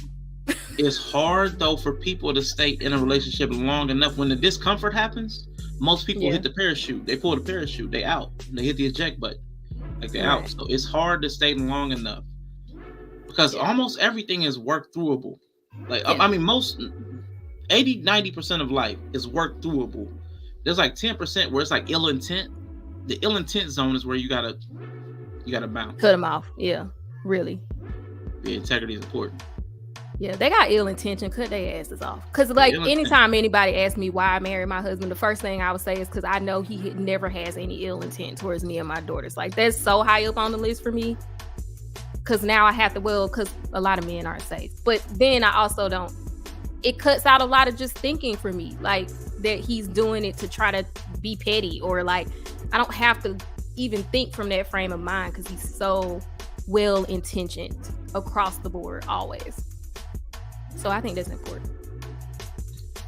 It's hard though for people to stay in a relationship long enough. When the discomfort happens, most people hit the parachute. They pull the parachute. They out. They hit the eject button. Like they're out. So it's hard to stay long enough because almost everything is work throughable. Like I mean, most 80-90% of life is work throughable. There's like 10% where it's like ill intent. The ill intent zone is where you gotta bounce. Cut them off. Yeah, really. The integrity is important. Yeah, they got ill intention. Cut their asses off. Because like anytime anybody asks me why I married my husband, the first thing I would say is because I know he never has any ill intent towards me and my daughters. Like that's so high up on the list for me. Because now I have to, because a lot of men aren't safe. But then I also don't. It cuts out a lot of just thinking for me. Like that he's doing it to try to be petty, or like I don't have to even think from that frame of mind because he's so well intentioned across the board always. So I think that's important.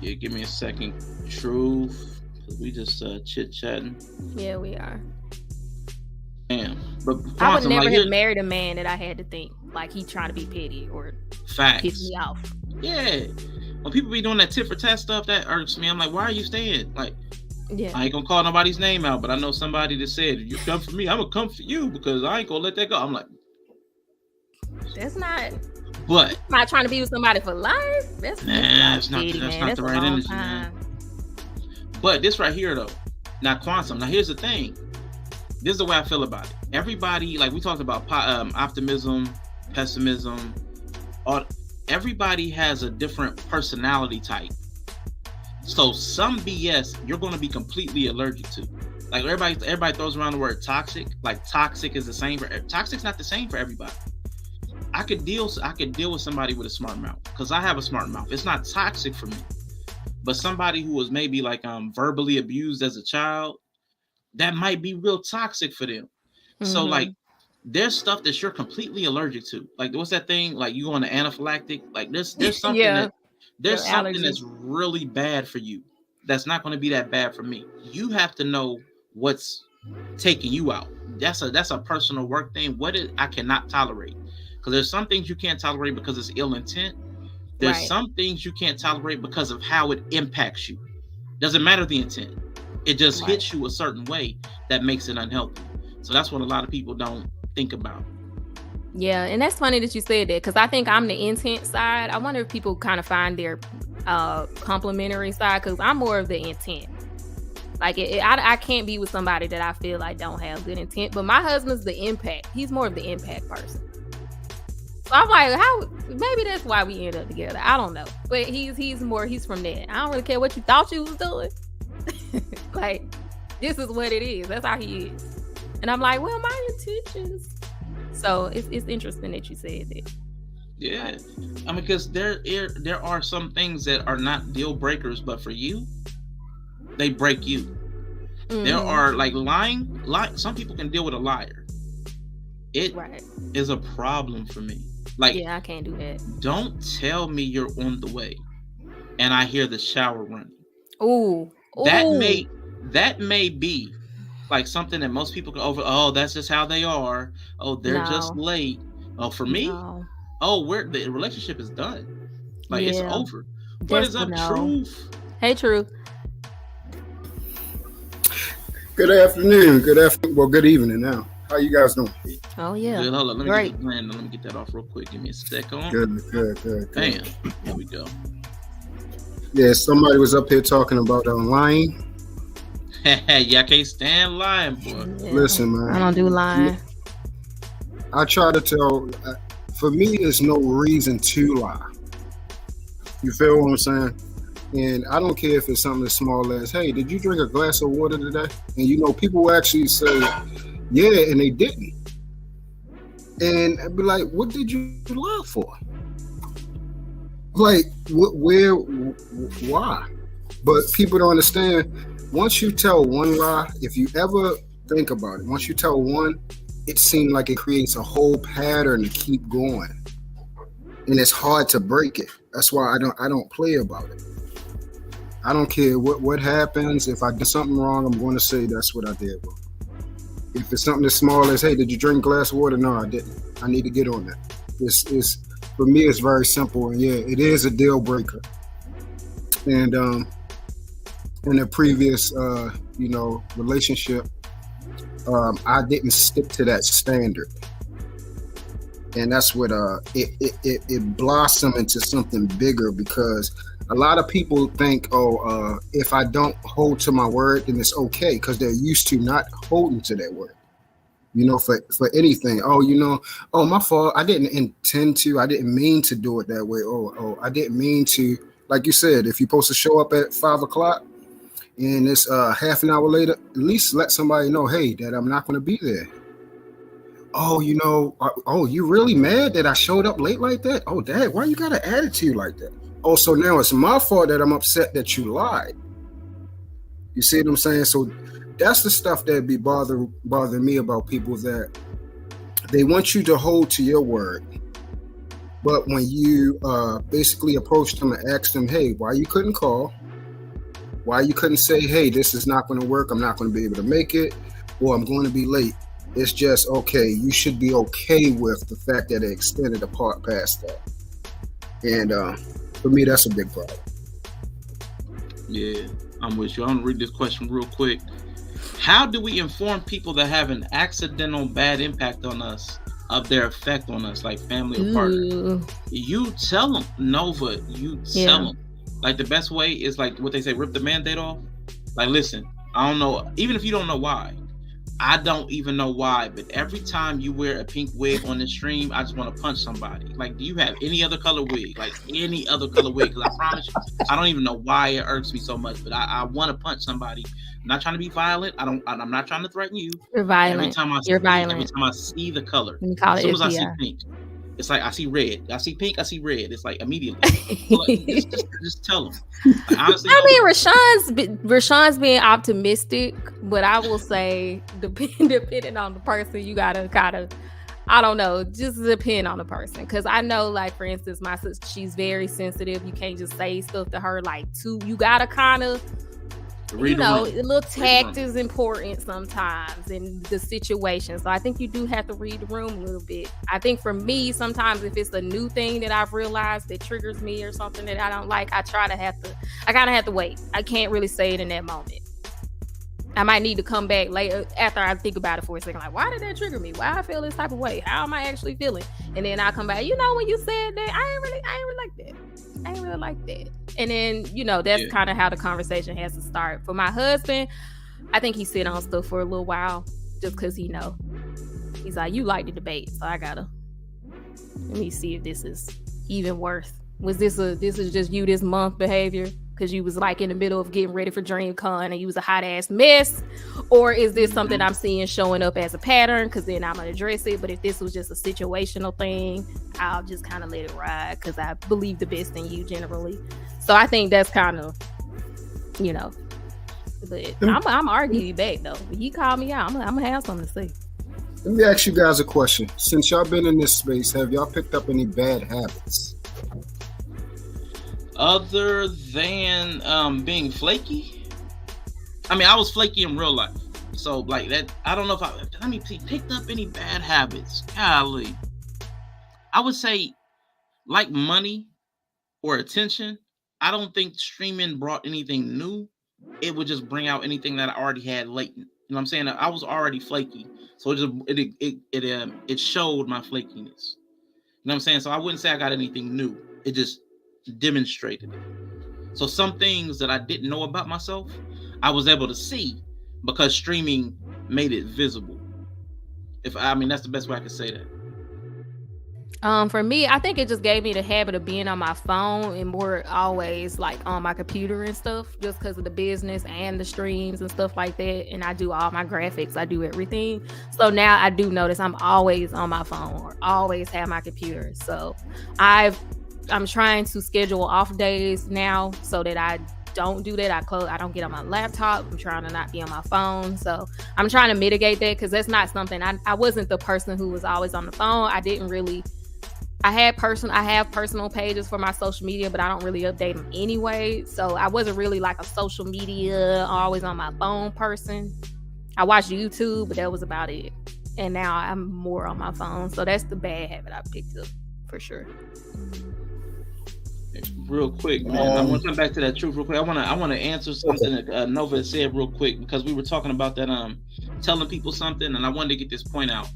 Yeah, give me a second. Truth. We just chit-chatting. Yeah, we are. Damn. But I would never have married a man that I had to think like he trying to be petty or piss me off. Yeah. When people be doing that tit for tat stuff, that irks me. I'm like, why are you staying? Like, I ain't gonna call nobody's name out, but I know somebody that said, if you come for me, I'm gonna come for you because I ain't gonna let that go. I'm like, that's not... But I'm not trying to be with somebody for life. That's not the right energy, man. But this right here, though, now quantum. Now here's the thing: this is the way I feel about it. Everybody, like we talked about optimism, pessimism, all, everybody has a different personality type. So some BS you're going to be completely allergic to. Like everybody throws around the word toxic. Like toxic is the same for toxic's not the same for everybody. I could deal with somebody with a smart mouth because I have a smart mouth. It's not toxic for me. But somebody who was maybe like verbally abused as a child, that might be real toxic for them. So like there's stuff that you're completely allergic to. Like what's that thing? Like you go on the anaphylactic. Like there's something Yeah, there's your something allergies. that's really bad for you. That's not going to be that bad for me. You have to know what's taking you out. That's a personal work thing. I cannot tolerate. Because there's some things you can't tolerate because it's ill intent. There's Right. some things you can't tolerate because of how it impacts you. Doesn't matter the intent. It just Right. hits you a certain way that makes it unhealthy. So that's what a lot of people don't think about. Yeah, and that's funny that you said that because I think I'm the intent side. I wonder if people kind of find their complementary side because I'm more of the intent. Like I can't be with somebody that I feel like don't have good intent. But my husband's the impact. He's more of the impact person. So I'm like, maybe that's why we end up together. I don't know. But he's from that. I don't really care what you thought you was doing. Like, this is what it is. That's how he is. And I'm like, well, my intentions. So it's interesting that you said that. Yeah. I mean, because there are some things that are not deal breakers, but for you, they break you. There are like lying. Some people can deal with a liar. It is a problem for me. Like, yeah, I can't do that. Don't tell me you're on the way, and I hear the shower running. Ooh. That may be like something that most people go over. Oh, that's just how they are. Oh, they're just late. Oh, for me, the relationship is done. Like it's over. What is up, Truth? Hey, Truth. Good afternoon. Well, good evening now. How you guys doing? Oh yeah. Good. Hold on. Let me get that off real quick. Give me a second. Good. Bam. Here we go. Yeah, somebody was up here talking about lying. Yeah, I can't stand lying, boy. Yeah. Listen, man. I don't do lying. I try to tell. For me, there's no reason to lie. You feel what I'm saying? And I don't care if it's something as small as, hey, did you drink a glass of water today? And people will actually say, yeah, and they didn't. And I'd be like, what did you lie for? Like, where, why? But people don't understand. Once you tell one lie, if you ever think about it, once you tell one, it seems like it creates a whole pattern to keep going. And it's hard to break it. That's why I don't play about it. I don't care what happens. If I did something wrong, I'm going to say that's what I did wrong. If it's something as small as, hey, did you drink a glass of water? No, I didn't. I need to get on that. It's for me, it's very simple. And yeah, it is a deal breaker. And in a previous, relationship, I didn't stick to that standard. And that's what it blossomed into something bigger because a lot of people think, if I don't hold to my word, then it's okay because they're used to not holding to their word. For anything. Oh, my fault. I didn't intend to. I didn't mean to do it that way. I didn't mean to. Like you said, if you're supposed to show up at 5:00 and it's half an hour later, at least let somebody know, hey, that I'm not going to be there. Oh, you really mad that I showed up late like that? Oh, Dad, why you got an attitude like that? Oh, so now it's my fault that I'm upset that you lied. You see what I'm saying? So that's the stuff that be bothering me about people, that they want you to hold to your word. But when you basically approach them and ask them, hey, why you couldn't call? Why you couldn't say, hey, this is not going to work. I'm not going to be able to make it, or I'm going to be late. It's just, okay, you should be okay with the fact that it extended apart past that. And for me, that's a big problem. Yeah, I'm with you. I'm going to read this question real quick. How do we inform people that have an accidental bad impact on us of their effect on us, like family or partner? You tell them, Nova, tell them. Like the best way is like what they say, rip the Band-Aid off. Like, listen, I don't know, even if you don't know why, I don't even know why, but every time you wear a pink wig on the stream, I just want to punch somebody. Like, do you have any other color wig? Like any other color wig? Because I promise you, I don't even know why it irks me so much, but I want to punch somebody. I'm not trying to be violent. I'm not trying to threaten you. You're violent. You're violent. Every time I see the color, as soon as I see pink, it's like I see red. I see pink. I see red. It's like immediately. Like, just tell them. Like, honestly, I mean, Rashawn's being optimistic, but I will say, depending on the person, you gotta kind of, I don't know, just depend on the person. Because I know, like, for instance, my sister, she's very sensitive. You can't just say stuff to her you gotta kind of. A little tact is important sometimes in the situation. So I think you do have to read the room a little bit. I think for me, sometimes if it's a new thing that I've realized that triggers me or something that I don't like, I kind of have to wait. I can't really say it in that moment. I might need to come back later after I think about it for a second. Like, why did that trigger me? Why I feel this type of way? How am I actually feeling? And then I come back, when you said that, I ain't really like that. I ain't really like that. And then, that's kind of how the conversation has to start. For my husband, I think he sit on stuff for a little while just because he's like, you like the debate. So I gotta, let me see if this is even worth. This is just you this month behavior? Because you was like in the middle of getting ready for DreamCon and you was a hot ass mess, or is this something I'm seeing showing up as a pattern? Because then I'm gonna address it. But if this was just a situational thing, I'll just kind of let it ride because I believe the best in you generally. So I think that's kind of, But I'm arguing you back though. When he called me out, I'm gonna have something to say. Let me ask you guys a question. Since y'all been in this space, have y'all picked up any bad habits? Other than being flaky? I mean, I was flaky in real life. So like that, I don't know if let me see, picked up any bad habits. Golly. I would say like money or attention. I don't think streaming brought anything new. It would just bring out anything that I already had latent. You know what I'm saying? I was already flaky. So it showed my flakiness. You know what I'm saying? So I wouldn't say I got anything new. It just demonstrated it. So some things that I didn't know about myself, I was able to see because streaming made it visible. That's the best way I could say that. For me, I think it just gave me the habit of being on my phone and more always like on my computer and stuff, just because of the business and the streams and stuff like that. And I do all my graphics, I do everything. So now I do notice I'm always on my phone or always have my computer. So I'm trying to schedule off days now so that I don't do that. I don't get on my laptop. I'm trying to not be on my phone. So I'm trying to mitigate that because that's not something I wasn't the person who was always on the phone. I have personal pages for my social media, but I don't really update them anyway. So I wasn't really like a social media, always on my phone person. I watched YouTube, but that was about it. And now I'm more on my phone. So that's the bad habit I picked up for sure. Real quick, man. I want to come back to that truth real quick. I want to answer something that Nova said real quick because we were talking about that telling people something, and I wanted to get this point out.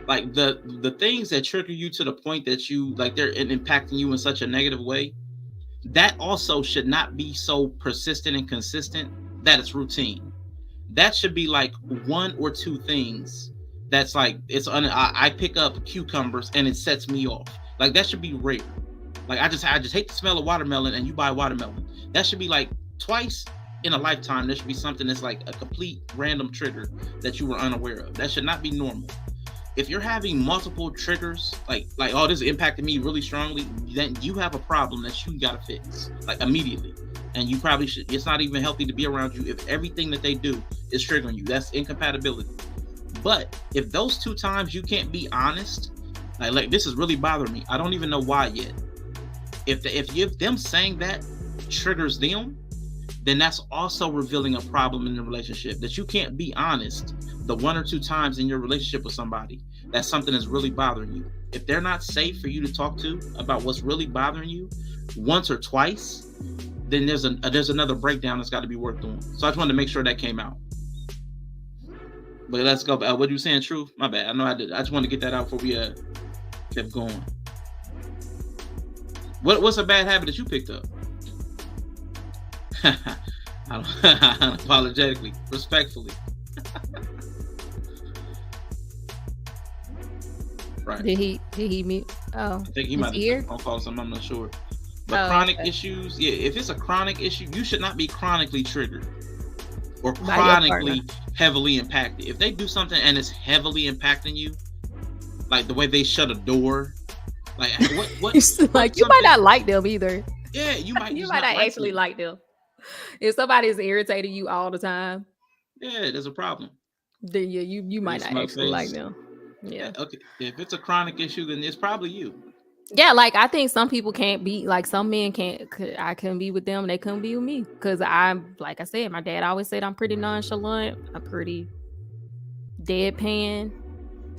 Like the things that trigger you to the point that you like they're impacting you in such a negative way, that also should not be so persistent and consistent that it's routine. That should be like one or two things that's like I pick up cucumbers and it sets me off. Like that should be rare. Like I just hate the smell of watermelon and you buy watermelon. That should be like twice in a lifetime. There should be something that's like a complete random trigger that you were unaware of. That should not be normal. If you're having multiple triggers, like oh, this impacted me really strongly, then you have a problem that you gotta fix like immediately. And you probably should. It's not even healthy to be around you if everything that they do is triggering you. That's incompatibility. But if those 2 times you can't be honest, like this is really bothering me. I don't even know why yet. If them saying that triggers them, then that's also revealing a problem in the relationship that you can't be honest the 1 or 2 times in your relationship with somebody that something is really bothering you. If they're not safe for you to talk to about what's really bothering you once or twice, then there's another breakdown that's got to be worked on. So I just wanted to make sure that came out. But let's go. What you saying, Truth? My bad. I know I did. I just wanted to get that out before we kept going. What's a bad habit that you picked up? Unapologetically, respectfully. Right. Did he meet? Oh, I think he his might have ear? took a phone call or something. I'm not sure. But Oh, chronic okay. issues, yeah, if it's a chronic issue, you should not be chronically triggered or By your partner. chronically heavily impacted. If they do something and it's heavily impacting you, like the way they shut a door, like what It's like you might something- not like them either. Yeah, you might You just might not like actually them. like them. If somebody's irritating you all the time, Yeah, there's a problem. then yeah, you might It's not my actually like face. them. Yeah. Okay, if it's a chronic issue, then it's probably you. Yeah, like I think some people can't be like some men can't. I couldn't be with them. They couldn't be with me because I'm like I said. My dad always said I'm pretty nonchalant. I'm pretty deadpan.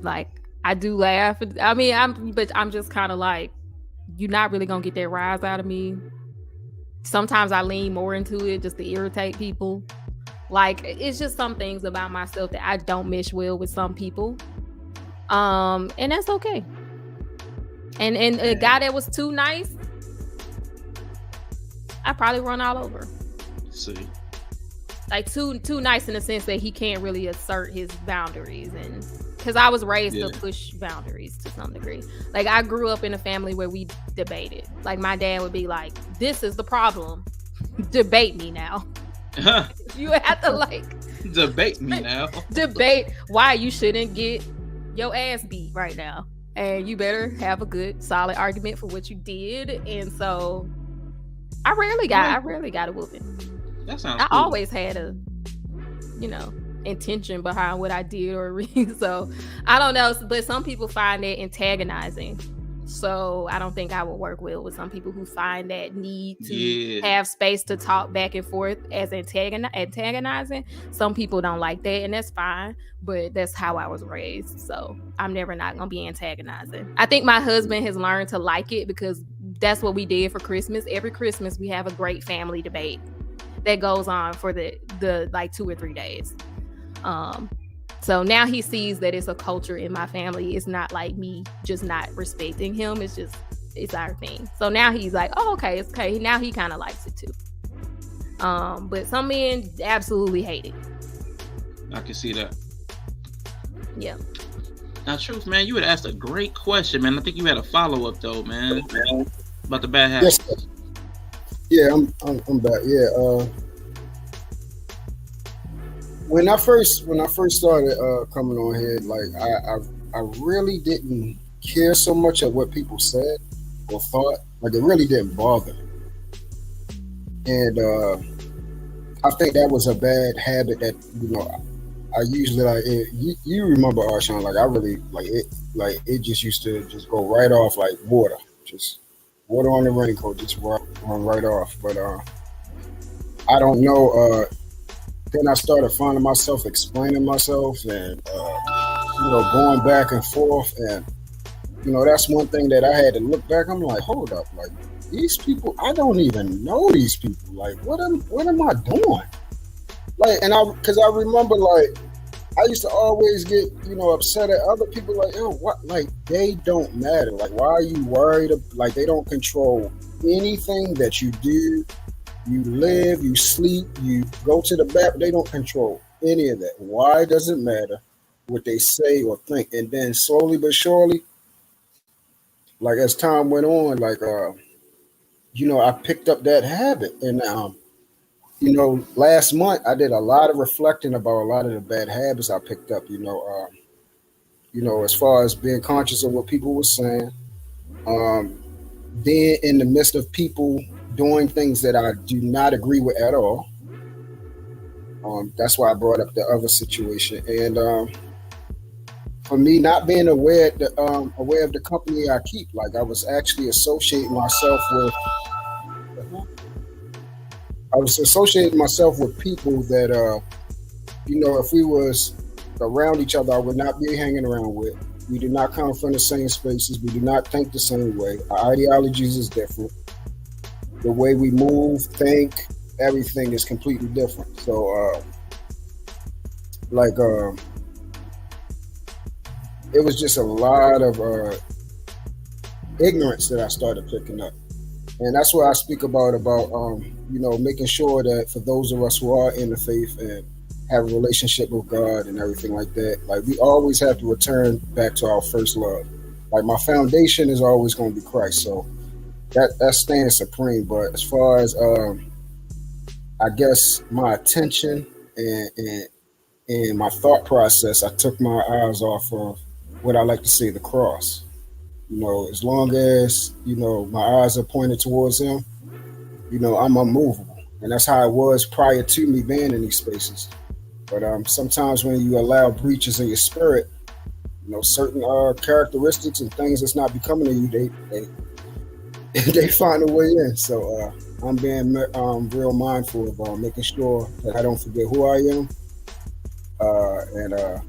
Like I do laugh. I mean, I'm just kind of like you're not really gonna get that rise out of me. Sometimes I lean more into it just to irritate people. Like it's just some things about myself that I don't mesh well with some people. And that's okay. And a guy that was too nice, I probably run all over. See, Like too nice in the sense that he can't really assert his boundaries, and because I was raised to push boundaries to some degree. Like I grew up in a family where we debated. Like my dad would be like, "This is the problem. Debate me now." You have to like debate me now. debate why you shouldn't get your ass beat right now. And you better have a good solid argument for what you did. And so I rarely got a whooping. That sounds I cool. always had a intention behind what I did or reason. So I don't know, but some people find that antagonizing. So I don't think I would work well with some people who find that need to have space to talk back and forth as antagonizing. Some people don't like that, and that's fine, but that's how I was raised. So I'm never not going to be antagonizing. I think my husband has learned to like it because that's what we did for Christmas. Every Christmas, we have a great family debate that goes on for the like 2 or 3 days. So now he sees that it's a culture in my family. It's not like me just not respecting him. It's our thing. So now he's like, oh, okay, it's okay. Now he kind of likes it too. But some men absolutely hate it. I can see that. Yeah. Now, Truth, man, you had asked a great question, man. I think you had a follow-up though, man, about the bad habits. Yes, yeah, I'm back. Yeah. When I first started coming on here, like I really didn't care so much of what people said or thought. Like it really didn't bother me. And I think that was a bad habit that I usually like. You remember Arshawn? Like I really like it. Like it just used to just go right off like water, just water on the raincoat, just run right off. But I don't know. Then I started finding myself explaining myself and, going back and forth. And, that's one thing that I had to look back. I'm like, hold up. Like, these people, I don't even know these people. Like, what am I doing? Like, because I remember, like, I used to always get, upset at other people. Like, what? Like, they don't matter. Like, why are you worried? Like, they don't control anything that you do. You live, you sleep, you go to the bathroom. They don't control any of that. Why does it matter what they say or think? And then slowly but surely, like as time went on, like I picked up that habit. And last month I did a lot of reflecting about a lot of the bad habits I picked up. As far as being conscious of what people were saying, then in the midst of people doing things that I do not agree with at all. That's why I brought up the other situation. And for me, not being aware of the company I keep, like I was actually associating myself with people that, if we was around each other, I would not be hanging around with. We do not come from the same spaces. We do not think the same way. Our ideologies is different. The way we move, think, everything is completely different. So, it was just a lot of ignorance that I started picking up. And that's what I speak about making sure that for those of us who are in the faith and have a relationship with God and everything like that, like we always have to return back to our first love. Like my foundation is always going to be Christ. So that stands supreme. But as far as I guess my attention and my thought process, I took my eyes off of what I like to say, the cross. As long as, my eyes are pointed towards him, I'm unmovable. And that's how it was prior to me being in these spaces. But sometimes when you allow breaches in your spirit, certain characteristics and things that's not becoming of you, they find a way in. So I'm being real mindful of making sure that I don't forget who I am, and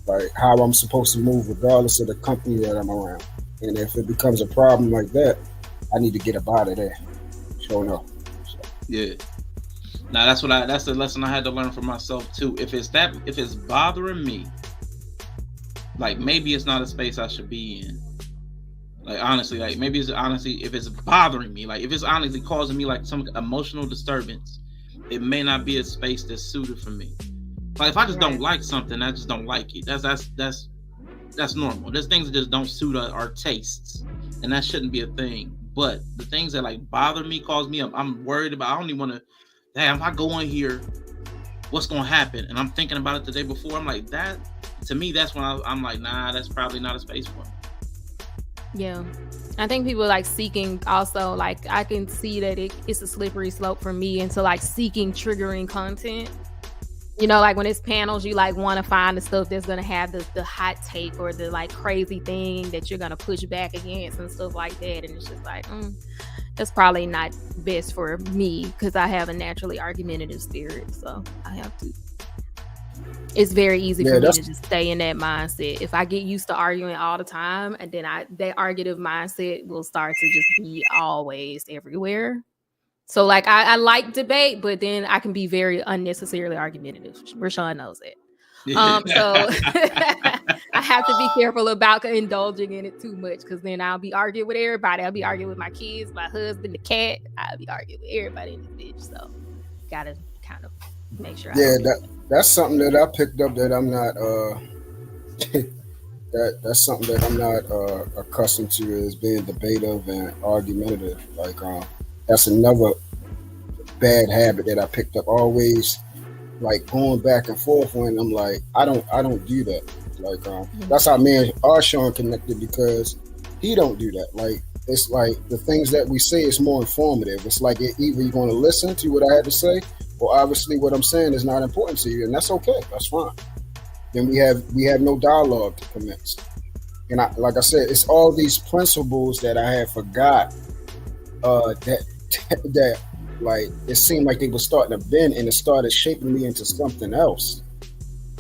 like how I'm supposed to move regardless of the company that I'm around. And if it becomes a problem like that, I need to get up out of there. Sure enough. So. Yeah. Now that's the lesson I had to learn for myself too. If it's bothering me, like maybe it's not a space I should be in. Like honestly, like maybe it's honestly, if it's bothering me, like if it's honestly causing me like some emotional disturbance, it may not be a space that's suited for me. Like if I just don't like something, I just don't like it. That's normal. There's things that just don't suit our tastes, and that shouldn't be a thing. But the things that like bother me, cause me, I'm worried about. I don't even want to. Damn, if I go in here, what's gonna happen? And I'm thinking about it the day before. I'm like that. To me, that's when I'm like, nah, that's probably not a space for me. Yeah. I think people like seeking also, like I can see that it's a slippery slope for me into like seeking triggering content. Like when it's panels, you like want to find the stuff that's going to have the hot take or the like crazy thing that you're going to push back against and stuff like that. And it's just like, that's probably not best for me because I have a naturally argumentative spirit. So I have to. It's very easy for me to just stay in that mindset. If I get used to arguing all the time, and then that argumentative mindset will start to just be always everywhere. So like I like debate, but then I can be very unnecessarily argumentative. Rashawn knows it. So I have to be careful about indulging in it too much because then I'll be arguing with everybody. I'll be arguing with my kids, my husband, the cat. I'll be arguing with everybody in the bitch. So gotta kind of make sure. That's something that I picked up that I'm not that's something that I'm not accustomed to is being debative and argumentative. Like that's another bad habit that I picked up. Always like going back and forth when I'm like, I don't do that. Like that's how me and Arshawn connected because he don't do that. Like it's like the things that we say is more informative. It's like either you're going to listen to what I had to say, or obviously what I'm saying is not important to you, and that's okay. That's fine. Then we have no dialogue to commence. And like I said, it's all these principles that I had forgot that like it seemed like they were starting to bend, and it started shaping me into something else.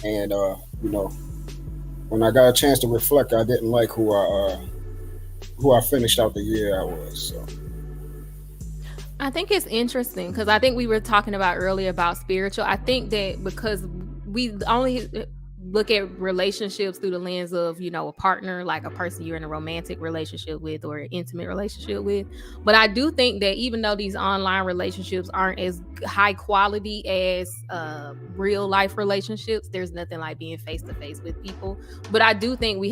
And when I got a chance to reflect, I didn't like who I finished out the year I was. So. I think it's interesting because I think we were talking about earlier about spiritual. I think that because we only look at relationships through the lens of, a partner, like a person you're in a romantic relationship with or an intimate relationship with. But I do think that even though these online relationships aren't as high quality as real life relationships, there's nothing like being face to face with people. But I do think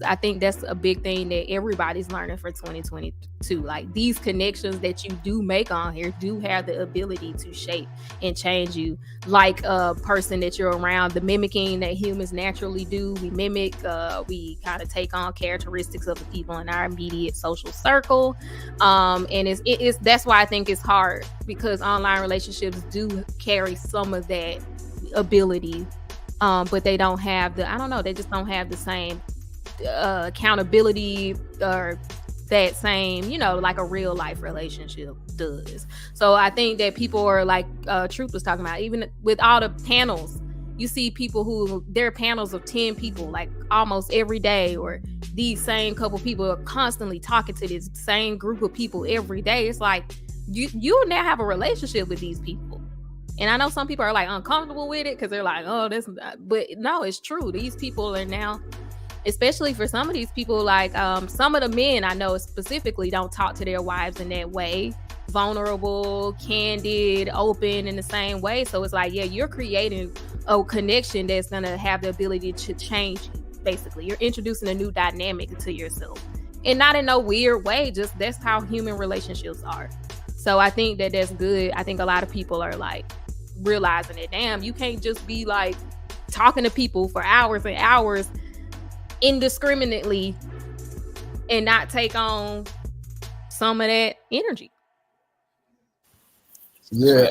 I think that's a big thing that everybody's learning for 2022. Like these connections that you do make on here do have the ability to shape and change you, like a person that you're around, the mimicking that humans naturally do. We mimic, we kind of take on characteristics of the people in our immediate social circle. And it's that's why I think it's hard, because online relationships do carry some of that ability, but they don't have they just don't have the same accountability or that same, like a real life relationship does. So I think that people are like Truth was talking about, even with all the panels, you see people who there are panels of 10 people like almost every day, or these same couple people are constantly talking to this same group of people every day. It's like you now have a relationship with these people. And I know some people are like uncomfortable with it because they're like, oh, but no, it's true. These people are now, especially for some of these people, like some of the men I know specifically don't talk to their wives in that way, vulnerable, candid, open in the same way. So it's like, yeah, you're creating a connection that's going to have the ability to change you. basically. You're introducing a new dynamic to yourself. And not in no weird way, just that's how human relationships are. So I think that that's good. I think a lot of people are like realizing it. Damn, you can't just be like talking to people for hours and hours indiscriminately and not take on some of that energy. Yeah,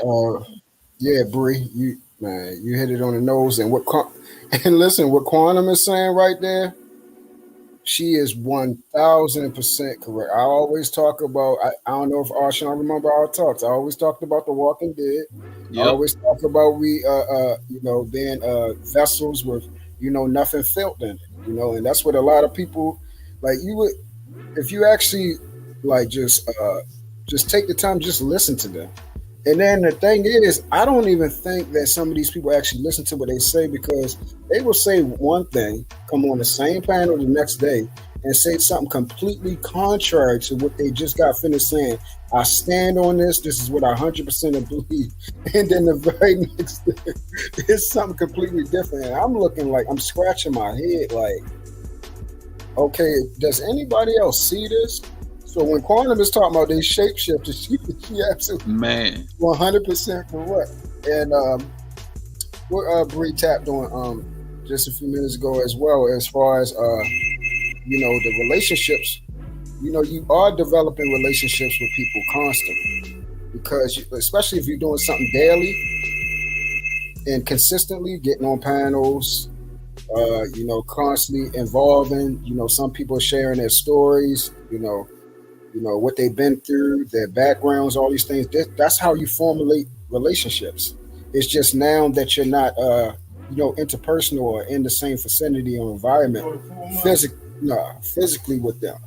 yeah, Bree, you hit it on the nose. And and listen, what Quantum is saying right there, she is 1000% correct. I always talk about. I don't know if Arshawn remember our talks. I always talked about The Walking Dead. Yep. I always talk about we being vessels with nothing felt in it. And that's what a lot of people like. You would, if you actually like just take the time, just listen to them. And then the thing is, I don't even think that some of these people actually listen to what they say, because they will say one thing, come on the same panel the next day, and say something completely contrary to what they just got finished saying. I stand on this. This is what I 100% believe. And then the very next day, it's something completely different. And I'm looking like I'm scratching my head like, okay, does anybody else see this? So when Quantum is talking about these shapeshifters, she absolutely 100% correct. And what Bree tapped on just a few minutes ago as well, as far as the relationships. You are developing relationships with people constantly, because especially if you're doing something daily and consistently, getting on panels, constantly involving. Some people are sharing their stories. What they've been through, their backgrounds, all these things. That's how you formulate relationships. It's just now that you're not, interpersonal or in the same vicinity or environment physically with them.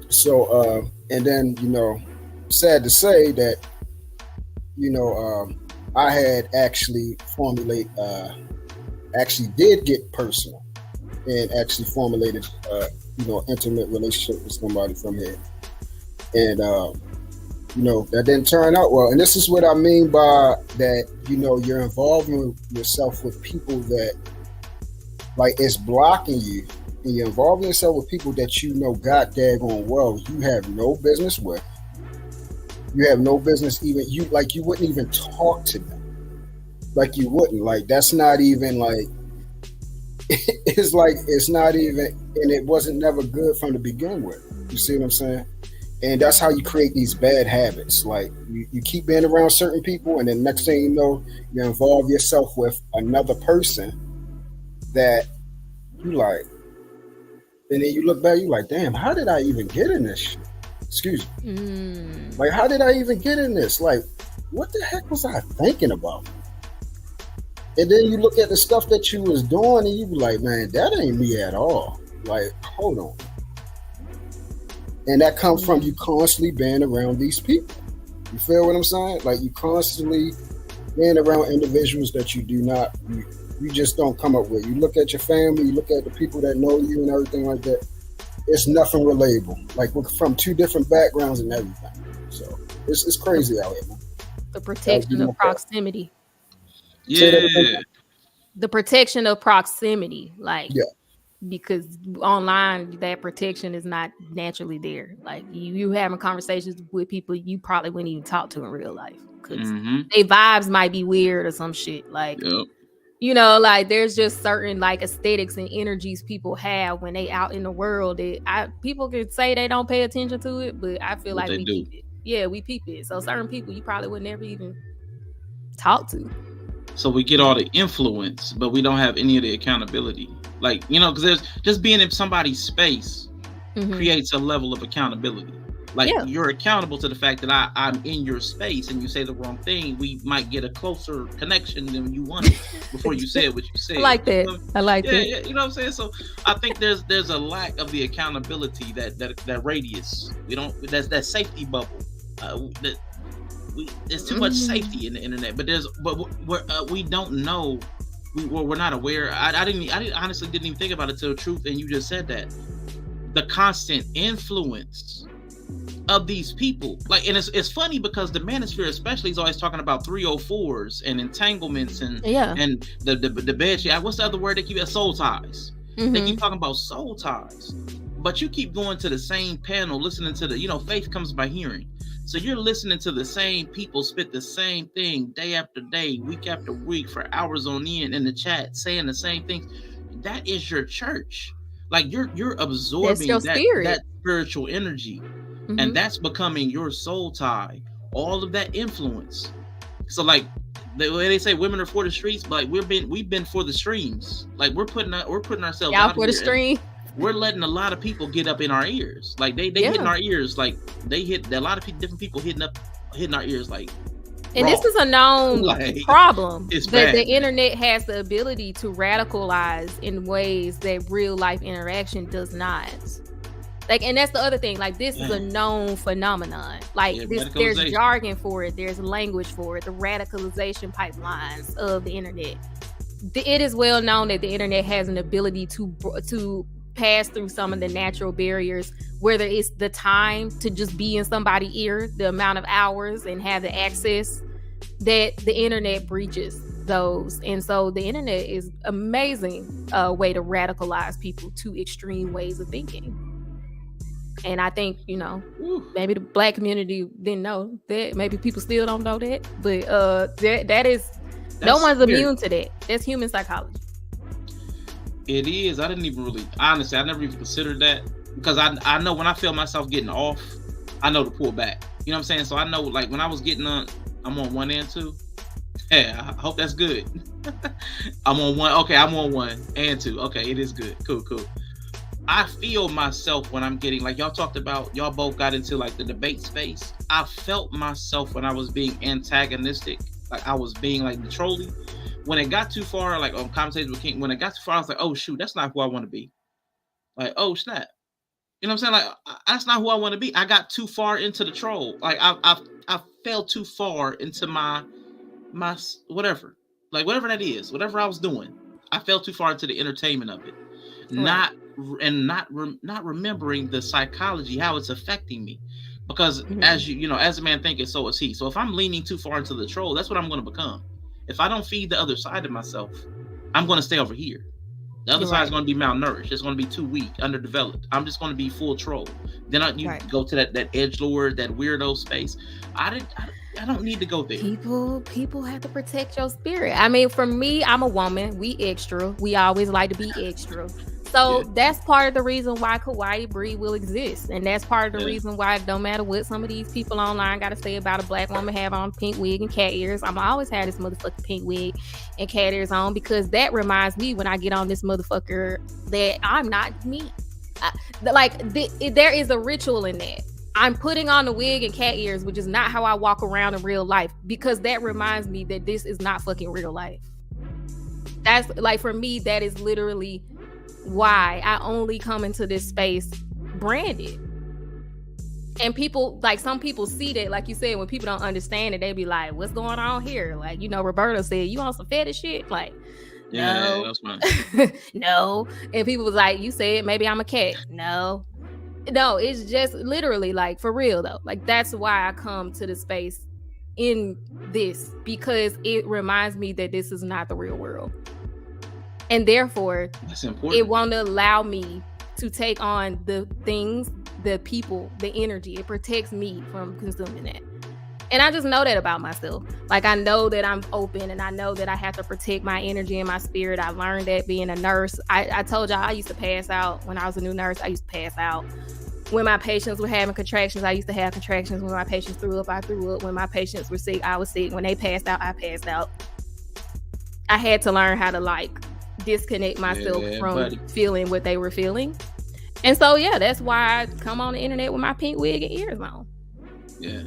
So, and then, sad to say that, I had actually actually did get personal and actually formulated, intimate relationship with somebody from here. And, that didn't turn out well. And this is what I mean by that, you're involving yourself with people that, like, it's blocking you. And you're involving yourself with people that god daggone well you have no business with. You have no business even, you wouldn't even talk to them. Like, you wouldn't. Like, that's not even, like, it's not even, and it wasn't never good from the begin with. You see what I'm saying? And that's how you create these bad habits. Like, you keep being around certain people, and then next thing you know, you involve yourself with another person that you like. And then you look back, you like, damn, how did I even get in this shit? Excuse me. Like, how did I even get in this? Like, what the heck was I thinking about? And then you look at the stuff that you was doing, and you be like, man, that ain't me at all. Like, hold on. And that comes from you constantly being around these people. You feel what I'm saying? Like, you constantly being around individuals that you do not, you just don't come up with. You look at your family, you look at the people that know you and everything like that. It's nothing relatable. Like, we're from two different backgrounds and everything. So it's crazy out here, man. The protection of proximity. Yeah. The protection of proximity. Like, yeah. Because online, that protection is not naturally there. Like, you having conversations with people you probably wouldn't even talk to in real life, because their vibes might be weird or some shit. Like, like, there's just certain like aesthetics and energies people have when they out in the world that people can say they don't pay attention to it, but I feel like we peep it. Yeah, we peep it. So certain people you probably would never even talk to. So we get all the influence, but we don't have any of the accountability. Like, because there's just being in somebody's space creates a level of accountability. Like, you're accountable to the fact that I'm in your space, and you say the wrong thing, we might get a closer connection than you wanted before you said what you said. I like that. I like that. Yeah, you know what I'm saying? So I think there's a lack of the accountability that radius. We don't. That's that safety bubble. There's too much safety in the internet, but we don't know. We're not aware. I honestly didn't even think about it till the truth, and you just said that. The constant influence of these people, like, and it's funny because the manosphere especially is always talking about 304s and entanglements and the bed. What's the other word they keep? Soul ties. They keep talking about soul ties, but you keep going to the same panel, listening to the, faith comes by hearing. So you're listening to the same people spit the same thing day after day, week after week, for hours on end in the chat, saying the same things. That is your church. Like you're absorbing that spiritual energy, and that's becoming your soul tie. All of that influence. So like the way they say women are for the streets, but like we've been for the streams. Like we're putting ourselves out for the stream. We're letting a lot of people get up in our ears. Like they hitting our ears. Like they hit a lot of different people hitting our ears. Like, and this is a known problem. It's that bad. The internet has the ability to radicalize in ways that real life interaction does not. Like, and that's the other thing. Like, this is a known phenomenon. Like, there's jargon for it. There's language for it. The radicalization pipelines of the internet. It is well known that the internet has an ability to pass through some of the natural barriers, whether it's the time to just be in somebody's ear, the amount of hours, and have the access, that the internet breaches those. And so the internet is amazing way to radicalize people to extreme ways of thinking. And I think, maybe the Black community didn't know that. Maybe people still don't know that. But that's no one's immune to that. That's human psychology. It is. I didn't even really, honestly, I never even considered that, because I know when I feel myself getting off, I know to pull back. You know what I'm saying? So I know, like, when I was getting on, I'm on 1 and 2. Yeah, I hope that's good. I'm on 1. Okay, I'm on 1 and 2. Okay, it is good. Cool. I feel myself when I'm getting, like y'all talked about, y'all both got into like the debate space. I felt myself when I was being antagonistic, like I was being like the trolling. When it got too far, like on Conversations with King, when it got too far, I was like, oh shoot, that's not who I want to be. Like, oh snap. You know what I'm saying? Like, that's not who I want to be. I got too far into the troll. Like I fell too far into my whatever. Like whatever that is, whatever I was doing. I fell too far into the entertainment of it. Right. Not remembering the psychology, how it's affecting me, because as as a man thinketh, so is he. So if I'm leaning too far into the troll, that's what I'm going to become. If I don't feed the other side of myself, I'm going to stay over here. The other side is going to be malnourished. It's going to be too weak, underdeveloped. I'm just going to be full troll. Then you go to that edgelord, that weirdo space. I don't need to go there. People have to protect your spirit. I mean, for me, I'm a woman. We extra. We always like to be extra. So that's part of the reason why Kawaii Breed will exist. And that's part of the reason why no matter what some of these people online got to say about a Black woman have on pink wig and cat ears, I'm always have this motherfucking pink wig and cat ears on, because that reminds me when I get on this motherfucker that I'm not me. There is a ritual in that. I'm putting on the wig and cat ears, which is not how I walk around in real life, because that reminds me that this is not fucking real life. That's like, for me, that is literally why I only come into this space branded. And people, like, some people see that, like you said, when people don't understand it, they be like, what's going on here? Like, Roberto said, you on some fetish shit? Like, no. That's fine. No. And people was like, you said maybe I'm a cat. No, it's just literally, like, for real though. Like, that's why I come to the space in this, because it reminds me that this is not the real world. And therefore, that's important. It won't allow me to take on the things, the people, the energy. It protects me from consuming that. And I just know that about myself. Like, I know that I'm open, and I know that I have to protect my energy and my spirit. I learned that being a nurse. I told y'all I used to pass out when I was a new nurse. I used to pass out. When my patients were having contractions, I used to have contractions. When my patients threw up, I threw up. When my patients were sick, I was sick. When they passed out, I passed out. I had to learn how to, disconnect myself from feeling what they were feeling. And so, that's why I come on the internet with my pink wig and ears on. Yeah.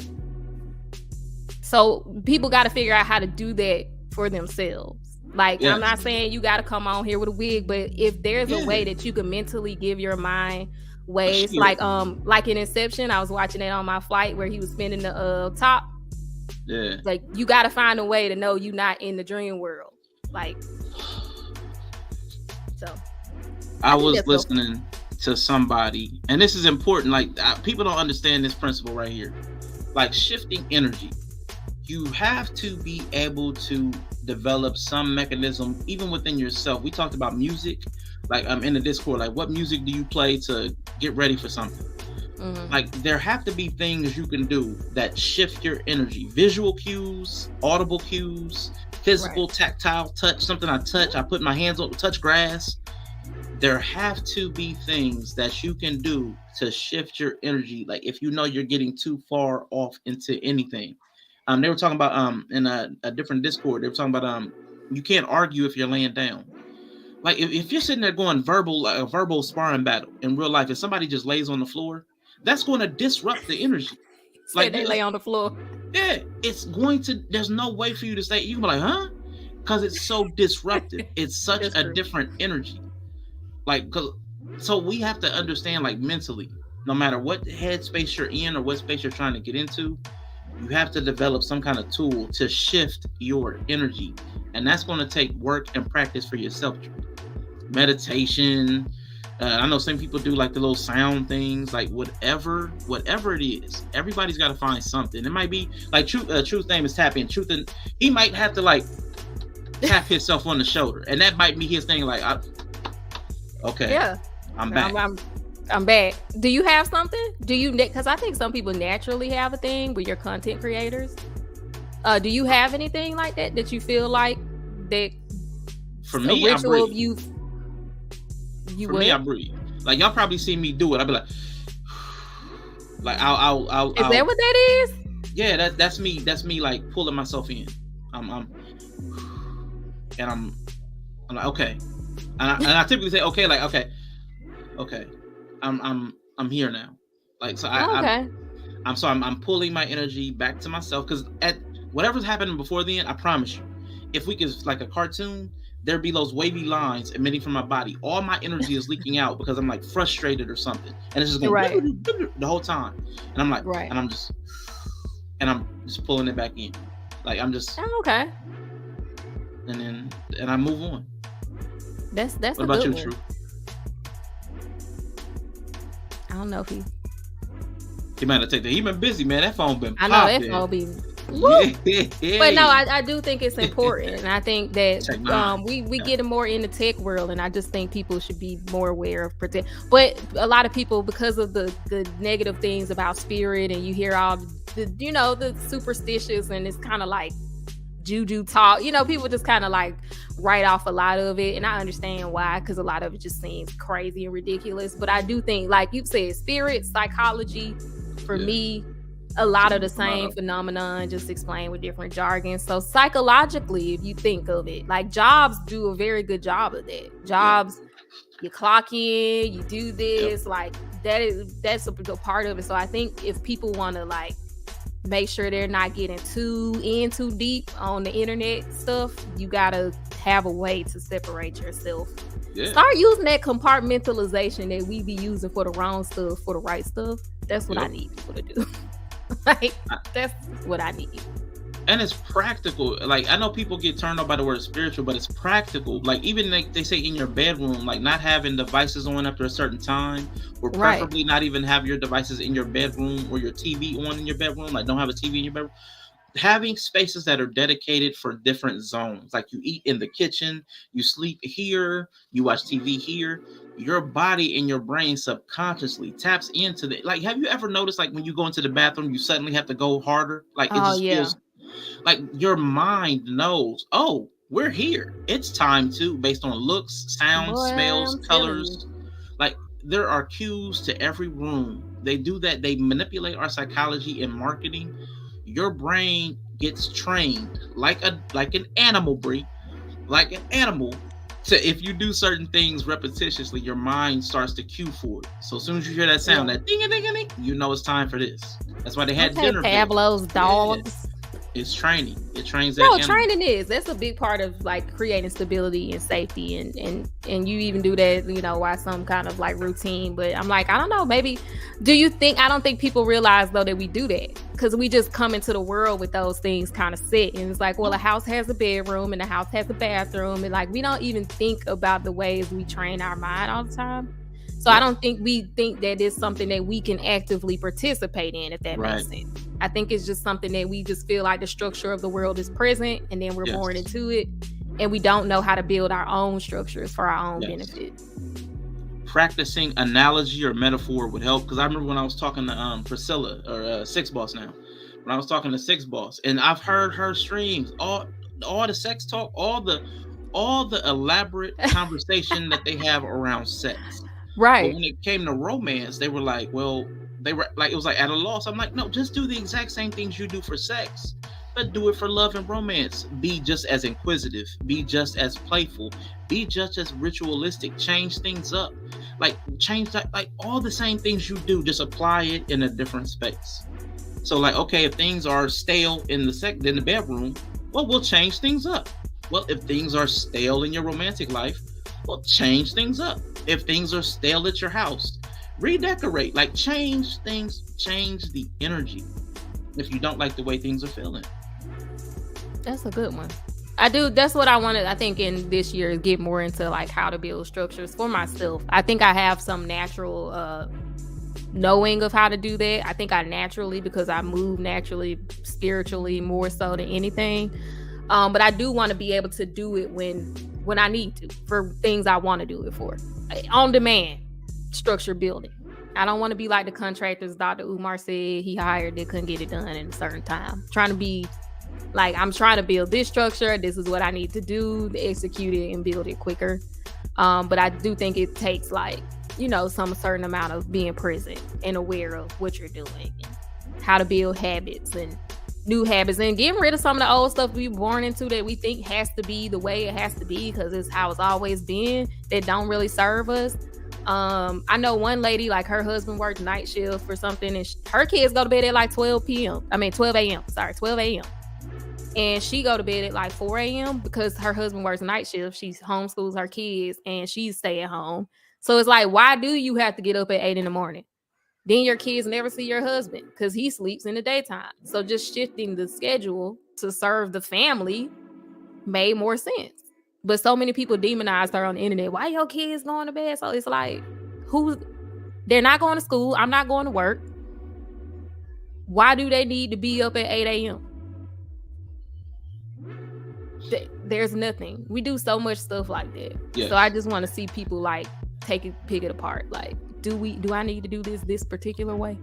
So people got to figure out how to do that for themselves. Like, I'm not saying you got to come on here with a wig, but if there's a way that you can mentally give your mind ways, like in Inception, I was watching it on my flight where he was spinning the top. Yeah. Like, you got to find a way to know you're not in the dream world. Like, so I was listening to somebody, and this is important. Like, people don't understand this principle right here. Like, shifting energy. you have to be able to develop some mechanism even within yourself. We talked about music, like in the Discord, like what music do you play to get ready for something? Like there have to be things you can do that shift your energy. Visual cues, audible cues, physical, tactile touch, something I touch, I put my hands on, touch grass. There have to be things that you can do to shift your energy. Like if you know you're getting too far off into anything. They were talking about in a different Discord, they were talking about you can't argue if you're laying down. Like if you're sitting there going verbal, like a verbal sparring battle in real life, if somebody just lays on the floor, that's going to disrupt the energy. Like they lay on the floor. Yeah, it's going to. There's no way for you to stay. You can be like, huh? Because it's so disruptive. It's such a different energy. Like, so we have to understand, like mentally, no matter what headspace you're in or what space you're trying to get into, you have to develop some kind of tool to shift your energy, and that's going to take work and practice for yourself. Meditation. I know some people do like the little sound things, like whatever it is. Everybody's got to find something. It might be like Truth's name is Tap In. Truth, and he might have to like tap himself on the shoulder, and that might be his thing. Like, okay, yeah, I'm back. I'm back. Do you have something? Do you? Because I think some people naturally have a thing with your content creators. Do you have anything like that you feel like that? For me, I breathe. For me, I breathe. Like y'all probably see me do it. I'll be like, I'll. Is that what that is? Yeah, that's me. That's me, like pulling myself in. I'm like, okay, and I typically say okay, like okay, I'm here now. Like so, I'm pulling my energy back to myself because at whatever's happening before then, I promise you, if we could like a cartoon. There'd be those wavy lines emitting from my body. All my energy is leaking out because I'm like frustrated or something, and it's just going the whole time. And I'm like, and I'm just pulling it back in. Like I'm just okay. And I move on. That's what about you, True? I don't know if he might have taken that. He been busy, man. That phone been popping. I know that phone be. But no, I do think it's important, and I think that we get more in the tech world, and I just think people should be more aware of protect. But a lot of people, because of the negative things about spirit, and you hear all the superstitious, and it's kind of like juju talk. People just kind of like write off a lot of it, and I understand why, because a lot of it just seems crazy and ridiculous. But I do think, like you said, spirit, psychology, for me. A lot of the same phenomenon, just explained with different jargon. So psychologically, if you think of it, like jobs do a very good job of that. Jobs, you clock in, you do this, like that's a part of it. So I think if people want to like make sure they're not getting too deep on the internet stuff, you gotta have a way to separate yourself. Start using that compartmentalization that we be using for the wrong stuff for the right stuff. That's what I need people to do. Like that's what I need. And it's practical. Like I know people get turned off by the word spiritual, but it's practical. Like even like they say in your bedroom, like not having devices on after a certain time, or preferably not even have your devices in your bedroom or your TV on in your bedroom. Like don't have a TV in your bedroom. Having spaces that are dedicated for different zones. Like you eat in the kitchen, you sleep here, you watch TV here. Your body and your brain subconsciously taps into the, like, have you ever noticed, like, when you go into the bathroom, you suddenly have to go harder? Like, it just feels like your mind knows, oh, we're here. It's time to, based on looks, sounds, smells, colors. Like, there are cues to every room. They do that. They manipulate our psychology in marketing. Your brain gets trained like an animal, Brie, like an animal. So if you do certain things repetitiously, your mind starts to cue for it. So as soon as you hear that sound, that ding a ding a ding, you know it's time for this. That's why they had dinner. Pavlov's dogs. It's training. It trains that. No, training that's a big part of like creating stability and safety, and you even do that, while some kind of like routine. But I'm like, I don't know, maybe. I don't think people realize though that we do that because we just come into the world with those things kind of set, and it's like, well, a house has a bedroom and a house has a bathroom, and like we don't even think about the ways we train our mind all the time. So I don't think we think that it's something that we can actively participate in, if that makes sense. I think it's just something that we just feel like the structure of the world is present, and then we're born into it, and we don't know how to build our own structures for our own benefit. Practicing analogy or metaphor would help, because I remember when I was talking to Priscilla, or Six Boss now, when I was talking to Six Boss, and I've heard her streams, all the sex talk, all the elaborate conversation that they have around sex. Right. But when it came to romance, they were like, it was like at a loss. I'm like, no, just do the exact same things you do for sex, but do it for love and romance. Be just as inquisitive, be just as playful, be just as ritualistic, change things up. Like change that, like all the same things you do, just apply it in a different space. So like, okay, if things are stale in the bedroom, well, we'll change things up. Well, if things are stale in your romantic life, well, change things up. If things are stale at your house, redecorate. Like change things, change the energy. If you don't like the way things are feeling. That's a good one. I do. That's what I wanted. I think in this year is get more into like how to build structures for myself. I think I have some natural knowing of how to do that. I think I naturally, because I move naturally spiritually more so than anything. But I do want to be able to do it when I need to, for things I want to do it for. On demand structure building. I don't want to be like the contractors Dr. Umar said he hired that couldn't get it done in a certain time. Trying to be like, I'm trying to build this structure. This is what I need to do to execute it and build it quicker. But I do think it takes like, some certain amount of being present and aware of what you're doing and how to build habits and new habits and getting rid of some of the old stuff we were born into that we think has to be the way it has to be because it's how it's always been, that don't really serve us. I know one lady, like her husband worked night shift or something, and her kids go to bed at like 12 a.m. And she go to bed at like 4 a.m. because her husband works night shift. She homeschools her kids and she's stay at home. So it's like, why do you have to get up at 8 in the morning? Then your kids never see your husband because he sleeps in the daytime. So just shifting the schedule to serve the family made more sense. But so many people demonized her on the internet. Why your kids going to bed? So it's like, they're not going to school. I'm not going to work. Why do they need to be up at 8 a.m.? There's nothing. We do so much stuff like that. Yes. So I just want to see people like pick it apart. Like, do I need to do this particular way?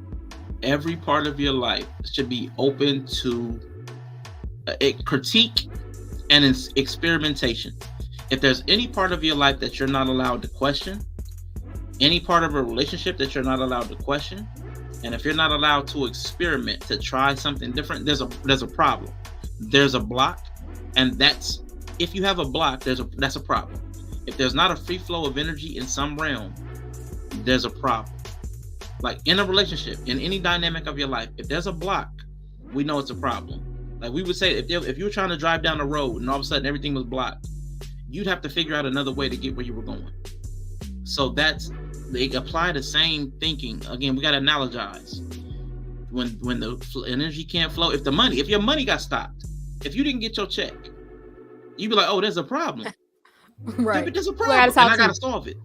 Every part of your life should be open to a critique and experimentation. If there's any part of your life that you're not allowed to question, any part of a relationship that you're not allowed to question, and if you're not allowed to experiment, to try something different, there's a problem. There's a block, and that's, if you have a block, that's a problem. If there's not a free flow of energy in some realm, there's a problem. Like in a relationship, in any dynamic of your life, if there's a block, we know it's a problem. Like we would say, if you were trying to drive down the road and all of a sudden everything was blocked, you'd have to figure out another way to get where you were going. So they apply the same thinking. Again, we got to analogize. When the energy can't flow, if your money got stopped, if you didn't get your check, you'd be like, oh, there's a problem. Right. There's a problem, and I got to solve it.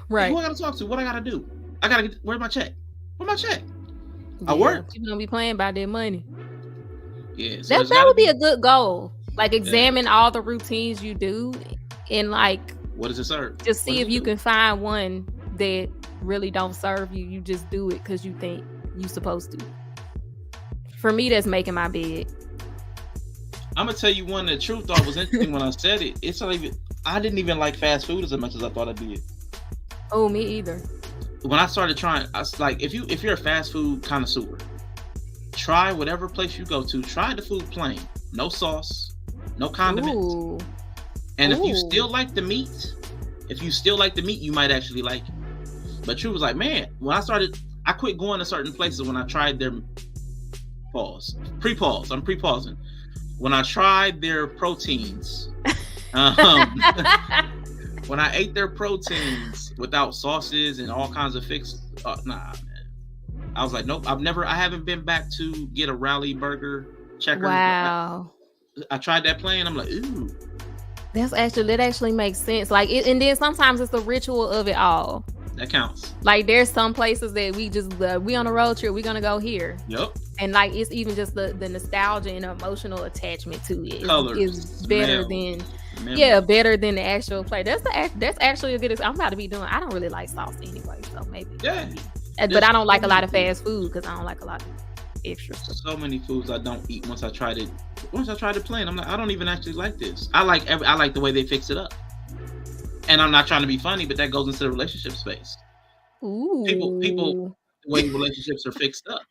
Right. Who I got to talk to? What I got to do? I got to get, where's my check? Where's my check? Yeah, I work. You're going to be playing by their money. Yeah. So that would be a good goal. Like examine all the routines you do and like, what does it serve? Just see if you can find one that really don't serve you. You just do it because you think you're supposed to. For me, that's making my bed. I'm gonna tell you one that the truth thought was interesting when I said it. It's not even, I didn't even like fast food as much as I thought I did. Oh, me either. When I started trying, I was like, if you're a fast food connoisseur, try whatever place you go to. Try the food plain, no sauce, no condiments. Ooh. And if you still like the meat, you might actually like it. But True was like, man, when I quit going to certain places when I tried their I'm pre-pausing. When I tried their proteins, when I ate their proteins without sauces and all kinds of nah, man. I was like, nope, I haven't been back to get a Rally Burger Checkers. Wow. I tried that plain. I'm like, ooh. That actually makes sense. Like, and then sometimes it's the ritual of it all. That counts. Like, there's some places that we on a road trip, we're gonna go here. Yep. And like it's even just the nostalgia and emotional attachment to it Colors, is better smells, than memories. better than the actual play. That's actually a good. I'm about to be doing. I don't really like sauce anyway, so maybe. Yeah. But There's I don't like so a lot many of fast food because I don't like a lot of extra stuff. So many foods I don't eat once I tried it. Once I tried it plain, I'm like, I don't even actually like this. I like the way they fix it up. And I'm not trying to be funny, but that goes into the relationship space. Ooh. People, the way relationships are fixed up.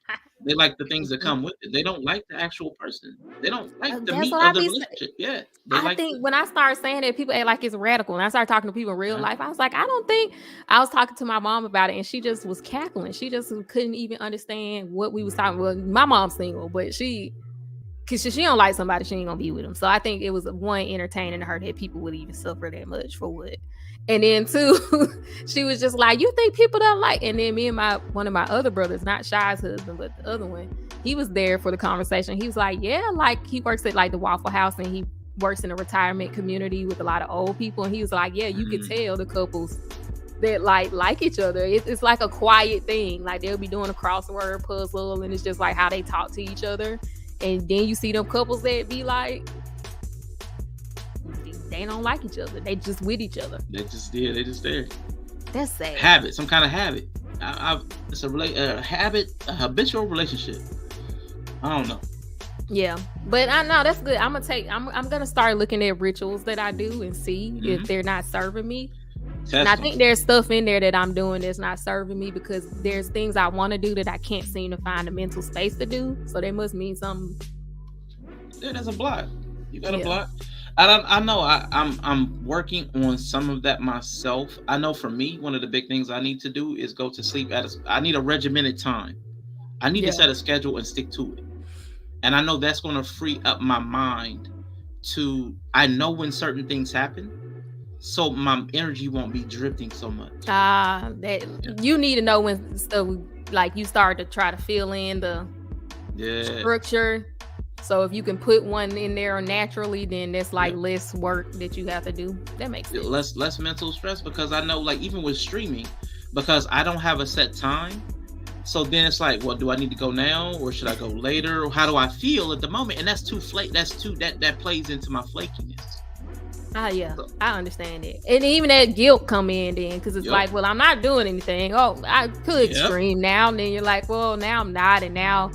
They like the things that come with it. They don't like the actual person. They don't like the That's meat what I of the be relationship. Yeah. They I like think when I started saying that, people act like it's radical. And I started talking to people in real life. I was like, I don't think. I was talking to my mom about it, and she just was cackling. She just couldn't even understand what we was talking. Well, my mom's single, but because she don't like somebody, she ain't gonna be with them. So I think it was one entertaining to her that people would even suffer that much for what. And then two, she was just like, you think people don't like? And then me and one of my other brothers, not Shy's husband, but the other one, he was there for the conversation. He was like, yeah, like he works at like the Waffle House, and he works in a retirement community with a lot of old people. And he was like, yeah, you could tell the couples that like each other. It's like a quiet thing. Like they'll be doing a crossword puzzle, and it's just like how they talk to each other. And then you see them couples that be like, they don't like each other. They just with each other. They just there. That's sad. Habit, some kind of habit. It's a habit, a habitual relationship. I don't know. Yeah, but I know that's good. I'm gonna start looking at rituals that I do and see if they're not serving me. And I think there's stuff in there that I'm doing that's not serving me because there's things I want to do that I can't seem to find the mental space to do. So they must mean something. Yeah, that's a block. You got a block. I know. I'm working on some of that myself. I know for me, one of the big things I need to do is go to sleep I need a regimented time. I need to set a schedule and stick to it. And I know that's going to free up my mind I know when certain things happen, so my energy won't be drifting so much. You need to know when stuff like you start to try to fill in the structure. So if you can put one in there naturally, then that's like less work that you have to do. That makes sense. Less mental stress, because I know, like, even with streaming, because I don't have a set time. So then it's like, well, do I need to go now or should I go later? Or how do I feel at the moment? And that's that plays into my flakiness. Yeah, so, I understand it. And even that guilt come in then, because it's like, well, I'm not doing anything. Oh, I could stream now. And then you're like, well, now I'm not. And now,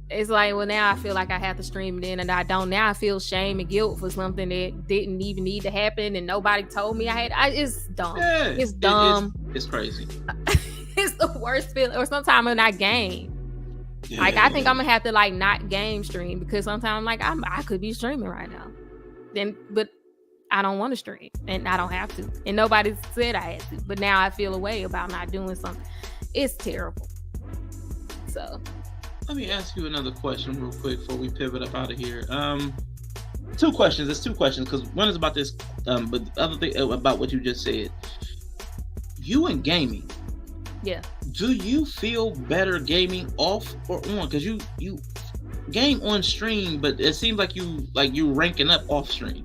it's like, well, now I feel like I have to stream it in and I don't. Now I feel shame and guilt for something that didn't even need to happen and nobody told me I had. It's dumb. Yeah, it's dumb. It's crazy. It's the worst feeling. Or sometimes when I game. Yeah. Like, I think I'm going to have to, like, not game stream because sometimes I'm like, I could be streaming right now. But I don't want to stream and I don't have to. And nobody said I had to. But now I feel a way about not doing something. It's terrible. So... Let me ask you another question real quick before we pivot up out of here. Two questions. There's two questions because one is about this, but the other thing about what you just said. You and gaming. Yeah. Do you feel better gaming off or on? Because you game on stream, but it seems like you ranking up off stream.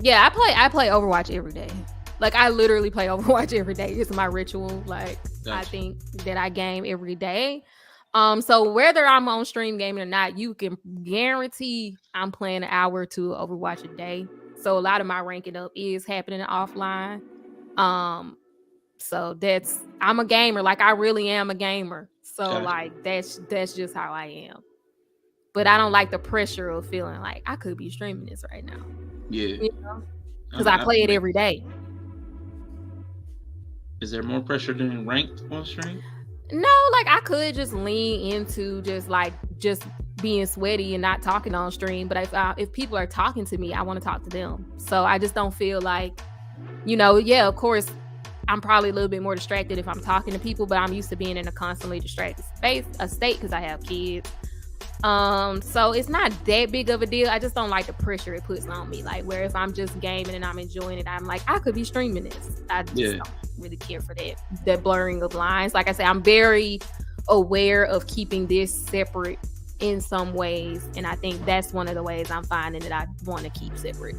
Yeah, I play Overwatch every day. Like, I literally play Overwatch every day. It's my ritual. Like, gotcha. I think that I game every day. So whether I'm on stream gaming or not, you can guarantee I'm playing an hour or two of Overwatch a day. So a lot of my ranking up is happening offline. So I'm a gamer. Like, I really am a gamer. So gotcha. Like that's just how I am. But I don't like the pressure of feeling like I could be streaming this right now. Yeah. Because I play it every day. Is there more pressure than ranked on stream? No, like I could just lean into just being sweaty and not talking on stream. But if people are talking to me, I want to talk to them. So I just don't feel like, of course, I'm probably a little bit more distracted if I'm talking to people, but I'm used to being in a constantly distracted state because I have kids. So it's not that big of a deal. I just don't like the pressure it puts on me. Like, where if I'm just gaming and I'm enjoying it, I'm like, I could be streaming this. I just don't really care for that blurring of lines. Like I said, I'm very aware of keeping this separate in some ways, and I think that's one of the ways I'm finding that I want to keep separate.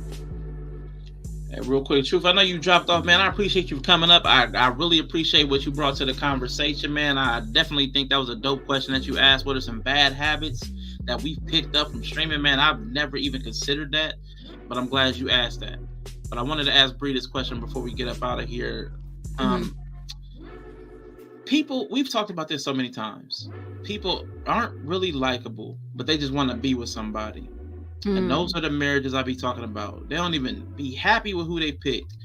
Hey, real quick, Truth, I know you dropped off, man. I appreciate you coming up. I really appreciate what you brought to the conversation, man. I definitely think that was a dope question that you asked. What are some bad habits that we've picked up from streaming, man? I've never even considered that, but I'm glad you asked that. But I wanted to ask Bree this question before we get up out of here. People, we've talked about this so many times. People aren't really likable, but they just want to be with somebody. And those are the marriages I be talking about. They don't even be happy with who they picked.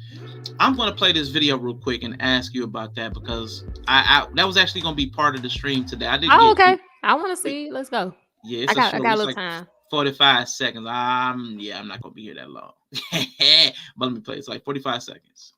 I'm going to play this video real quick and ask you about that, because I that was actually going to be part of the stream today. I didn't. Okay. I want to see. Let's go. Yeah, I got a little time. 45 seconds. I'm not going to be here that long. But let me play. It's like 45 seconds.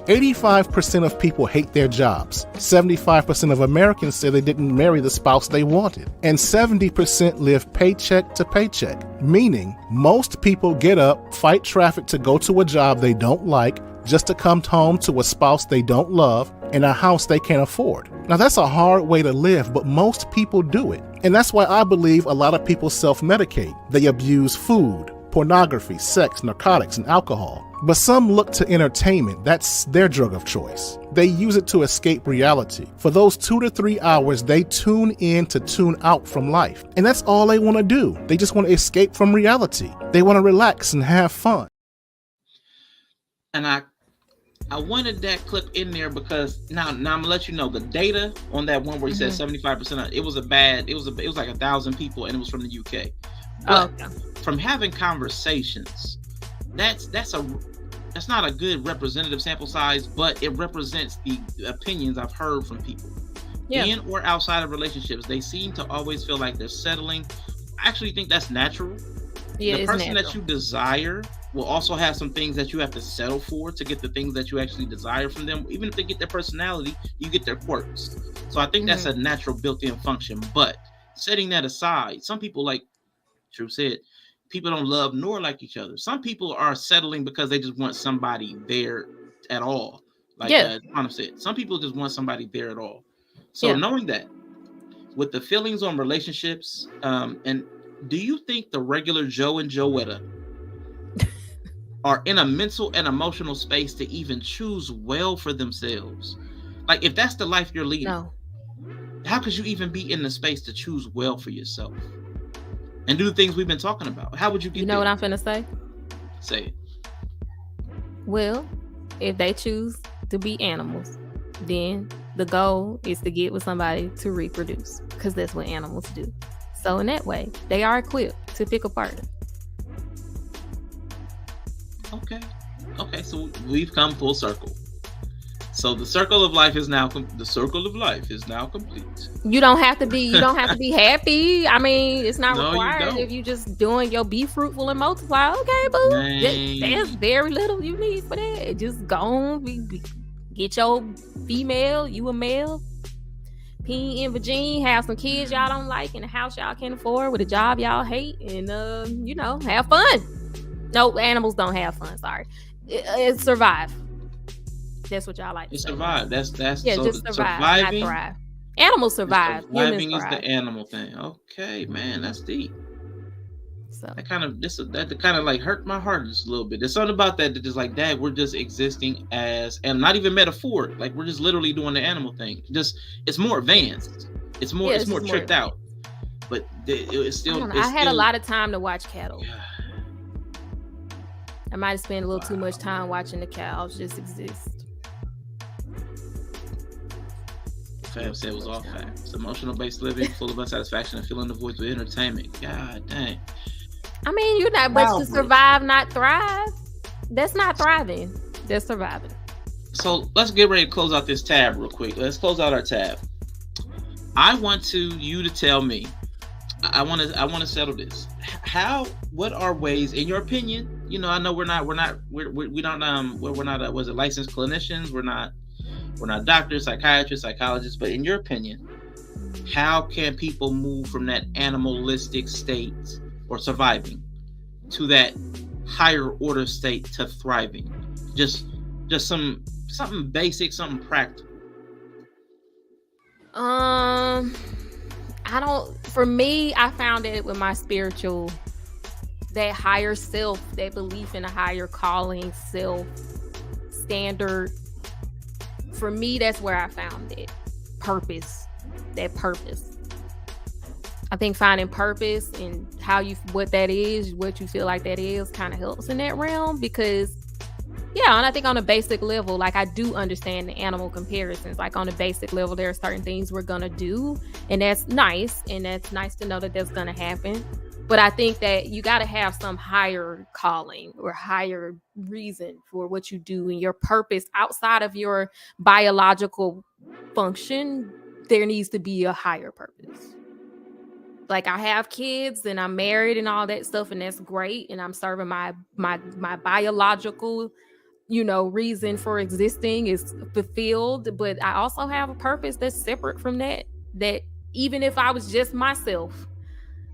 85% of people hate their jobs. 75% of Americans say they didn't marry the spouse they wanted. And 70% live paycheck to paycheck, meaning most people get up, fight traffic to go to a job they don't like, just to come home to a spouse they don't love and a house they can't afford. Now that's a hard way to live, but most people do it. And that's why I believe a lot of people self-medicate. They abuse food, pornography, sex, narcotics, and alcohol. But some look to entertainment. That's their drug of choice. They use it to escape reality. For those 2 to 3 hours, they tune in to tune out from life. And that's all they want to do. They just want to escape from reality. They want to relax and have fun. And I wanted that clip in there because now I'm gonna let you know the data on that one where he said 75%. It was like 1,000 people, and it was from the UK. But from having conversations, that's not a good representative sample size, but it represents the opinions I've heard from people. In or outside of relationships, they seem to always feel like they're settling. I actually think that's natural. The person that you desire will also have some things that you have to settle for to get the things that you actually desire from them. Even if they get their personality, you get their quirks. So I think that's a natural built-in function. But setting that aside, some people, like Drew said, people don't love nor like each other. Some people are settling because they just want somebody there at all. Like Anna said, some people just want somebody there at all. So knowing that, with the feelings on relationships, and do you think the regular Joe and Joetta are in a mental and emotional space to even choose well for themselves? Like, if that's the life you're leading, how could you even be in the space to choose well for yourself and do the things we've been talking about? How would you get You know there? what I'm finna say? Say it. Well, if they choose to be animals, then the goal is to get with somebody to reproduce, because that's what animals do. So in that way, they are equipped to pick a partner. Okay, so we've come full circle. So the circle of life is now complete. You don't have to be happy. I mean, it's not required if you just doing your be fruitful and multiply. Okay, boo. There's very little you need for that. Just go on, get your female, you a male, pee in Virginia, have some kids y'all don't like, in a house y'all can't afford, with a job y'all hate, and have fun. No, animals don't have fun. Sorry, it survive. That's what y'all like. To survive. That's just survive, surviving, not thrive. Animals survive. Surviving is the animal thing. Okay, man, that's deep. So that kind of like hurt my heart just a little bit. There's something about that just like, Dad, we're just existing as, and not even metaphor. Like, we're just literally doing the animal thing. Just, it's more advanced. It's more tricked out. But it's still. I had a lot of time to watch cattle. I might have spent a little too much time watching the cows just exist. Fab said it was all facts. Emotional based living, full of unsatisfaction and filling the voids with entertainment. God dang. I mean, you're not, but to survive, not thrive. That's not thriving. That's surviving. So let's get ready to close out this tab real quick. Let's close out our tab. I want you to tell me. I want to settle this. What are ways, in your opinion? I know we're not licensed clinicians. We're not doctors, psychiatrists, psychologists, but in your opinion, how can people move from that animalistic state or surviving to that higher order state to thriving? Just something basic, something practical. For me, I found it with my spiritual that higher self, that belief in a higher calling, self standard. For me, that's where I found it. Purpose. That purpose. I think finding purpose and what that is, what you feel like that is, kind of helps in that realm, because yeah, and I think on a basic level, like, I do understand the animal comparisons. Like, on a basic level, there are certain things we're gonna do, and that's nice, to know that that's gonna happen. But I think that you got to have some higher calling or higher reason for what you do, and your purpose outside of your biological function. There needs to be a higher purpose. Like, I have kids and I'm married and all that stuff, and that's great, and I'm serving my biological, reason for existing is fulfilled. But I also have a purpose that's separate from that even if I was just myself,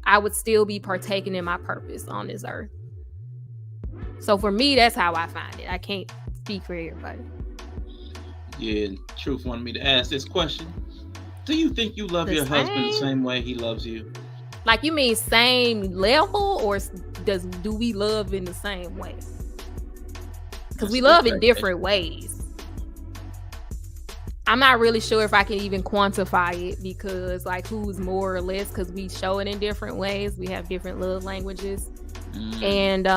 I would still be partaking in my purpose on this earth. So for me, that's how I find it. I can't speak for everybody. Yeah, Truth wanted me to ask this question. Do you think you love your husband the same way he loves you? Like, you mean same level, or do we love in the same way? Because we love in different ways. I'm not really sure if I can even quantify it, because like, who's more or less, because we show it in different ways. We have different love languages. And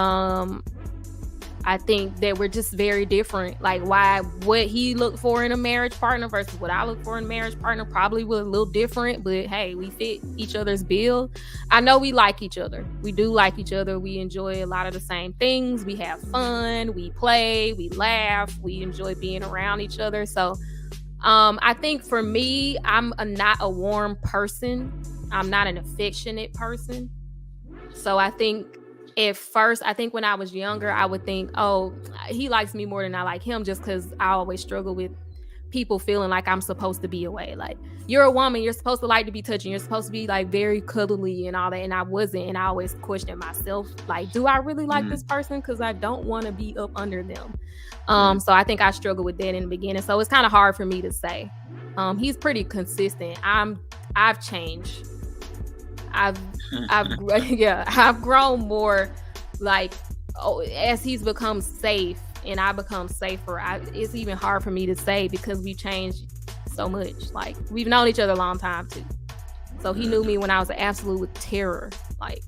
I think that we're just very different. Like, what he looked for in a marriage partner versus what I look for in a marriage partner probably was a little different, but hey, we fit each other's bill. I know we like each other. We do like each other. We enjoy a lot of the same things. We have fun. We play. We laugh. We enjoy being around each other. So I think for me, I'm not a warm person. I'm not an affectionate person. So I think at first, when I was younger, I would think, oh, he likes me more than I like him, just because I always struggle with people feeling like I'm supposed to be away. Like, you're a woman, you're supposed to like to be touching, you're supposed to be like very cuddly and all that. And I wasn't. And I always questioned myself, like, do I really like this person? Because I don't want to be up under them. So I think I struggled with that in the beginning. So it's kind of hard for me to say. He's pretty consistent. I've changed. I've grown more, like, as he's become safe and I become safer. It's even hard for me to say, because we've changed so much. Like, we've known each other a long time too. So he knew me when I was an absolute terror, like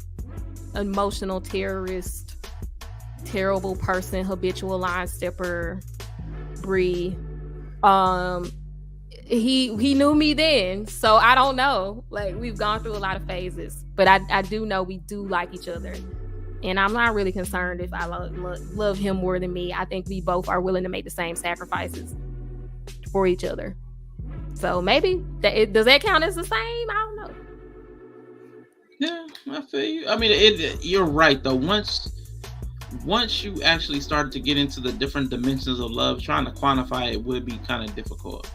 emotional terrorist, terrible person, habitual line stepper, Bree. He knew me then, so I don't know. Like, we've gone through a lot of phases, but I do know we do like each other, and I'm not really concerned if I love him more than me. I think we both are willing to make the same sacrifices for each other. So maybe does that count as the same? I don't know. Yeah, I feel you. I mean, you're right though. Once you actually started to get into the different dimensions of love, trying to quantify it would be kind of difficult.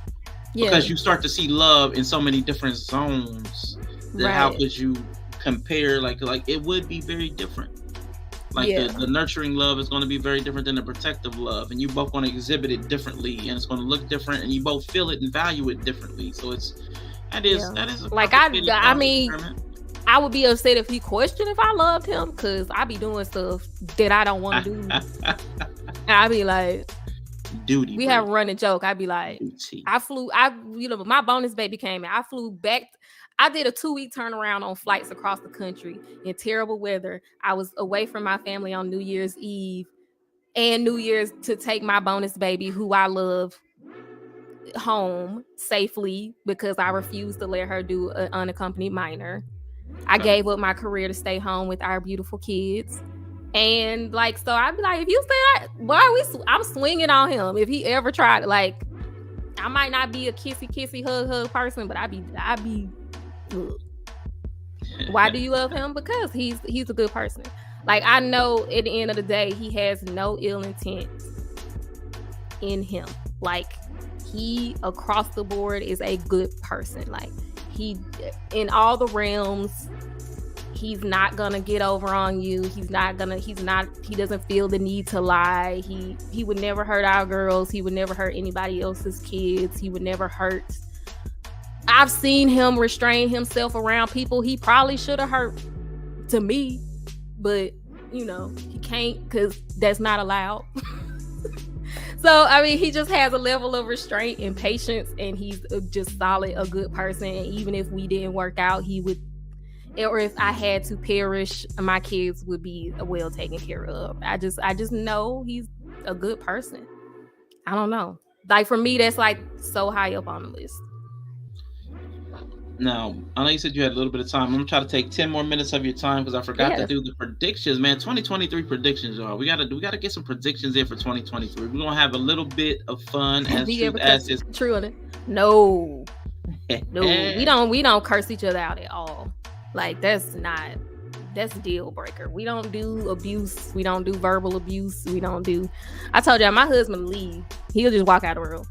Yeah. Because you start to see love in so many different zones. That how could you compare? Like it would be very different. Like the nurturing love is going to be very different than the protective love, and you both going to exhibit it differently, and it's going to look different, and you both feel it and value it differently. So that is like, I mean, I would be upset if he questioned if I loved him, because I be doing stuff that I don't want to do. And I be like, duty. We have a running joke. I'd be like, my bonus baby came in. I flew back. I did a 2-week turnaround on flights across the country in terrible weather. I was away from my family on New Year's Eve and New Year's to take my bonus baby, who I love, home safely, because I refused to let her do an unaccompanied minor. I gave up my career to stay home with our beautiful kids. And like, so I'd be like, if you say I'm swinging on him. If he ever tried, like, I might not be a kissy hug person, but I'd be ugh. Why do you love him? Because he's a good person. Like, I know at the end of the day, he has no ill intent in him. Like, he across the board is a good person. Like, he, in all the realms, he's not gonna get over on you. He doesn't feel the need to lie. He would never hurt our girls. He would never hurt anybody else's kids. He would never hurt. I've seen him restrain himself around people he probably should have hurt to me, but he can't because that's not allowed. So, I mean, he just has a level of restraint and patience, and he's just solid, a good person. And even if we didn't work out, he would, or if I had to perish, my kids would be well taken care of. I just know he's a good person. I don't know. Like, for me, that's like so high up on the list. Now, I know you said you had a little bit of time. I'm gonna try to take 10 more minutes of your time because I forgot to do the predictions, man. 2023 predictions, y'all. We gotta get some predictions in for 2023. We're gonna have a little bit of fun as is true on it. No, we don't curse each other out at all. Like, that's a deal breaker. We don't do abuse. We don't do verbal abuse. I told y'all, my husband leave. He'll just walk out of the room.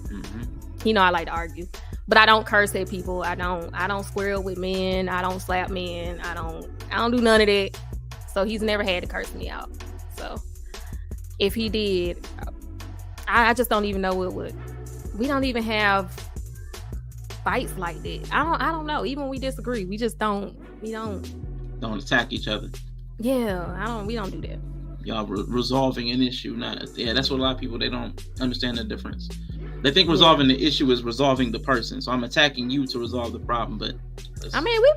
Mm-hmm. I like to argue. But I don't curse at people. I don't square up with men. I don't slap men. I don't do none of that. So he's never had to curse me out. So if he did, I just don't even know what would. We don't even have fights like that. I don't know. Even when we disagree, we just don't. We don't attack each other. Yeah, we don't do that. Y'all resolving an issue, that's what a lot of people, they don't understand the difference. They think resolving the issue is resolving the person. So I'm attacking you to resolve the problem, but I mean, we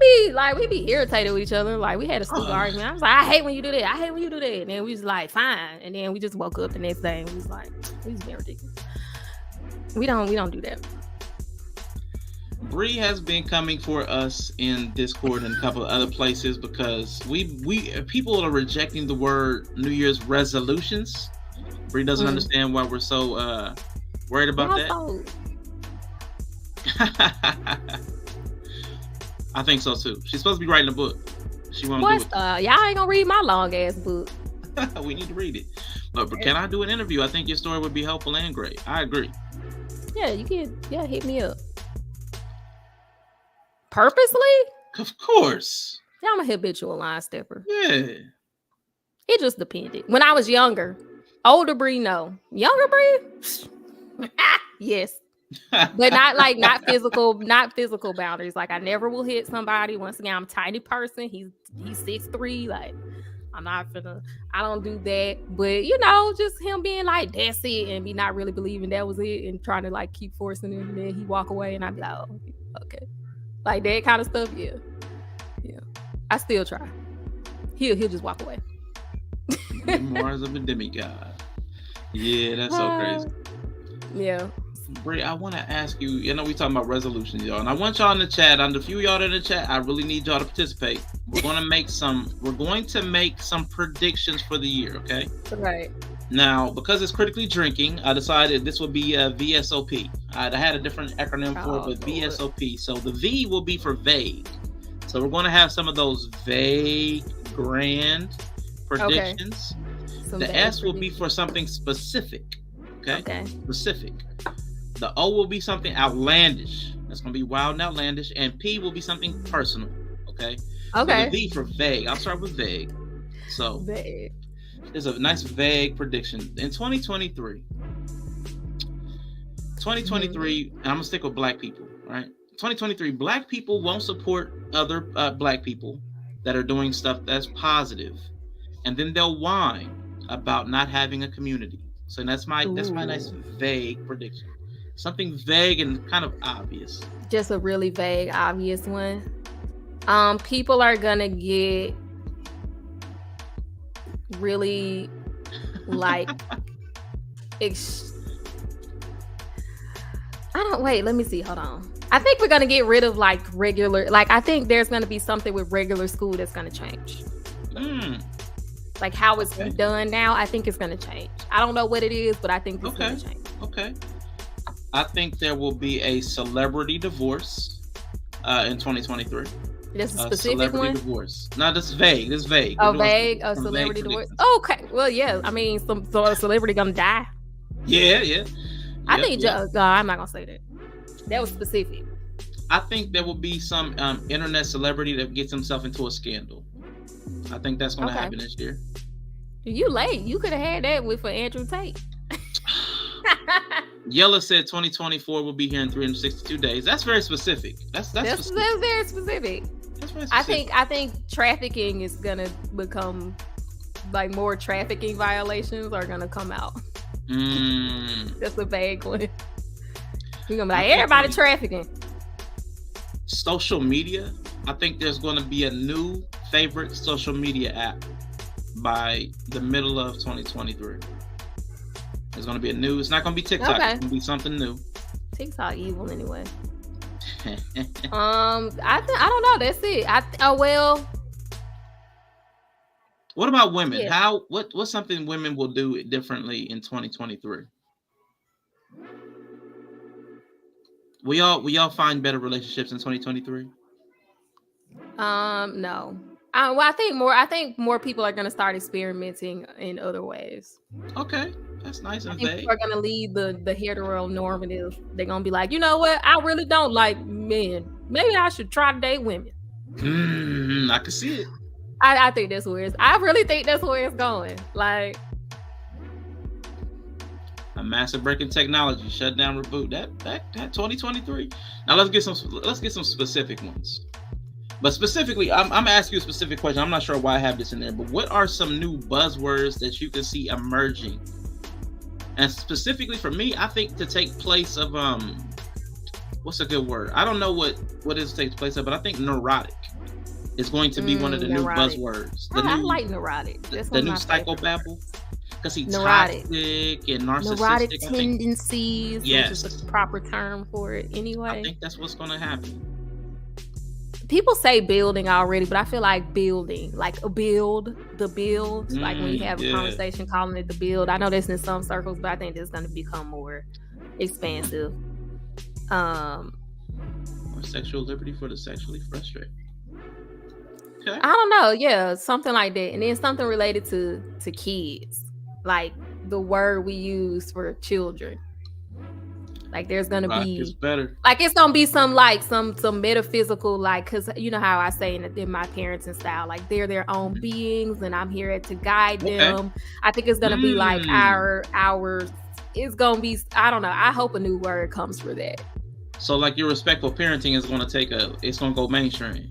be irritated with each other. Like, we had a stupid argument. I was like, I hate when you do that. I hate when you do that. And then we was like, fine. And then we just woke up the next day and we was like, this is ridiculous. We don't do that. Bree has been coming for us in Discord and a couple of other places because we people are rejecting the word New Year's resolutions. Bree doesn't understand why we're so worried about that. I think so too. She's supposed to be writing a book. She won't do it. Y'all ain't gonna read my long ass book. We need to read it. But can I do an interview? I think your story would be helpful and great. I agree. Yeah, you can. Yeah, hit me up. Purposely? Of course. Yeah, I'm a habitual line stepper. Yeah. It just depended. When I was younger, older Bree, no. Younger Bree? Yes. But not physical boundaries. Like, I never will hit somebody. Once again, I'm a tiny person. He's 6'3". Like, I don't do that. But just him being like, that's it, and me not really believing that was it and trying to like keep forcing it, and then he walk away and I'd be like, oh, okay. Like that kind of stuff, yeah. I still try. He'll just walk away. Memoirs of a demigod. Yeah, that's so crazy. Yeah. Brie, I want to ask you. We talking about resolutions, y'all, and I want y'all in the chat. On the few y'all in the chat, I really need y'all to participate. We're going to make some predictions for the year. Okay. Right. Now, because it's critically drinking, I decided this would be a VSOP. I had a different acronym for it, but VSOP. So the V will be for vague. So we're going to have some of those vague, grand predictions. Okay. The S will be for something specific. Okay. Specific. The O will be something outlandish. That's going to be wild and outlandish. And P will be something personal. Okay. So the V for vague. I'll start with vague. So vague. There's a nice vague prediction in 2023. And I'm gonna stick with black people, right? 2023, black people won't support other black people that are doing stuff that's positive, and then they'll whine about not having a community. So that's my nice vague prediction. Something vague and kind of obvious. Just a really vague, obvious one. People are gonna get really like let me see, hold on. I think we're gonna get rid of like regular, like I think there's gonna be something with regular school that's gonna change. Like how it's done now, I think it's gonna change. I don't know what it is, but I think it's gonna change. Okay. I think there will be a celebrity divorce in 2023. This is a specific one? Divorce. No, this is vague. This is vague. Oh, vague? A celebrity divorce? Okay. Well, yeah. I mean, so a celebrity gonna die. Yeah. I think, I'm not gonna say that. That was specific. I think there will be some internet celebrity that gets himself into a scandal. I think that's gonna happen this year. You late. You could have had that with Andrew Tate. Yella said 2024 will be here in 362 days. That's very specific. That's very specific. That's very specific. I think trafficking is gonna become like more trafficking violations are gonna come out. That's a vague one. We're gonna be like, everybody trafficking. Social media. I think there's going to be a new favorite social media app by the middle of 2023. There's going to be a new. It's not going to be TikTok. Okay. It's going to be something new. TikTok evil anyway. I don't know. That's it. Well. What about women? Yeah. What's something women will do differently in 2023? We all find better relationships in 2023? No. Well, I think more people are gonna start experimenting in other ways. Okay, that's nice and I think vague. people are gonna leave the heteronormative. They're gonna be like, you know what? I really don't like men. Maybe I should try to date women. I can see it. I think that's where I really think that's where it's going. Like a massive break in technology, shut down, reboot. That 2023. Now let's get some specific ones. But specifically, I'm gonna ask you a specific question. I'm not sure why I have this in there, but what are some new buzzwords that you can see emerging? And specifically for me, I think to take place of what's a good word? I don't know what it takes place of, but I think neurotic is going to be one of the neurotic. new buzzwords. I like neurotic. The new psychobabble. Because he's neurotic. toxic and narcissistic. Neurotic tendencies, yes, which is the proper term for it anyway. I think that's what's going to happen. People say building already, but I feel like building, like a build, the build, like when you have a conversation calling it the build. I know that's in some circles, but I think it's going to become more expansive. More sexual liberty for the sexually frustrated. Okay. I don't know. Yeah, something like that. And then something related to kids, like the word we use for children. Like there's gonna be, it's better. Like it's gonna be some metaphysical, like, because you know how I say in my parenting style, like they're their own beings, and I'm here to guide them. I think it's gonna be like our. It's gonna be. I don't know. I hope a new word comes for that. So like your respectful parenting is gonna it's gonna go mainstream.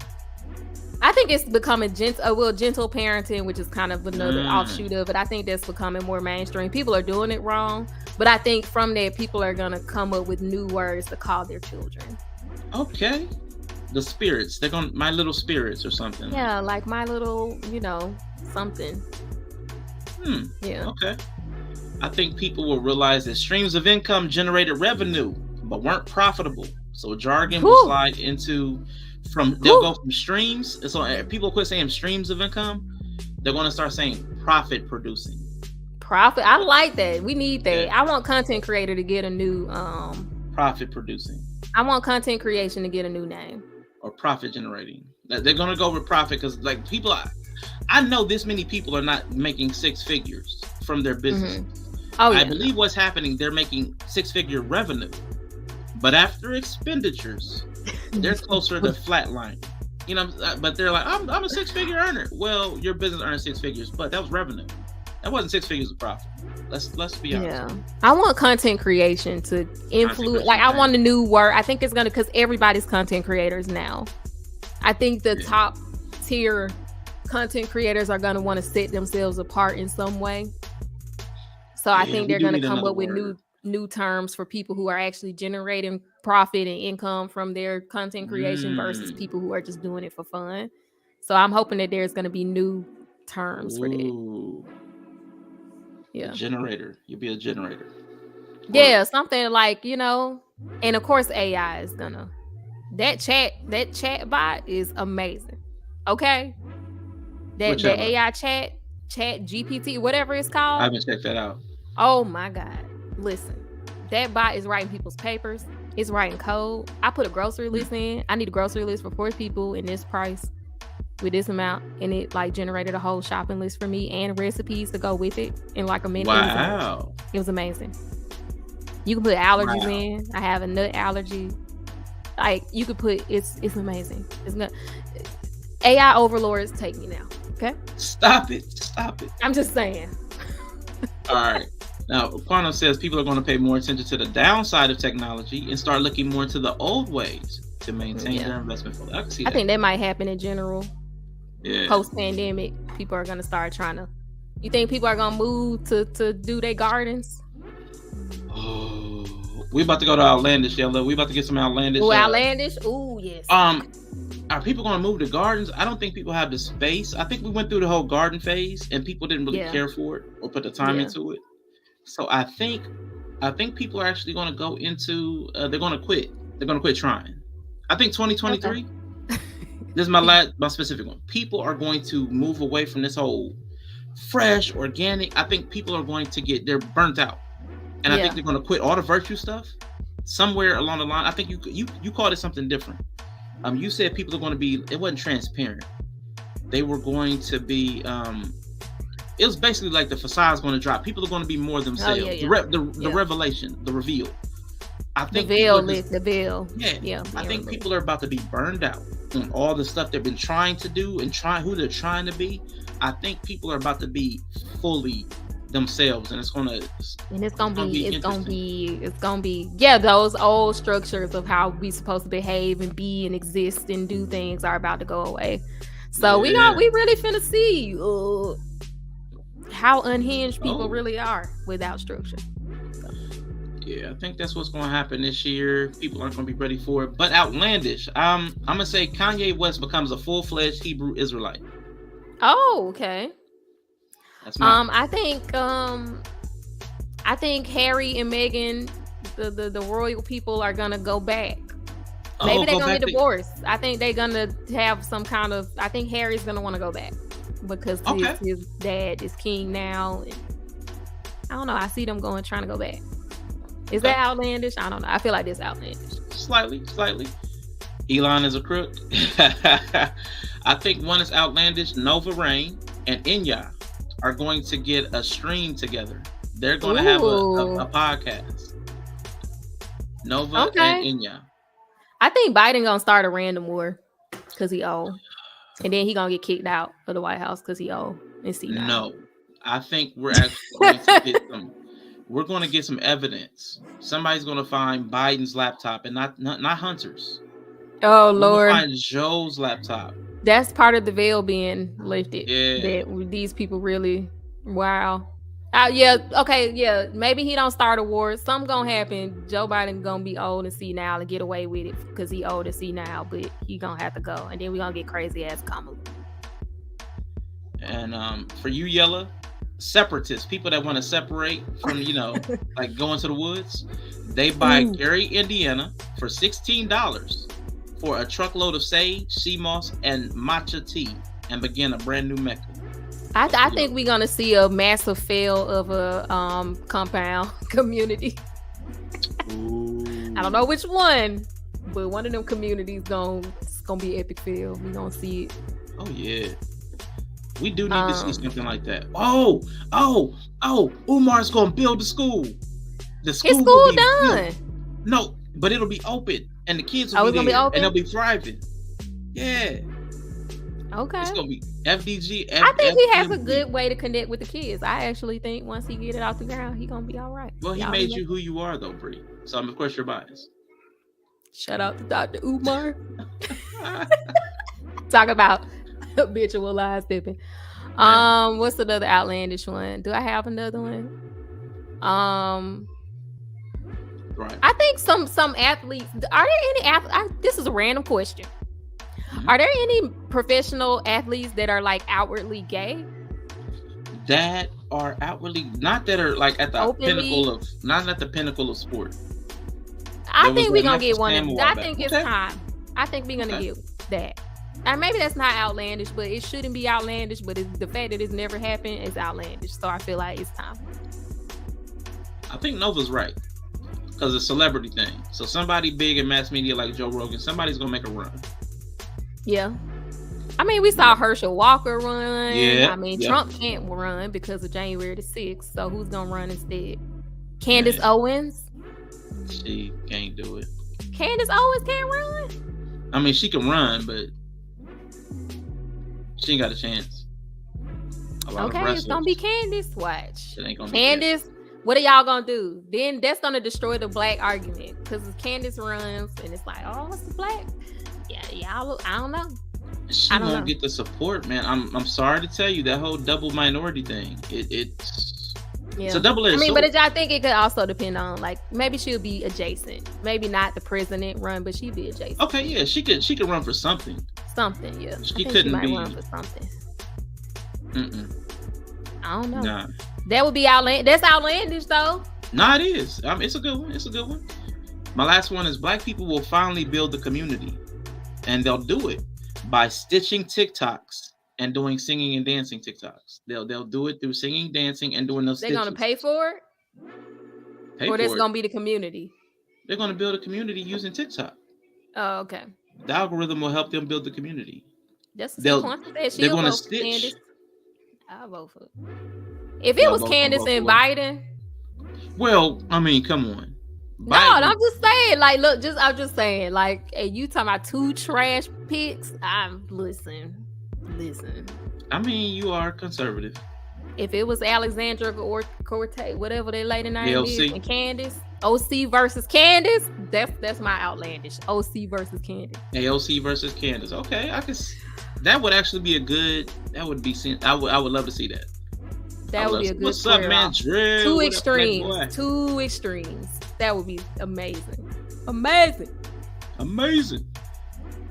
I think it's becoming gentle parenting, which is kind of another offshoot of it. I think that's becoming more mainstream. People are doing it wrong, but I think from there, people are going to come up with new words to call their children. Okay. The spirits. They're going my little spirits or something. Yeah, like my little, something. Yeah. Okay. I think people will realize that streams of income generated revenue, but weren't profitable. So jargon will slide into... they'll go from streams. So people quit saying streams of income. They're going to start saying profit producing. Profit. I like that. We need that. Yeah. I want content creator to get a new profit producing. I want content creation to get a new name. Or profit generating. They're going to go with profit because like people, I know this many people are not making six figures from their business. I believe what's happening, they're making six-figure revenue, but after expenditures, they're closer to flatline. But they're like, I'm a six-figure earner. Well, your business earned six figures, but that was revenue. That wasn't six figures of profit. Let's be honest. Yeah, I want content creation to influence. Like, I want a new word. I think it's gonna, because everybody's content creators now. I think the top tier content creators are gonna want to set themselves apart in some way. So I think they're gonna come up with new terms for people who are actually generating profit and income from their content creation versus people who are just doing it for fun. So I'm hoping that there's going to be new terms for that. Yeah. Generator. You'll be a generator. Yeah, something like, and of course AI is gonna, that chat bot is amazing. Okay. That AI chat GPT, whatever it's called. I haven't checked that out. Oh my God. Listen, that bot is writing people's papers. It's writing code. I put a grocery list in. I need a grocery list for 4 people in this price with this amount. And it generated a whole shopping list for me and recipes to go with it in like a minute. Wow. It was amazing. You can put allergies in. I have a nut allergy. Like you could put, it's amazing. It's not, AI overlords take me now. Okay. Stop it. I'm just saying. All right. Now, Quantum says people are going to pay more attention to the downside of technology and start looking more to the old ways to maintain their investment portfolio. I can see that. I think that might happen in general. Yeah. Post-pandemic, people are going to start trying to You think people are gonna move to do their gardens? Oh, we about to go to Outlandish, Yella. We about to get some Outlandish. Oh, Outlandish. Oh, yes. Are people going to move to gardens? I don't think people have the space. I think we went through the whole garden phase, and people didn't really care for it or put the time into it. So I think people are actually going to go into. They're going to quit. They're going to quit trying. I think 2023. Okay. This is my specific one. People are going to move away from this whole fresh, organic. I think people are going to they're burnt out, and I think they're going to quit all the virtue stuff somewhere along the line. I think you called it something different. You said people are going to be. It wasn't transparent. They were going to be. It was basically like the facade's going to drop. People are going to be more themselves. The revelation, the reveal. I think the veil. Yeah. I think people are about to be burned out on all the stuff they've been trying to do and who they're trying to be. I think people are about to be fully themselves, and it's gonna be those old structures of how we supposed to behave and be and exist and do things are about to go away. So we really finna see how unhinged people really are without structure. Yeah, I think that's what's going to happen this year. People aren't going to be ready for it. But Outlandish, I'm going to say Kanye West becomes a full-fledged Hebrew Israelite. Oh, okay. That's my I think Harry and Meghan, the royal people, are going to go back. Maybe they're going to get divorced. I think they're going to have some kind of... I think Harry's going to want to go back because his dad is king now. I don't know. I see them trying to go back. Is that outlandish? I don't know. I feel like it's outlandish. Slightly. Elon is a crook. I think one is outlandish. Nova Rain and Inya are going to get a stream together. They're going to have a podcast. Nova and Inya. I think Biden gonna start a random war because he old, and then he gonna get kicked out of the White House because he old and see now. No, I think we're actually going to get some. We're going to get some evidence. Somebody's going to find Biden's laptop and not Hunter's. Oh, Lord. Find Joe's laptop. That's part of the veil being lifted. Yeah. That these people really, wow. Maybe he don't start a war. Something going to happen. Joe Biden going to be old and senile and get away with it because he old and senile, but he going to have to go. And then we going to get crazy ass Kamala. And for you, Yella, separatists, people that want to separate from, like going to the woods, they buy Gary, Indiana for $16 for a truckload of sage, sea moss, and matcha tea and begin a brand new Mecca. I think we're going to see a massive fail of a compound community. I don't know which one, but one of them communities it's going to be epic fail. We're going to see it. Oh, yeah. We do need to see something like that. Umar's gonna build the school. The school his school done. Built. No, but it'll be open, and the kids will be there, and they'll be thriving. Yeah. Okay. It's gonna be FDG. I think he has a good way to connect with the kids. I actually think once he get it out the ground, he gonna be all right. Well, he made you who you are, though, Bree. So of course you're biased. Shout out to Dr. Umar. Talk about habitual lie stepping. What's another outlandish one? Do I have another one? Right. I think some athletes. Are there any athletes? This is a random question. Mm-hmm. Are there any professional athletes that are like outwardly gay? That are outwardly not that are like at the pinnacle of not at the pinnacle of sport. I think we're gonna get one of them. I think it's time. I think we're gonna get that. And maybe that's not outlandish, but it shouldn't be outlandish. But the fact that it's never happened is outlandish. So I feel like it's time. I think Nova's right because it's a celebrity thing. So somebody big in mass media like Joe Rogan, somebody's gonna make a run. Yeah. I mean, we saw Herschel Walker run. Yeah. I mean, Trump can't run because of January the 6th. So who's gonna run instead? Candace Owens. She can't do it. Candace Owens can't run? I mean, she can run, but she ain't got a chance. Okay, it's gonna be Candace. Watch. It ain't gonna Candace. Be what are y'all gonna do? Then that's gonna destroy the black argument because Candace runs and it's like, oh, what's the black? Yeah, y'all. I don't know. She I don't won't know. get the support, man. I'm sorry to tell you, that whole double minority thing. It's Yeah. a double-edged I mean, sword. but I think it could also depend on, like, maybe she'll be adjacent. Maybe not the president run, but she'd be adjacent. Okay, yeah, she could run for something. Something, yeah. She I think couldn't she might be. run for something. Mm-mm. I don't know. Nah. That would be outlandish. That's outlandish, though. Nah, it is. It's a good one. It's a good one. My last one is Black people will finally build the community, and they'll do it by stitching TikToks and doing singing and dancing TikToks. They'll do it through singing, dancing, and doing those. They're gonna pay for it, Pay or for that's it. gonna be the community. They're gonna build a community using TikTok. Oh, okay. The algorithm will help them build the community. That's the They'll- Quanta said They're she'll gonna vote for stitch. Candace. I'll vote for it. If it Y'all was vote- Candace vote and for what? Biden, Well, I mean, come on. no, I'm just saying. Like, look, I'm just saying. Like, hey, you talking about two trash picks? Listen. I mean, you are conservative. If it was Alexandra or Cortez, whatever their lady name is, AOC. and Candace, OC versus Candace, that's my outlandish. OC versus Candace. AOC versus Candace. Okay, that would actually be a good. That would be. I would love to see that. That would be a good. What's up, square man? off. Drill. Two What up, extremes. black boy? Two extremes. That would be amazing. Amazing.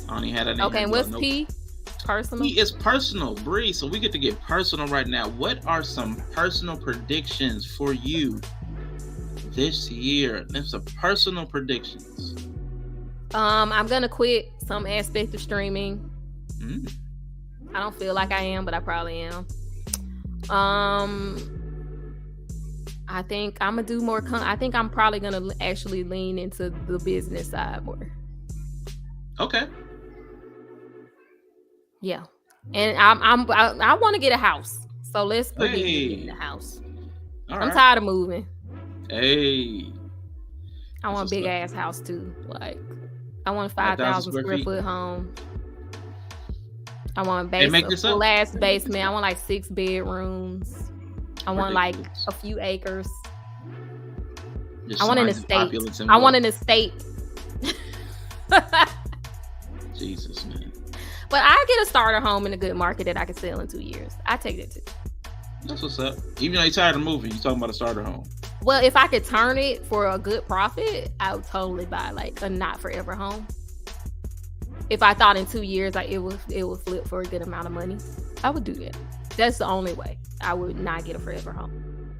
I only had that. Okay, and what's P? Personal. P is personal, Bree. So we get to get personal right now. What are some personal predictions for you this year? There's some personal predictions. I'm gonna quit some aspect of streaming. Mm. I don't feel like I am, but I probably am. I think I'm gonna do more. I think I'm probably gonna actually lean into the business side more. Okay. Yeah, and I want to get a house. So let's predict me getting Hey. a house. All I'm right. tired of moving. Hey. I want a That's big what's ass house too. Like, I want a 5,000 5,000 square square feet. foot home. I want a They make basement, this up? full ass basement. I want like 6 bedrooms. I want like Ridiculous. a few acres. Just I want an signs of estate. opulence and I want wealth. an estate. Jesus, man. But I get a starter home in a good market that I can sell in 2 years. I take that too. That's what's up. Even though you're tired of moving, you're talking about a starter home. Well, if I could turn it for a good profit, I would totally buy like a not forever home. If I thought in 2 years like it would flip for a good amount of money, I would do that. That's the only way. I would not get a forever home.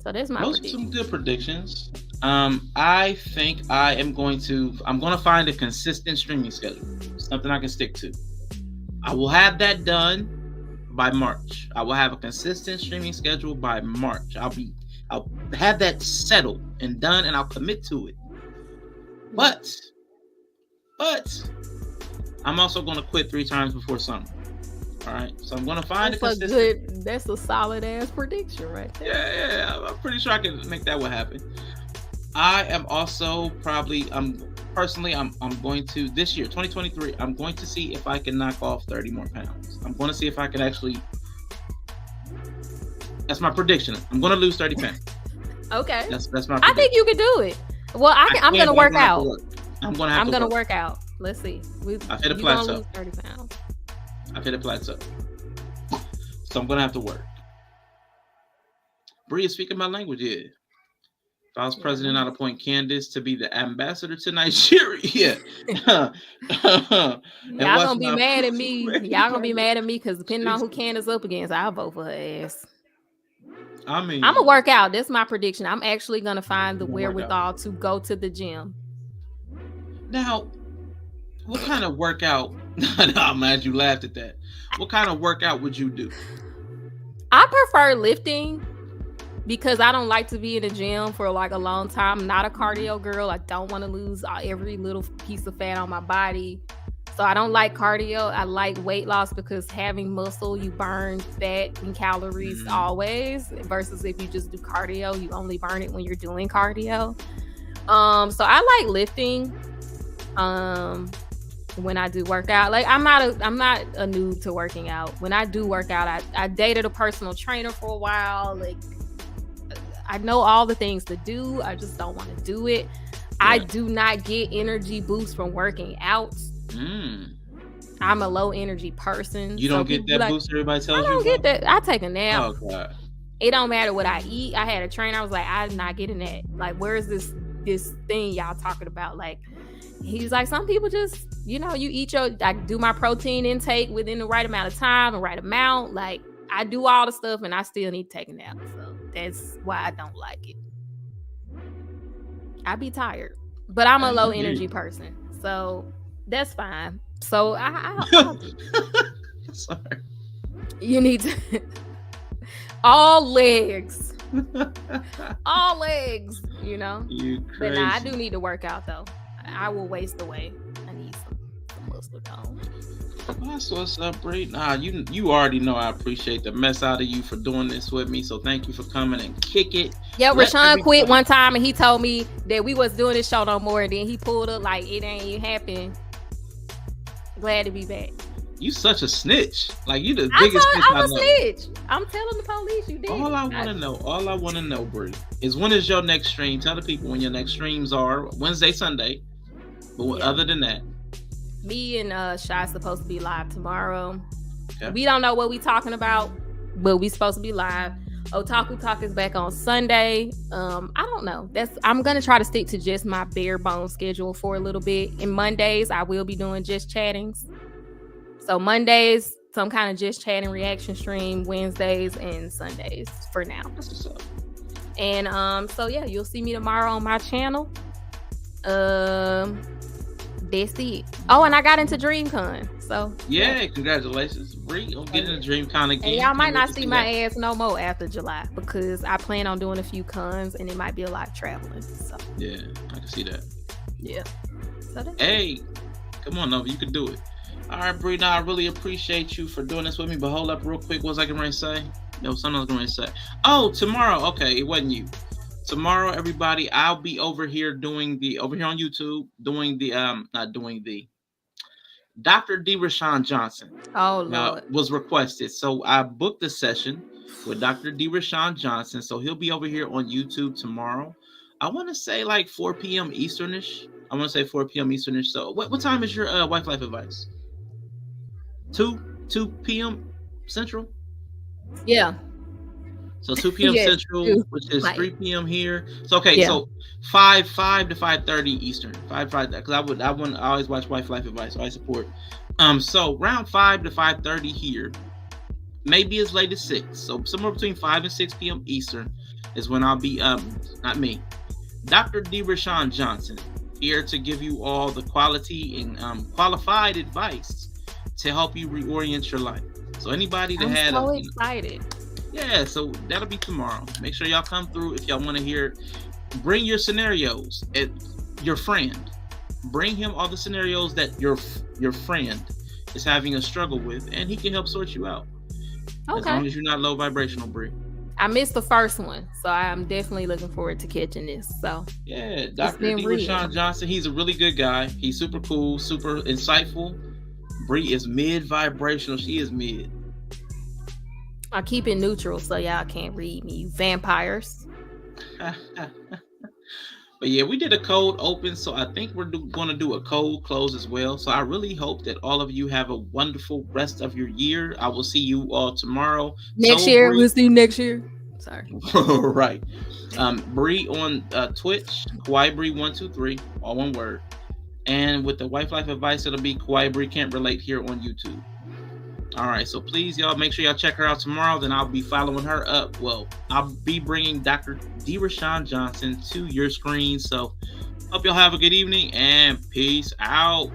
So that's my Those are prediction. some good predictions. I think I'm going to find a consistent streaming schedule, something I can stick to. I will have that done by March. I will have a consistent streaming schedule by March. I'll have that settled and done, and I'll commit to it. But I'm also going to quit 3 times before summer. All right, so I'm going to find That's a solid ass prediction right there. Yeah, I'm pretty sure I can make that one happen. I am also I'm going to, this year, 2023, I'm going to see if I can knock off 30 more pounds. I'm going to see if I can actually, that's my prediction. I'm going to lose 30 pounds. Okay. That's my prediction. I think you can do it. Well, I'm going to work out. I'm going to work out. Let's see. I've hit a You're plateau. gonna lose 30 pounds. I've hit a plateau. So I'm going to have to work. Bree is speaking my language here. If I was president, I'd appoint Candace to be the ambassador to Nigeria. Y'all gonna be mad at me. Y'all gonna be mad at me because depending on who Candace up against, I'll vote for her ass. I mean, I'm gonna work out. That's my prediction. I'm actually gonna find the wherewithal to go to the gym. Now, what kind of workout? I'm glad you laughed at that. What kind of workout would you do? I prefer lifting because I don't like to be in the gym for like a long time. I'm not a cardio girl. I don't want to lose every little piece of fat on my body. So I don't like cardio. I like weight loss because having muscle, you burn fat and calories always, versus if you just do cardio, you only burn it when you're doing cardio. So I like lifting. When I do work out, like I'm not a noob to working out. When I do work out, I dated a personal trainer for a while. Like I know all the things to do. I just don't want to do it. Yeah. I do not get energy boost from working out. I'm a low energy person. You so don't get people be that like, boost everybody I tells you don't get about? that. I take a nap. Oh God. It don't matter what I eat. I had a trainer. I was like, I'm not getting that. Like, where's this thing y'all talking about? Like, he's like, some people just, you eat I do my protein intake within the right amount of time, the right amount. Like, I do all the stuff and I still need to take a nap. So that's why I don't like it. I be tired, but I'm a low energy person. So that's fine. So I'll do it. Sorry. You need to all legs. All legs, You crazy. But nah, I do need to work out though. I will waste away. I need some muscle tone. That's what's up, Bree. Nah, you already know I appreciate the mess out of you for doing this with me. So thank you for coming and kick it. Yeah, Rashawn quit one time and he told me that we was doing this show no more. And then he pulled up like it ain't happen. Glad to be back. You such a snitch. Like you the biggest snitch I know. I'm a snitch. I'm telling the police you did. All I want to know, Bree, is when is your next stream? Tell the people when your next streams are. Wednesday, Sunday. But other than that. Me and Shy's supposed to be live tomorrow. Okay. We don't know what we talking about, but we supposed to be live. Otaku Talk is back on Sunday. I don't know. I'm gonna try to stick to just my bare bones schedule for a little bit. And Mondays, I will be doing just chattings. So Mondays, some kind of just chatting reaction stream. Wednesdays and Sundays for now. That's what's up. And so yeah, you'll see me tomorrow on my channel. That's it. Oh, and I got into DreamCon. So yeah, congratulations, Bree, on getting into DreamCon again. And y'all might not see my ass no more after July because I plan on doing a few cons and it might be a lot of traveling. So yeah, I can see that. Yeah. So hey, come on, Nova, you can do it. All right, Bree. Now I really appreciate you for doing this with me. But hold up, real quick. What was I going to say? No, something I was going to say. Oh, tomorrow. Okay, it wasn't you. Tomorrow, everybody, I'll be over here on YouTube doing the Dr. D. Rashawn Johnson. Oh, Lord. Was requested. So I booked a session with Dr. D. Rashawn Johnson. So he'll be over here on YouTube tomorrow. I want to say like 4 p.m. Easternish. So what time is your wife life advice? 2 p.m. Central? Yeah. So 2 p.m. Yeah, Central, which is 3 p.m. here. So okay, so 5 to 5:30 Eastern. 5 because I always watch Wife Life Advice, so I support. So around 5 to 5:30 here, maybe as late as 6. So somewhere between 5 and 6 p.m. Eastern is when I'll be not me, Dr. D. Rashawn Johnson, here to give you all the quality and qualified advice to help you reorient your life. So anybody that had so excited. Yeah, so that'll be tomorrow. Make sure y'all come through if y'all want to hear. Bring your scenarios. Your friend. Bring him all the scenarios that your friend is having a struggle with, and he can help sort you out. Okay. As long as you're not low vibrational, Bree. I missed the first one, so I'm definitely looking forward to catching this. So yeah, Dr. D. Rashawn Johnson. He's a really good guy. He's super cool, super insightful. Bree is mid vibrational. She is mid. I keep it neutral so y'all can't read me, you vampires. But yeah, we did a cold open, so I think we're going to do a cold close as well. So I really hope that all of you have a wonderful rest of your year. I will see you all tomorrow. Next year, we'll see you next year. Sorry. Right. Bree on Twitch, Kawaii Bree 123, all one word. And with the Wife Life Advice, it'll be Kawaii Bree Can't Relate here on YouTube. All right, so please, y'all, make sure y'all check her out tomorrow. Then I'll be following her up. Well, I'll be bringing Dr. D. Rashawn Johnson to your screen. So hope y'all have a good evening and peace out.